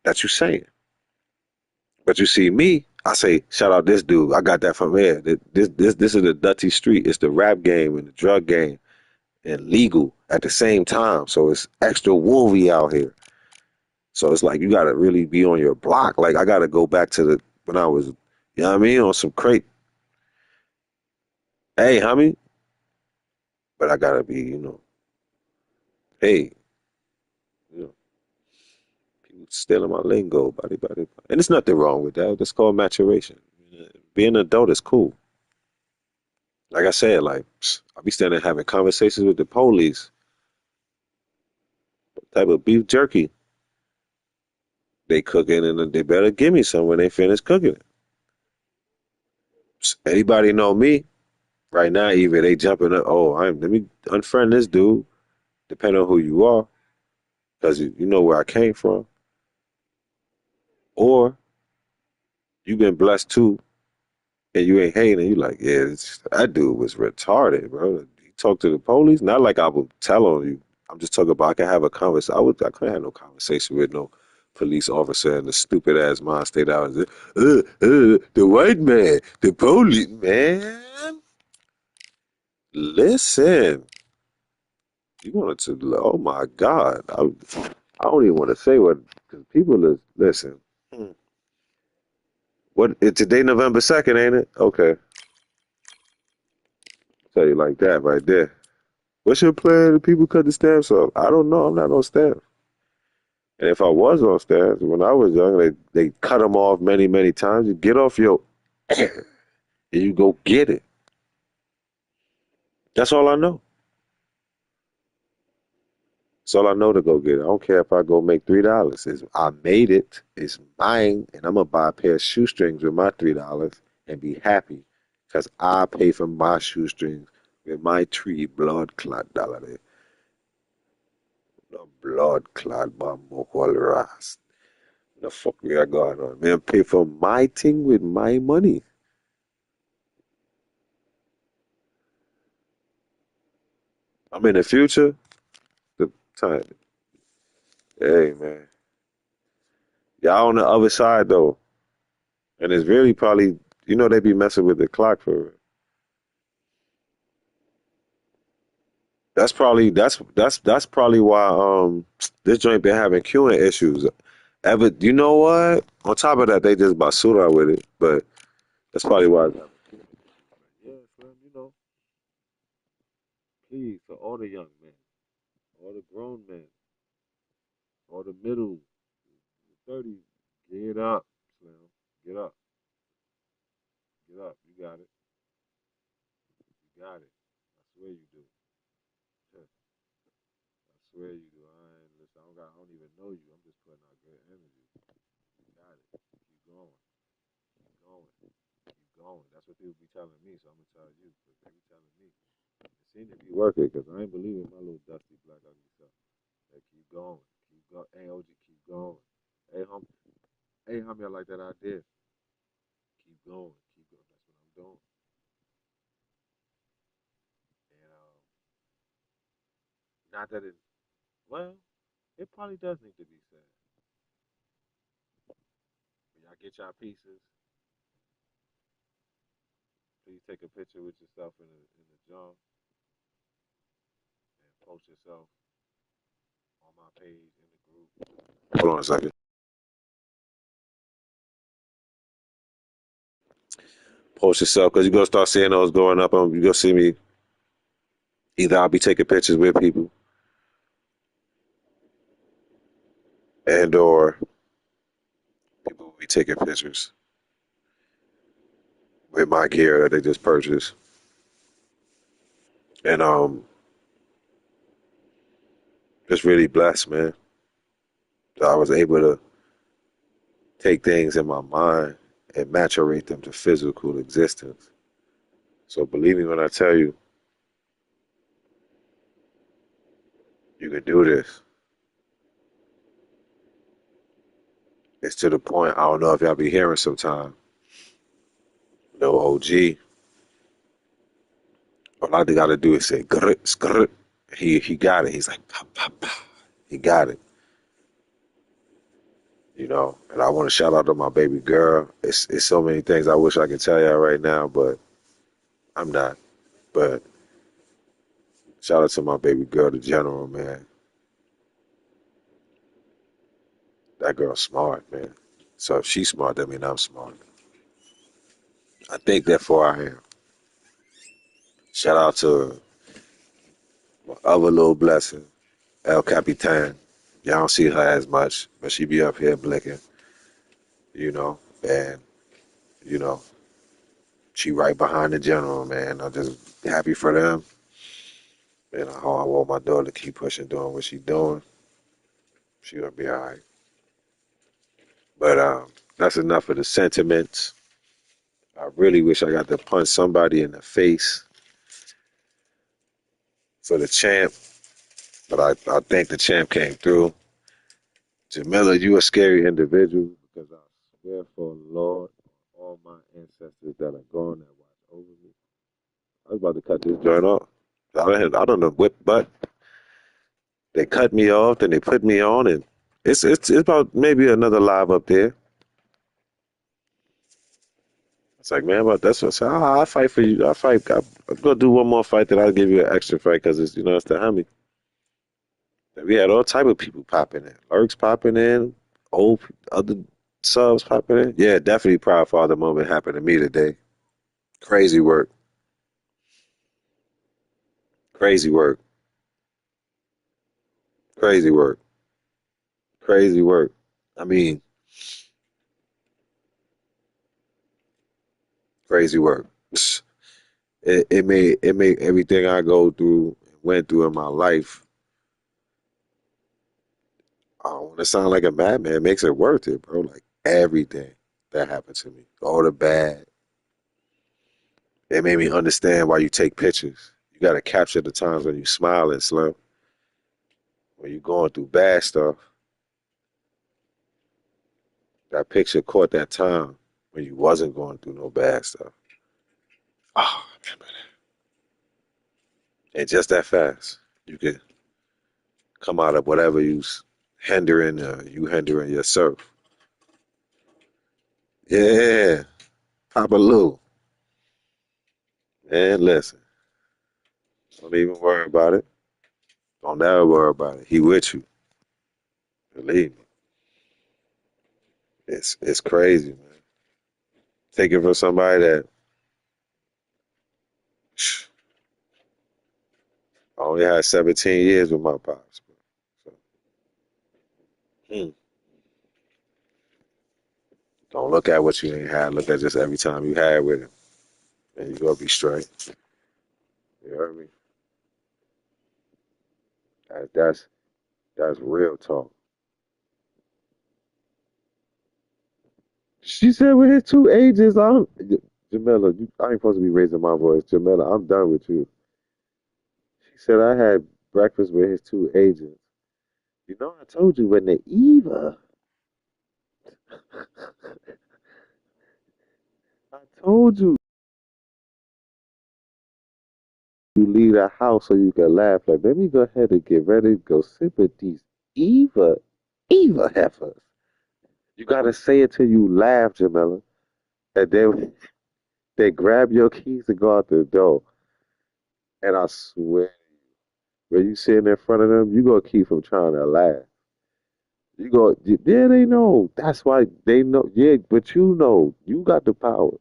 that you saying. But you see me, I say, shout out this dude. I got that from here. This is the Dutty street. It's the rap game and the drug game and legal at the same time. So it's extra wolvy out here. So it's like you gotta really be on your block. Like I gotta go back to the when I was, you know what I mean, on some crate. Hey, homie. But I gotta be, hey, you know, people stealing my lingo, buddy. And there's nothing wrong with that. That's called maturation. Being an adult is cool. Like I said, like I be standing having conversations with the police. What type of beef jerky they cooking, and they better give me some when they finish cooking it. Anybody know me right now? Either they jumping up, oh, let me unfriend this dude, depending on who you are, because you know where I came from, or you been blessed too, and you ain't hating. You like, yeah, that dude was retarded, bro. He talked to the police, not like I would tell on you. I'm just talking about I can have a conversation. I couldn't have no conversation with no police officer in the stupid ass mind state I was in. The white man, the police man. Listen, you wanted to. Oh my God, I don't even want to say what because people is listen. What today November 2nd, ain't it? Okay, tell you like that right there. What's your plan? The people cut the stamps off. I don't know. I'm not on staff. And if I was on staff when I was young, they cut them off many, many times. You get off your and you go get it. That's all I know. That's all I know to go get it. I don't care if I go make $3. I made it. It's mine, and I'm gonna buy a pair of shoestrings with my $3 and be happy because I pay for my shoestrings with my tree blood clot dollar. The blood clot, my whole ras. The fuck we got going on? Man, pay for my thing with my money. I'm in the future. The time. Hey man, y'all on the other side though, and it's really probably they be messing with the clock for. That's probably why this joint been having queuing issues. Ever you know what? On top of that, they just basura with it, but that's probably why. Yeah, son, please for all the young men, all the grown men, all the middle 30s, get up, Slim, get up, get up. You got it, you got it. I swear you do. I swear you do. I ain't listen. I don't even know you. I'm just putting out good energy. You got it. Keep going. Keep going. Keep going. That's what people be telling me, so I'm gonna tell you. Cause they be telling me. It seemed to be working, cause I ain't believing my little dusty black ugly self. Hey, keep going. Keep going. Hey, OG, keep going. Hey, homie, I like that idea. Keep going. Keep going. That's what I'm doing. And not that it. Well, it probably does need to be said. When y'all get y'all pieces, please take a picture with yourself in the jump and post yourself on my page in the group. Hold on a second. Post yourself because you're gonna start seeing those going up. You're gonna see me. Either I'll be taking pictures with people, and or people will be taking pictures with my gear that they just purchased. And just really blessed, man. I was able to take things in my mind and maturate them to physical existence. So believe me when I tell you, you can do this. It's to the point, I don't know if y'all be hearing sometime. No OG. All I got to do is say, grr, grr. He got it. He's like, pop, pop, pop. He got it. And I want to shout out to my baby girl. It's so many things I wish I could tell y'all right now, but I'm not. But shout out to my baby girl, the general, man. That girl's smart, man. So if she's smart, that means I'm smart. I think therefore I am. Shout out to my other little blessing, El Capitan. Y'all don't see her as much, but she be up here blinking, and you know, she right behind the general, man. I'm just happy for them. And I want my daughter to keep pushing, doing what she's doing. She gonna be all right. But that's enough of the sentiments. I really wish I got to punch somebody in the face for the champ, but I think the champ came through. Jamila, you a scary individual because I swear for the Lord, all my ancestors that are gone that watch over me. I was about to cut this joint off. I don't know whip butt. They cut me off, then they put me on, and it's about maybe another live up there. It's like, man, but that's what I said. I'll fight for you. I'll fight. I'm gonna do one more fight, then I'll give you an extra fight because it's it's the Hemi. We had all type of people popping in, lurks popping in, old other subs popping in. Yeah, definitely proud father moment happened to me today. Crazy work, crazy work, crazy work, crazy work. I mean, crazy work. It made everything I go through, went through in my life. I don't want to sound like a madman. It makes it worth it, bro. Like everything that happened to me, all the bad. It made me understand why you take pictures. You got to capture the times when you smiling, Slim. When you going through bad stuff, that picture caught that time when you wasn't going through no bad stuff. Oh, and just that fast, you could come out of whatever you hindering yourself. Yeah, Papa Lou. Man, listen, don't even worry about it. Don't ever worry about it. He with you. Believe me. It's crazy, man. Take it from somebody that I only had 17 years with my pops. So, hmm. Don't look at what you ain't had. Look at just every time you had with him, and you gonna be straight. You heard me? That's real talk. She said with his two ages, Jamila, I ain't supposed to be raising my voice. Jamila, I'm done with you. She said I had breakfast with his two agents. You know, I told you when the Eva, I told you you leave the house so you can laugh. Like, let me go ahead and get ready to go sit with these Eva heifers. You gotta say it till you laugh, Jamila. And then they grab your keys to go out the door. And I swear, when you sitting in front of them, you gonna keep from trying to laugh. Yeah, they know. That's why they know. Yeah, but you know, you got the power.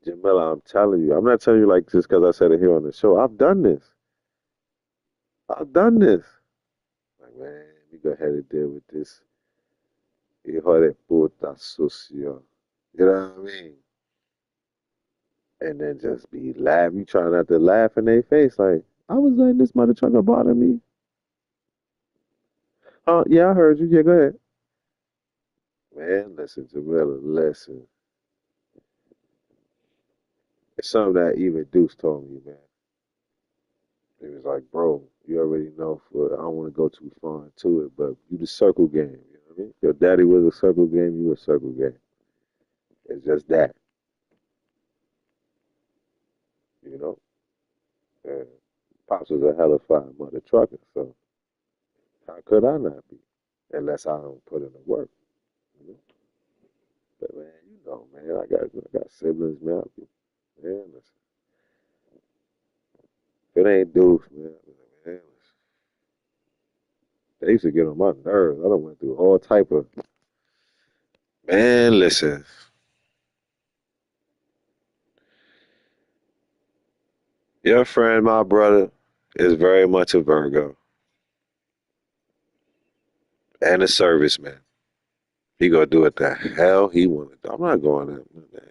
Jamila, I'm telling you. I'm not telling you like just because I said it here on the show. I've done this. I've done this. Like, man, we go ahead and deal with this. Hijo de puta sucio. You know what I mean? And then just be laughing. You try not to laugh in their face. Like, I was letting this mother trying to bother me. Oh, yeah, I heard you. Yeah, go ahead. Man, listen, Jamila, listen. It's something that even Deuce told me, man. He was like, bro, you already know, I don't want to go too far into it, but you the circle game. You know what I mean? Your daddy was a circle game, you a circle game. It's just that, you know? And Pops was a hella fine mother trucker, so how could I not be? Unless I don't put in the work, you know? But man, you know, man, I got siblings, man. Man, listen, if it ain't Deuce, man, they used to get on my nerves. I done went through all type of man. Listen, your friend, my brother, is very much a Virgo and a serviceman. He gonna do it the hell he wanna do. I'm not going there, man.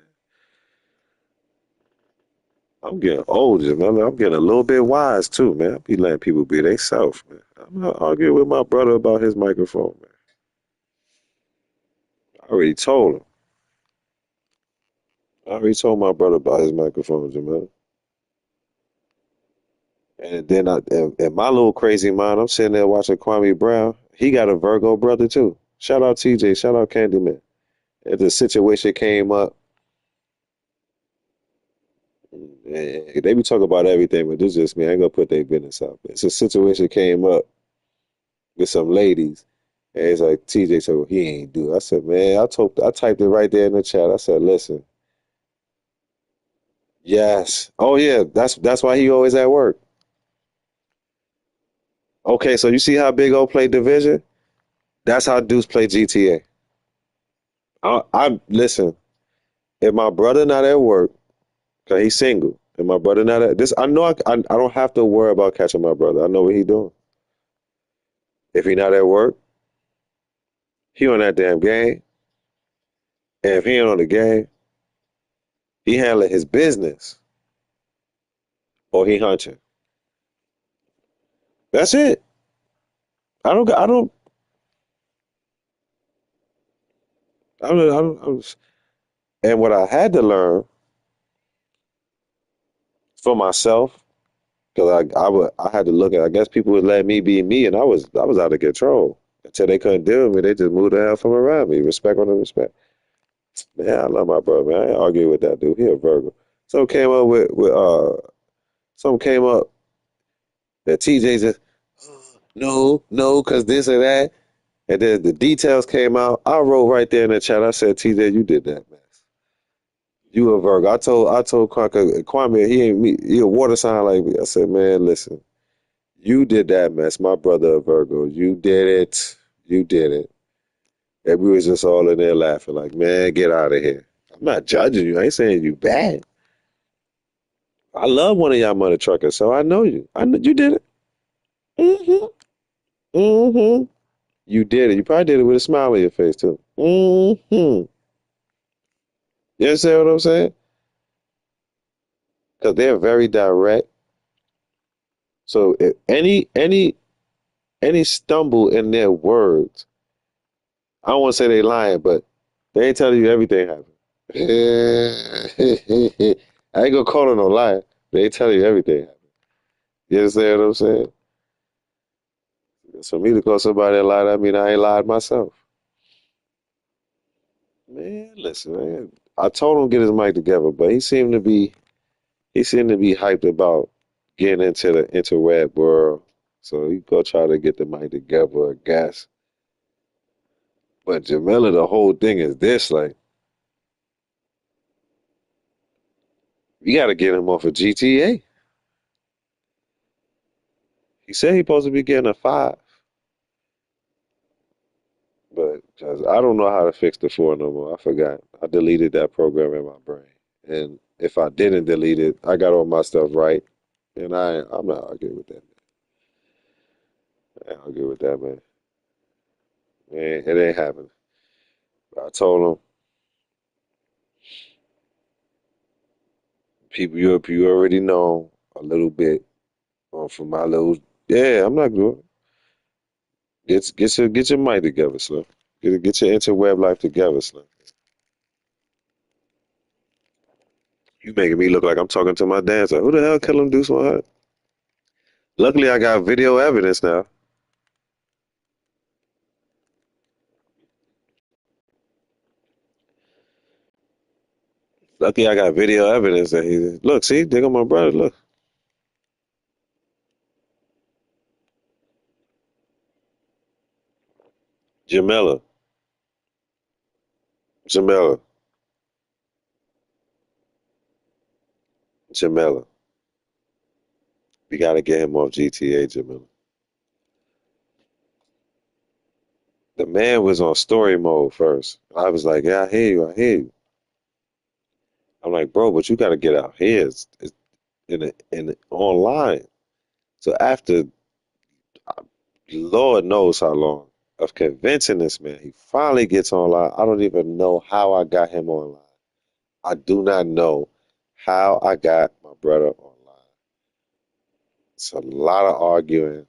I'm getting older, man. I'm getting a little bit wise too, man. I be letting people be they self, man. I'm not arguing with my brother about his microphone, man. I already told him. I already told my brother about his microphone, Jamel. And then in my little crazy mind, I'm sitting there watching Kwame Brown. He got a Virgo brother too. Shout out TJ. Shout out Candyman. And the situation came up, They be talking about everything, but this just me. I ain't gonna put their business out. It's a situation came up with some ladies, and it's like TJ said, well, he ain't do it. I said, man, I typed it right there in the chat. I said, listen, yes, oh yeah, that's why he always at work. Okay, so you see how Big O played Division? That's how Deuce play GTA. I listen. If my brother not at work, cause he's single, and my brother not at this, I know I don't have to worry about catching my brother. I know what he doing. If he not at work, he on that damn game. And if he ain't on the game, he handling his business or he hunting. That's it. I don't, I don't. And what I had to learn for myself, because I had to look at. I guess people would let me be me, and I was out of control until they couldn't deal with me. They just moved the hell from around me. Respect on the respect. Man, I love my brother. Man, I ain't argue with that dude. He a Virgo. Something came up something came up that TJ just no, cause this or that. And then the details came out. I wrote right there in the chat. I said, TJ, you did that, man. You a Virgo. I told Kwame, he ain't me. He a water sign like me. I said, man, listen, you did that mess. My brother a Virgo. You did it. You did it. And we was just all in there laughing like, man, get out of here. I'm not judging you. I ain't saying you bad. I love one of y'all mother truckers, so I know you. I know you did it. Mm-hmm. Mm-hmm. You did it. You probably did it with a smile on your face too. Mm-hmm. You understand what I'm saying? Because they're very direct. So if any stumble in their words, I don't want to say they lying, but they ain't telling you everything happened. I ain't gonna call it no lie. They ain't telling you everything happened. You understand what I'm saying? So me to call somebody a lie, that mean I ain't lied myself. Man, listen, man. I told him to get his mic together, but he seemed to be hyped about getting into the interweb world. So he go try to get the mic together, I guess. But Jamila, the whole thing is this, like, you gotta get him off of GTA. He said he's supposed to be getting a 5, but 'cause I don't know how to fix the 4 no more. I forgot. I deleted that program in my brain. And if I didn't delete it, I got all my stuff right. And I'm not arguing with that, man. I ain't arguing with that, man. Man, it ain't happening. I told him, people you already know a little bit from my little, yeah, I'm not doing get your mic together, Slim. Get your interweb life together, Slim. You making me look like I'm talking to my dancer. Who the hell kill him do something? Luckily, I got video evidence now. Lucky I got video evidence that he look. See, there go my brother. Look, Jamila, Jamila, Jamila. We got to get him off GTA, Jamila. The man was on story mode first. I was like, yeah, I hear you. I hear you. I'm like, bro, but you got to get out here. It's in online. So after Lord knows how long of convincing this man, he finally gets online. I don't even know how I got him online. I do not know how I got my brother online. It's a lot of arguing.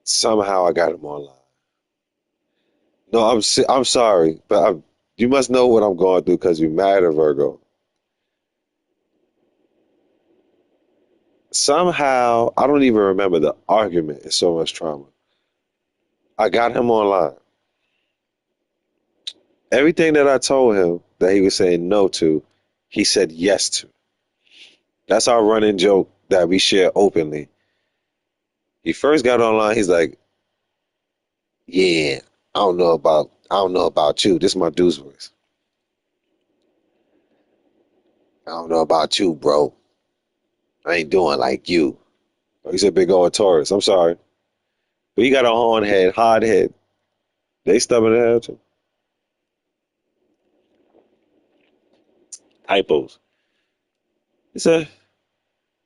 Somehow I got him online. No, I'm sorry, but you must know what I'm going through because you're married a Virgo. Somehow, I don't even remember the argument. It's so much trauma. I got him online. Everything that I told him that he was saying no to, he said yes to. That's our running joke that we share openly. He first got online, he's like, yeah, I don't know about you. This is my dude's voice. I don't know about you, bro. I ain't doing like you. Oh, he's a big old Taurus. I'm sorry. But he got a horn head, hard head. They stubborn to hell too. Typos. He said,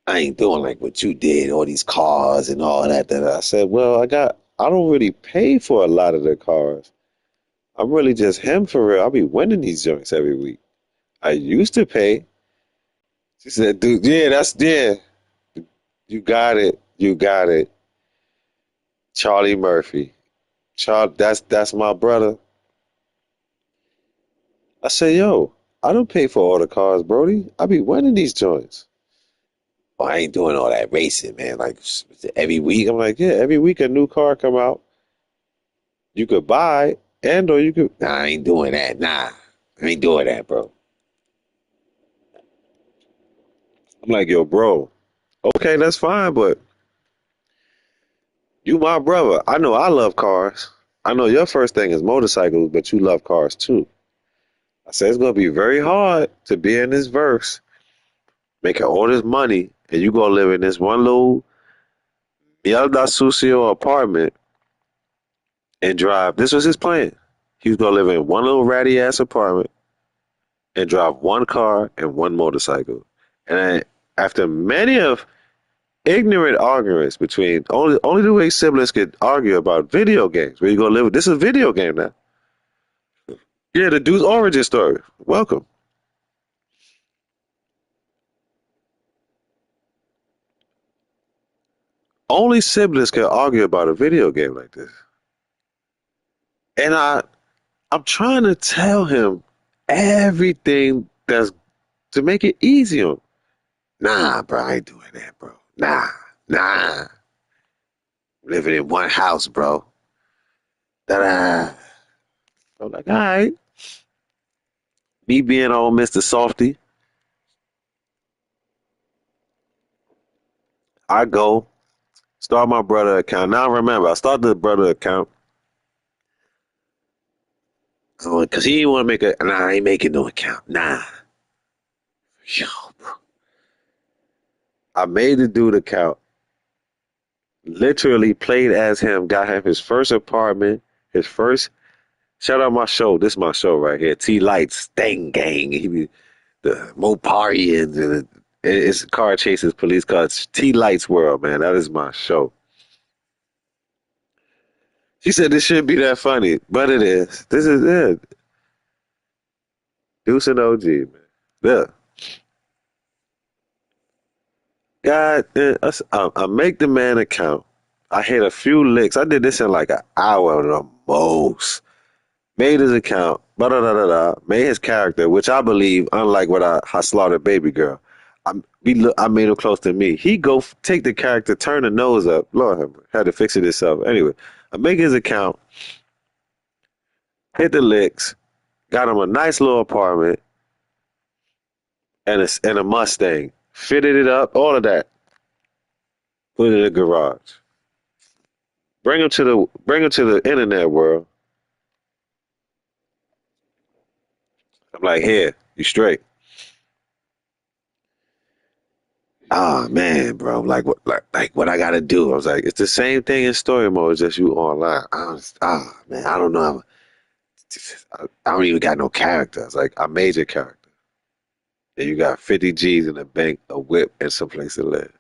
I ain't doing like what you did, all these cars and all that. I said, well, I don't really pay for a lot of the cars. I'm really just him for real. I'll be winning these joints every week. I used to pay. She said, dude, yeah. You got it. You got it. Charlie Murphy. That's my brother. I said, yo, I don't pay for all the cars, Brody. I be winning these joints. Oh, I ain't doing all that racing, man. Like every week. I'm like, yeah, every week a new car come out. You could buy and or you could. Nah, I ain't doing that. Nah, I ain't doing that, bro. I'm like, yo, bro. Okay, that's fine, but you my brother. I know I love cars. I know your first thing is motorcycles, but you love cars too. I said it's gonna be very hard to be in this verse, making all this money, and you gonna live in this one little Yalda Sucio apartment and drive. This was his plan. He was gonna live in one little ratty ass apartment and drive one car and one motorcycle. And after many of ignorant arguments between only the way siblings could argue about video games, where you gonna live. This is a video game now. Yeah, the dude's origin story. Welcome. Only siblings can argue about a video game like this. And I'm trying to tell him everything that's to make it easy on him. Nah, bro, I ain't doing that, bro. Nah. Living in one house, bro. Da-da. I'm like, all right. Me being old Mr. Softy, I go start my brother account. Now remember, I started the brother account because he didn't want to make a. Nah, I ain't making no account. Nah, yo, bro. I made the dude account. Literally played as him. Got him his first apartment. His first. Shout out my show. This is my show right here. T Lights, Sting Gang. He be the Moparians and it's car chases, police cars. T Lights World, man. That is my show. She said this shouldn't be that funny, but it is. This is it. Deuce and OG, man. Yeah. God, I make the man account. I hit a few licks. I did this in like an hour the most. Made his account. Made his character, which I believe, unlike what I slaughtered baby girl. I made him close to me. He go take the character, turn the nose up. Lord have mercy. Had to fix it himself. Anyway, I make his account, hit the licks, got him a nice little apartment and a Mustang. Fitted it up, all of that. Put it in the garage. Bring him to the internet world. I'm like, here, you straight. Ah man, bro, like what I gotta do. I was like, it's the same thing in story mode, just you online. Man, I don't know. I don't even got no character. I was like, I made your character. And you got 50 G's in the bank, a whip, and someplace to live.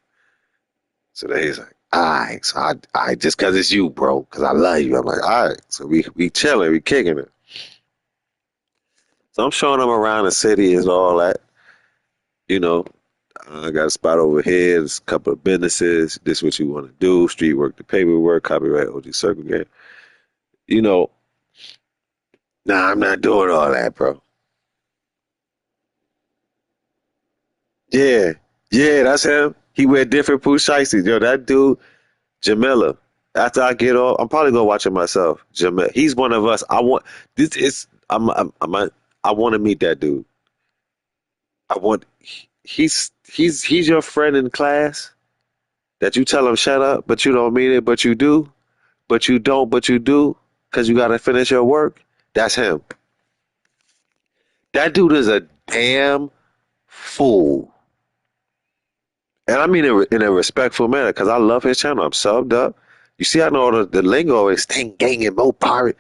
So then he's like, all right, so I just cause it's you, bro, cause I love you. I'm like, all right, so we chilling, we kicking it. So I'm showing him around the city and all that. You know, I got a spot over here. There's a couple of businesses. This is what you want to do. Street work, the paperwork, copyright, OG Circle Game. You know, nah, I'm not doing all that, bro. Yeah, that's him. He wear different poo shiesties. Yo, that dude, Jamila. After I get off, I'm probably gonna watch it myself. Jamila, he's one of us. I want this. Is I want to meet that dude. I want he's your friend in class that you tell him shut up, but you don't mean it, but you do, but you don't, but you do, because you gotta finish your work. That's him. That dude is a damn fool. And I mean it in a respectful manner, because I love his channel. I'm subbed up. You see, I know the lingo is sting gang and mo pirate.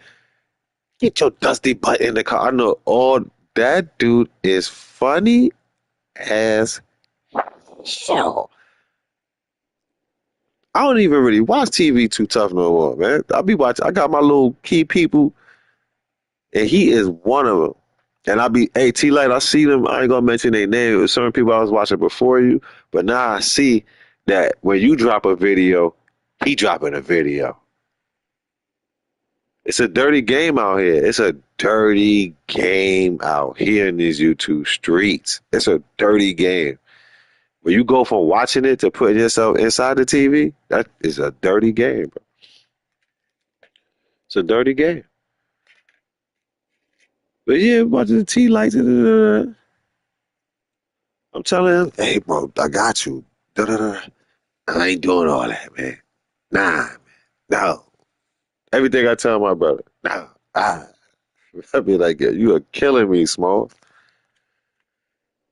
Get your dusty butt in the car. I know all that dude is funny as hell. I don't even really watch TV too tough no more, man. I be watching. I got my little key people, and he is one of them. And I be, hey, T Light, I see them. I ain't gonna mention their name. It was certain people I was watching before you, but now I see that when you drop a video, he dropping a video. It's a dirty game out here. It's a dirty game out here in these YouTube streets. It's a dirty game. When you go from watching it to putting yourself inside the TV, that is a dirty game, bro. It's a dirty game. But yeah, watching the T Lights. I'm telling him, hey, bro, I got you. Da-da-da. I ain't doing all that, man. Nah, man. No. Everything I tell my brother, no. I be like, yeah, you are killing me, Small.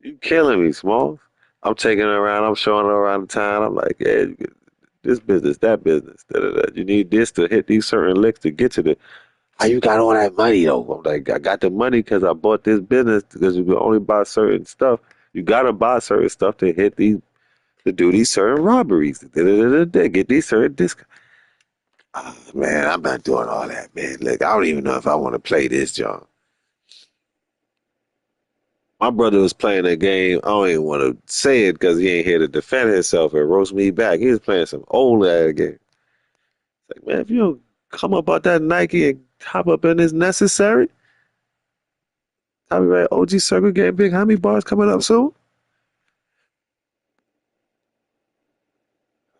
You killing me, Small. I'm taking her around. I'm showing her around the town. I'm like, yeah, you get this business, that business. Da-da-da. You need this to hit these certain licks to get to the. How you got all that money though? I'm like, I got the money because I bought this business because you can only buy certain stuff. You gotta buy certain stuff to hit these to do these certain robberies. Da-da-da-da-da. Get these certain discounts. Oh, man, I'm not doing all that, man. Look, I don't even know if I want to play this, John. My brother was playing a game. I don't even want to say it because he ain't here to defend himself and roast me back. He was playing some old ass game. It's like, man, if you don't come up out that Nike and hop up in this necessary, I'll be right. OG Circle getting big. How many bars coming up soon?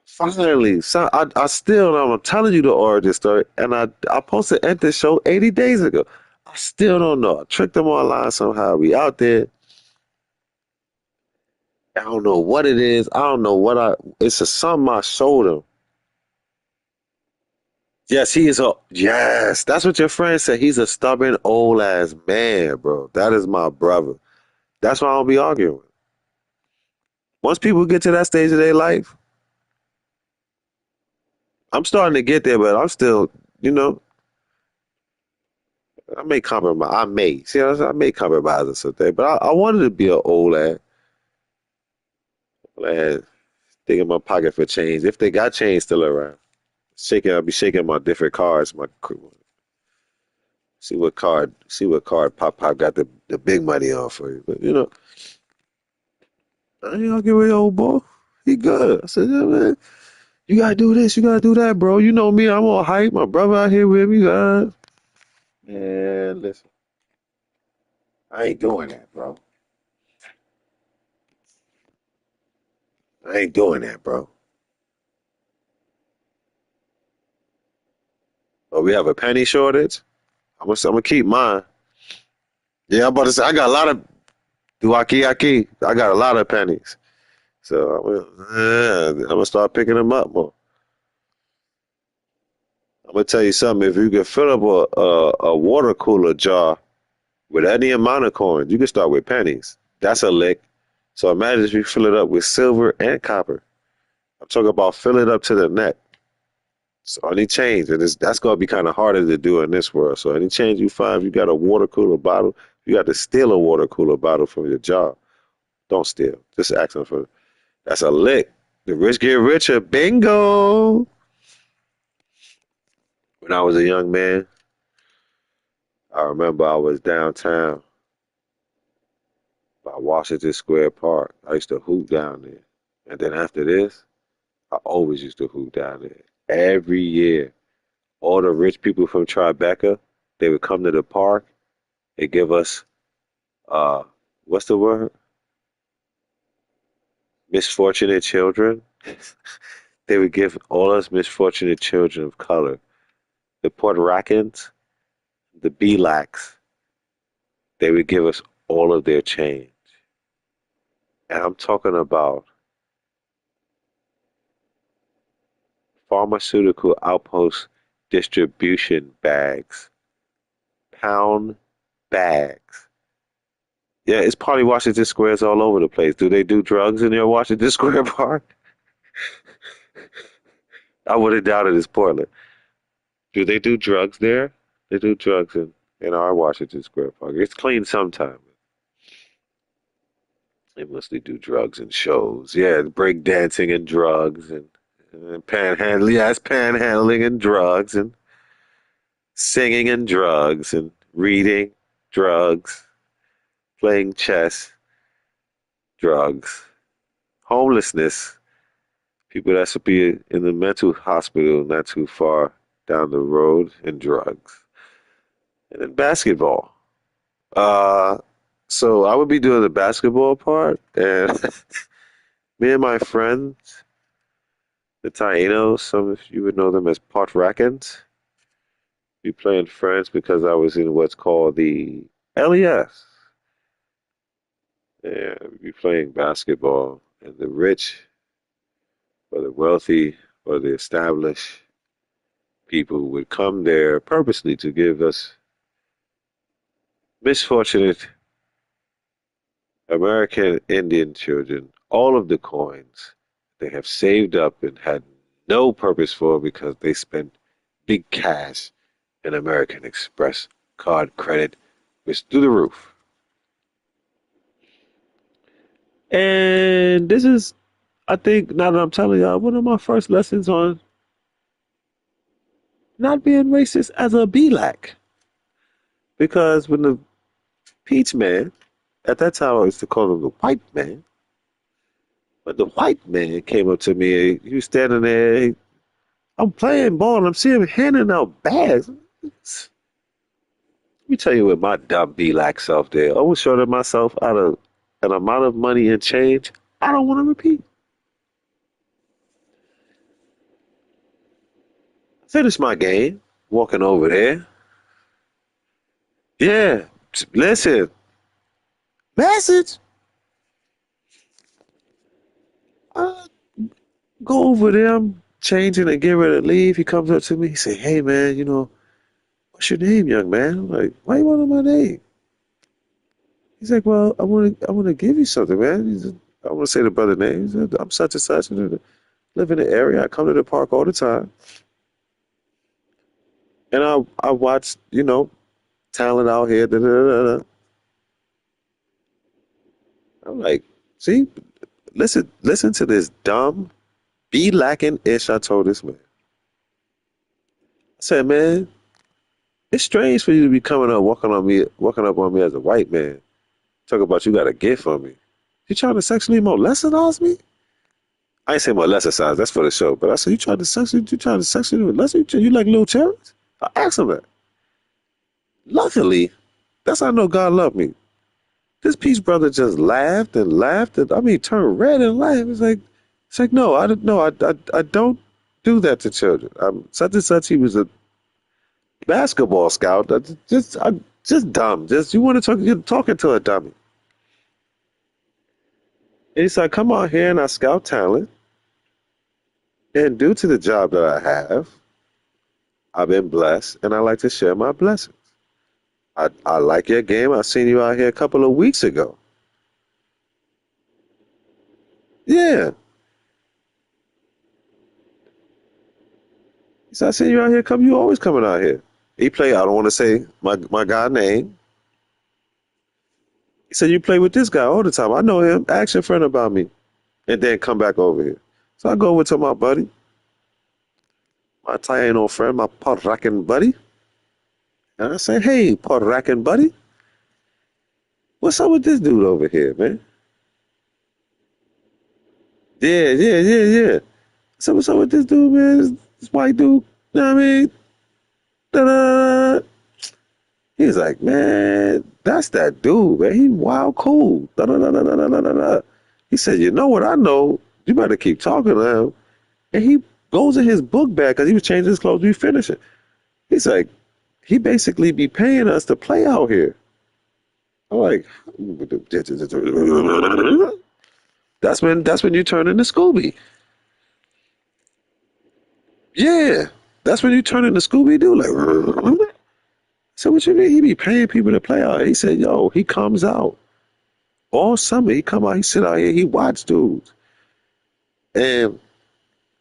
Finally, so I still know. I'm telling you the origin story, and I posted at this show 80 days ago. I still don't know. I tricked them online somehow. We out there. I don't know what it is. I don't know what I. It's a something I showed him. Yes, he is a. Yes, that's what your friend said. He's a stubborn old ass man, bro. That is my brother. That's why I don't be arguing. Once people get to that stage of their life, I'm starting to get there, but I'm still, you know, I may compromise. I may. See, I may compromise or something, but I wanted to be an old ass. Lad, dig in my pocket for change. If they got change still around, I'll be shaking my different cards. See what card Pop got the big money on for you. But you know, I ain't gonna give away old boy. He good. I said, yeah, man, you gotta do this, you gotta do that, bro. You know me, I'm all hype. My brother out here with me. Man, listen, I ain't doing that, bro. I ain't doing that, bro. Oh, we have a penny shortage. I'm gonna keep mine. Yeah, I'm about to say I got a lot of duaki. I got a lot of pennies. So I'm gonna start picking them up more. I'm gonna tell you something. If you can fill up a water cooler jar with any amount of coins, you can start with pennies. That's a lick. So imagine if you fill it up with silver and copper. I'm talking about fill it up to the neck. So any change, and that's gonna be kind of harder to do in this world. So any change you find, you got a water cooler bottle, you got to steal a water cooler bottle from your jar. Don't steal. Just ask them for. That's a lick. The rich get richer. Bingo. When I was a young man, I remember I was downtown by Washington Square Park. I used to hoop down there. And then after this, I always used to hoop down there. Every year, all the rich people from Tribeca, they would come to the park and give us, uh, what's the word? Misfortunate children. They would give all us misfortunate children of color, the Puerto Ricans, the Blacks, they would give us all of their change. And I'm talking about pharmaceutical outpost distribution bags, pound bags. Yeah, it's probably Washington Squares all over the place. Do they do drugs in your Washington Square Park? I would have doubted it's Portland. Do they do drugs there? They do drugs in our Washington Square Park. It's clean sometimes. They mostly do drugs and shows. Yeah, break dancing and drugs and panhandling. Yeah, it's panhandling and drugs and singing and drugs and reading, drugs, playing chess, drugs, homelessness. People that should be in the mental hospital not too far down the road, and drugs. And then basketball. Uh, so I would be doing the basketball part, and me and my friends, the Tainos, some of you would know them as Potracans, be playing friends because I was in what's called the LES. And we'd be playing basketball, and the rich or the wealthy or the established people would come there purposely to give us misfortunate American Indian children all of the coins they have saved up and had no purpose for because they spent big cash in American Express card credit, which through the roof. And this is, I think, now that I'm telling y'all, one of my first lessons on not being racist as a black. Because when the peach man, at that time I used to call him the white man, but the white man came up to me, he was standing there, I'm playing ball and I'm seeing him handing out bags. Let me tell you what my dumb black self did. I was short of myself out of an amount of money and change I don't want to repeat. Finish my game, walking over there. Yeah, listen, message. I go over there, I'm changing and getting ready to leave. He comes up to me, he say, hey man, what's your name, young man? I'm like, why you want to know my name? He's like, well, I want to give you something, man. I want to say the brother name. He said, I'm such and such. I live in the area. I come to the park all the time. And I watch, talent out here. Da, da, da, da. I'm like, see, listen to this dumb, be lacking ish I told this man. I said, man, it's strange for you to be coming up, walking up on me as a white man. Talk about you got a gift for me. You trying to sexually molest me? I ain't say molesticize, that's for the show. But I said, you trying to sexually molest me? You like little cherries? I asked him that. Luckily, that's how I know God loved me. This peace brother just laughed and laughed and turned red and laughed. It's like no, I don't do that to children. I'm such and such. He was a basketball scout. I'm just dumb. Just you want to talk? You're talking to a dummy. And he's like, come out here and I scout talent. And due to the job that I have, I've been blessed, and I like to share my blessings. I like your game. I seen you out here a couple of weeks ago. Yeah. He said, I seen you out here. You always coming out here. He play, I don't want to say my guy name. He said, you play with this guy all the time. I know him. Ask your friend about me. And then come back over here. So I go over to my buddy, my Taino friend, my Puerto Rican buddy. And I say, hey, Puerto Rican buddy, what's up with this dude over here, man? Yeah. So what's up with this dude, man? This white dude, you know what I mean? Da-da. He's like, man, that's that dude, man. He wild cool. Da-da-da-da-da-da-da. He said, you know what I know? You better keep talking to him. And he goes in his book bag because he was changing his clothes. We finish it. He's like, he basically be paying us to play out here. I'm like, That's when you turn into Scooby. Yeah, that's when you turn into Scooby Doo. Like, so what you mean? He be paying people to play out. He said, yo, he comes out all summer. He come out, he sit out here, he watch dudes, and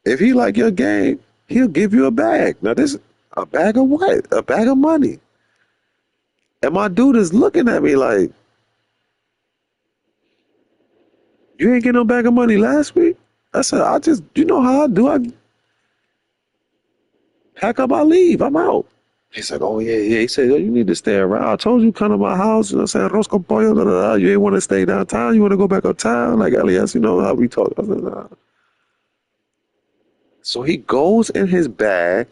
if he like your game, he'll give you a bag. Now this a bag of what? A bag of money. And my dude is looking at me like, you ain't get no bag of money last week? I said, you know how I do. I pack up, I leave. I'm out. He's like, oh, yeah, yeah. He said, yo, you need to stay around. I told you, come to my house. You know what I'm saying? Arroz con pollo, da, da, da. You ain't want to stay downtown. You want to go back uptown? Like, Elias, you know how we talk. I said, nah. So he goes in his bag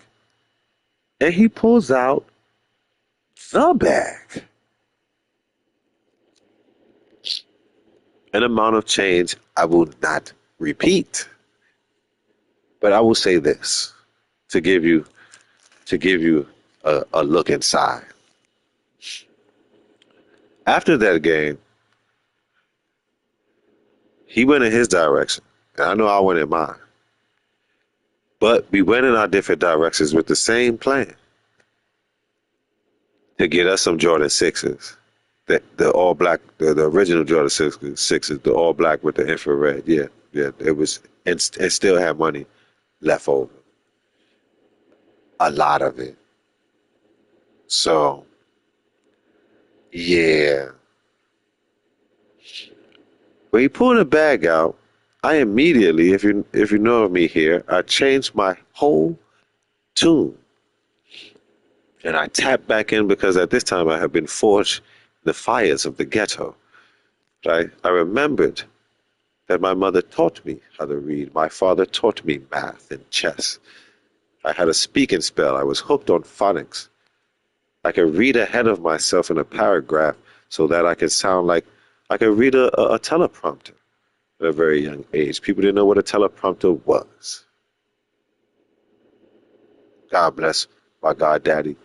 and he pulls out the bag. An amount of change I will not repeat. But I will say this to give you a look inside. After that game, he went in his direction, and I know I went in mine. But we went in our different directions with the same plan to get us some Jordan 6s. The all black, the original Jordan 6s, the all black with the infrared. Yeah, yeah, it was, and still had money left over. A lot of it. So, yeah. When he pulled the bag out, I immediately, if you know me here, I changed my whole tune. And I tapped back in because at this time I had been forged in the fires of the ghetto. Right? I remembered that my mother taught me how to read. My father taught me math and chess. I had a speaking spell. I was hooked on phonics. I could read ahead of myself in a paragraph so that I could sound like I could read a teleprompter at a very young age. People didn't know what a teleprompter was. God bless my goddaddy.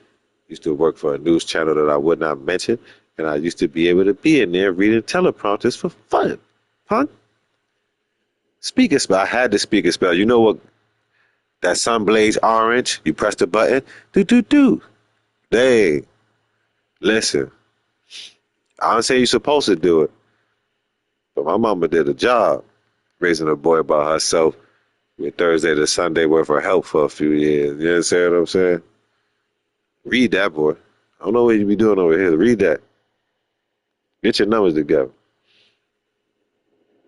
Used to work for a news channel that I would not mention, and I used to be able to be in there reading teleprompters for fun. Huh? Speaker spell. I had the speaker spell. You know what? That sun blaze orange. You press the button. Do do do. Hey, listen. I don't say you're supposed to do it, but my mama did a job raising a boy by herself with Thursday to Sunday worth of help for a few years. You understand what I'm saying? Read that, boy. I don't know what you be doing over here. Read that. Get your numbers together.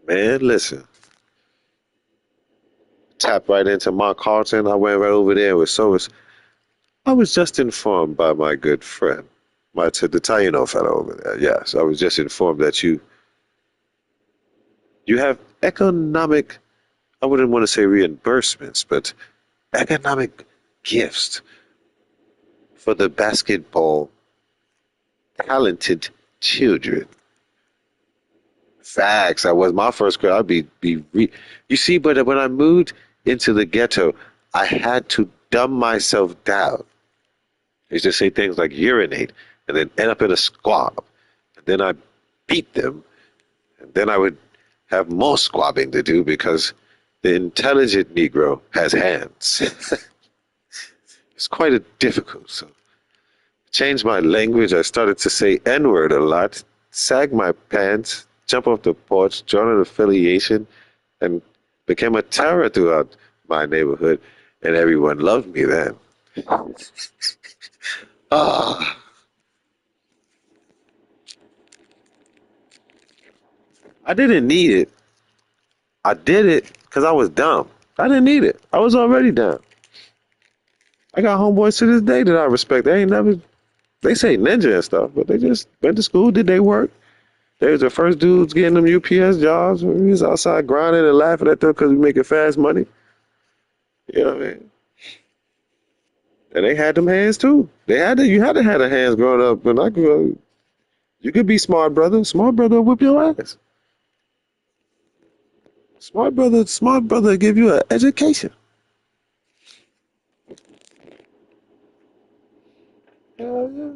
Man, listen. Tapped right into Mark Carlton. I went right over there with service. I was just informed by my good friend, the Taino fellow over there. Yes, I was just informed that you have economic, I wouldn't want to say reimbursements, but economic gifts for the basketball talented children. Facts. That was my first grade. You see, but when I moved into the ghetto, I had to dumb myself down. I used to say things like urinate and then end up in a squab. And then I beat them. And then I would have more squabbing to do because the intelligent Negro has hands. It's quite difficult. So changed my language. I started to say N-word a lot, sag my pants, jump off the porch, join an affiliation, and became a terror throughout my neighborhood. And everyone loved me then. Ah. I didn't need it. I did it because I was dumb. I didn't need it. I was already dumb. I got homeboys to this day that I respect. They say ninja and stuff, but they just went to school, did their work. They was the first dudes getting them UPS jobs. We was outside grinding and laughing at them because we making fast money. You know what I mean? And they had them hands too. You had to have the hands growing up. When I grew up, you could be smart brother. Smart brother will whip your ass. Smart brother give you an education. Hell yeah.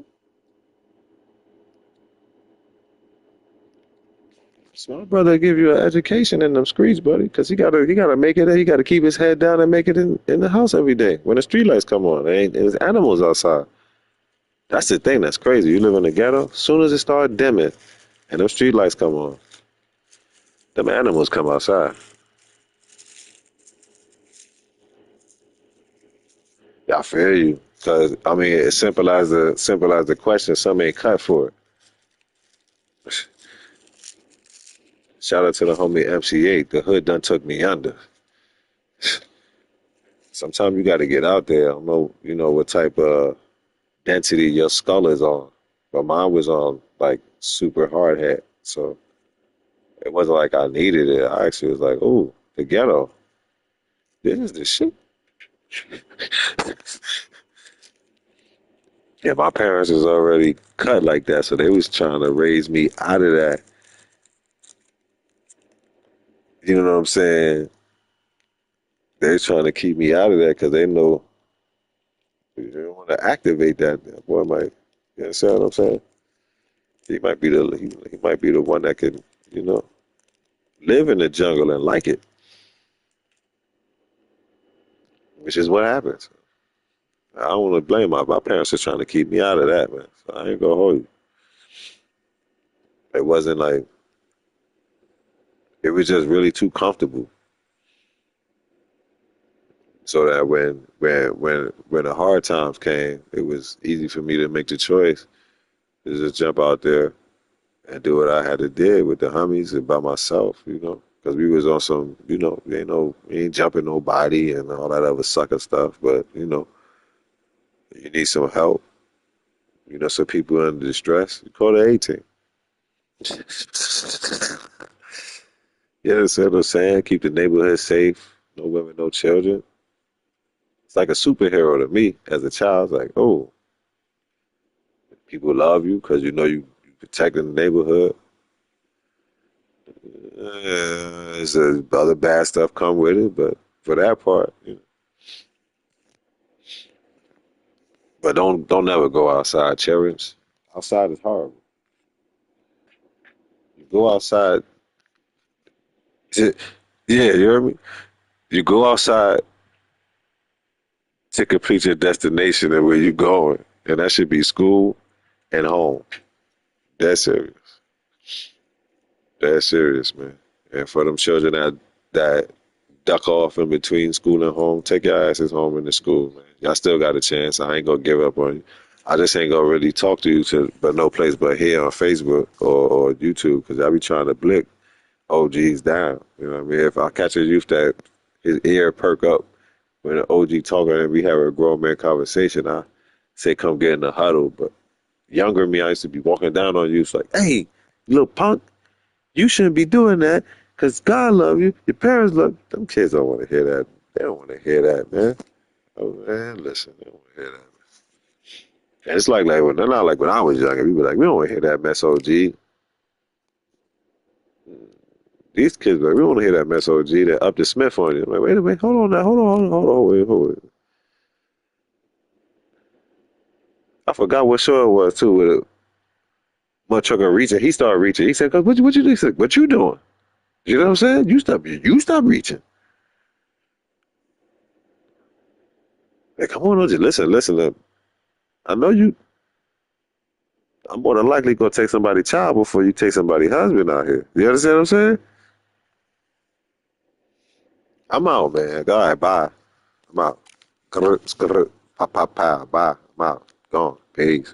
Smart brother give you an education in them streets, buddy, because he gotta make it. He gotta keep his head down and make it in the house every day when the street lights come on. There's animals outside. That's the thing that's crazy. You live in the ghetto. As soon as it start dimming and them street lights come on, them animals come outside. Yeah, I feel you. Cause I mean, it's simple as the question. Some ain't cut for it. Shout out to the homie MC8. The hood done took me under. Sometimes you got to get out there. I don't know, what type of density your skull is on, but mine was on like super hard hat, so it wasn't like I needed it. I actually was like, "Oh, the ghetto. This is the shit." Yeah, my parents was already cut like that, so they was trying to raise me out of that. You know what I'm saying? They're trying to keep me out of that because they know you don't want to activate that. That boy might, you understand what I'm saying? He might be the one that could, you know, live in the jungle and like it, which is what happens. I don't want to blame my parents are trying to keep me out of that, man. So I ain't gonna hold you. It wasn't like it was just really too comfortable. So that when the hard times came, it was easy for me to make the choice to just jump out there and do what I had to do with the homies and by myself, because we was on some, we ain't jumping nobody and all that other sucker stuff, but you need some help, some people under distress, you call the A team. You understand what I'm saying? Keep the neighborhood safe, no women, no children. It's like a superhero to me as a child. It's like, oh, people love you because you protecting the neighborhood. There's other bad stuff come with it, but for that part, but don't never go outside, Cherries. Outside is horrible. You go outside, yeah, you hear me? You go outside to complete your destination and where you going, and that should be school and home. That's serious. That's serious, man. And for them children that duck off in between school and home, take your asses home into school, man. Y'all still got a chance. I ain't gonna give up on you. I just ain't gonna really talk to you but no place but here on Facebook or YouTube because I be trying to blick OGs down. You know what I mean? If I catch a youth that his ear perk up when an OG talking and we have a grown man conversation, I say come get in the huddle. But younger me, I used to be walking down on you. It's like, hey, you little punk. You shouldn't be doing that because God love you. Your parents love you. Them kids don't want to hear that. They don't want to hear that, man. Oh, man, listen. They don't want to hear that. And it's like they're not like when I was younger. We were like, we don't want to hear that mess, OG. These kids, like, we don't want to hear that mess, OG. That up the Smith on you. I'm like, wait a minute. Hold on now. Hold on. I forgot what show it was, too, with a motherfucker reaching. He started reaching. He said, what you do? He said, what you doing? You know what I'm saying? You stop reaching. Hey, come on, OG. Listen. I know you. I'm more than likely gonna take somebody's child before you take somebody's husband out here. You understand what I'm saying? I'm out, man. All right, bye. I'm out. Pop, pop, pow. Bye. I'm out. Gone. Peace.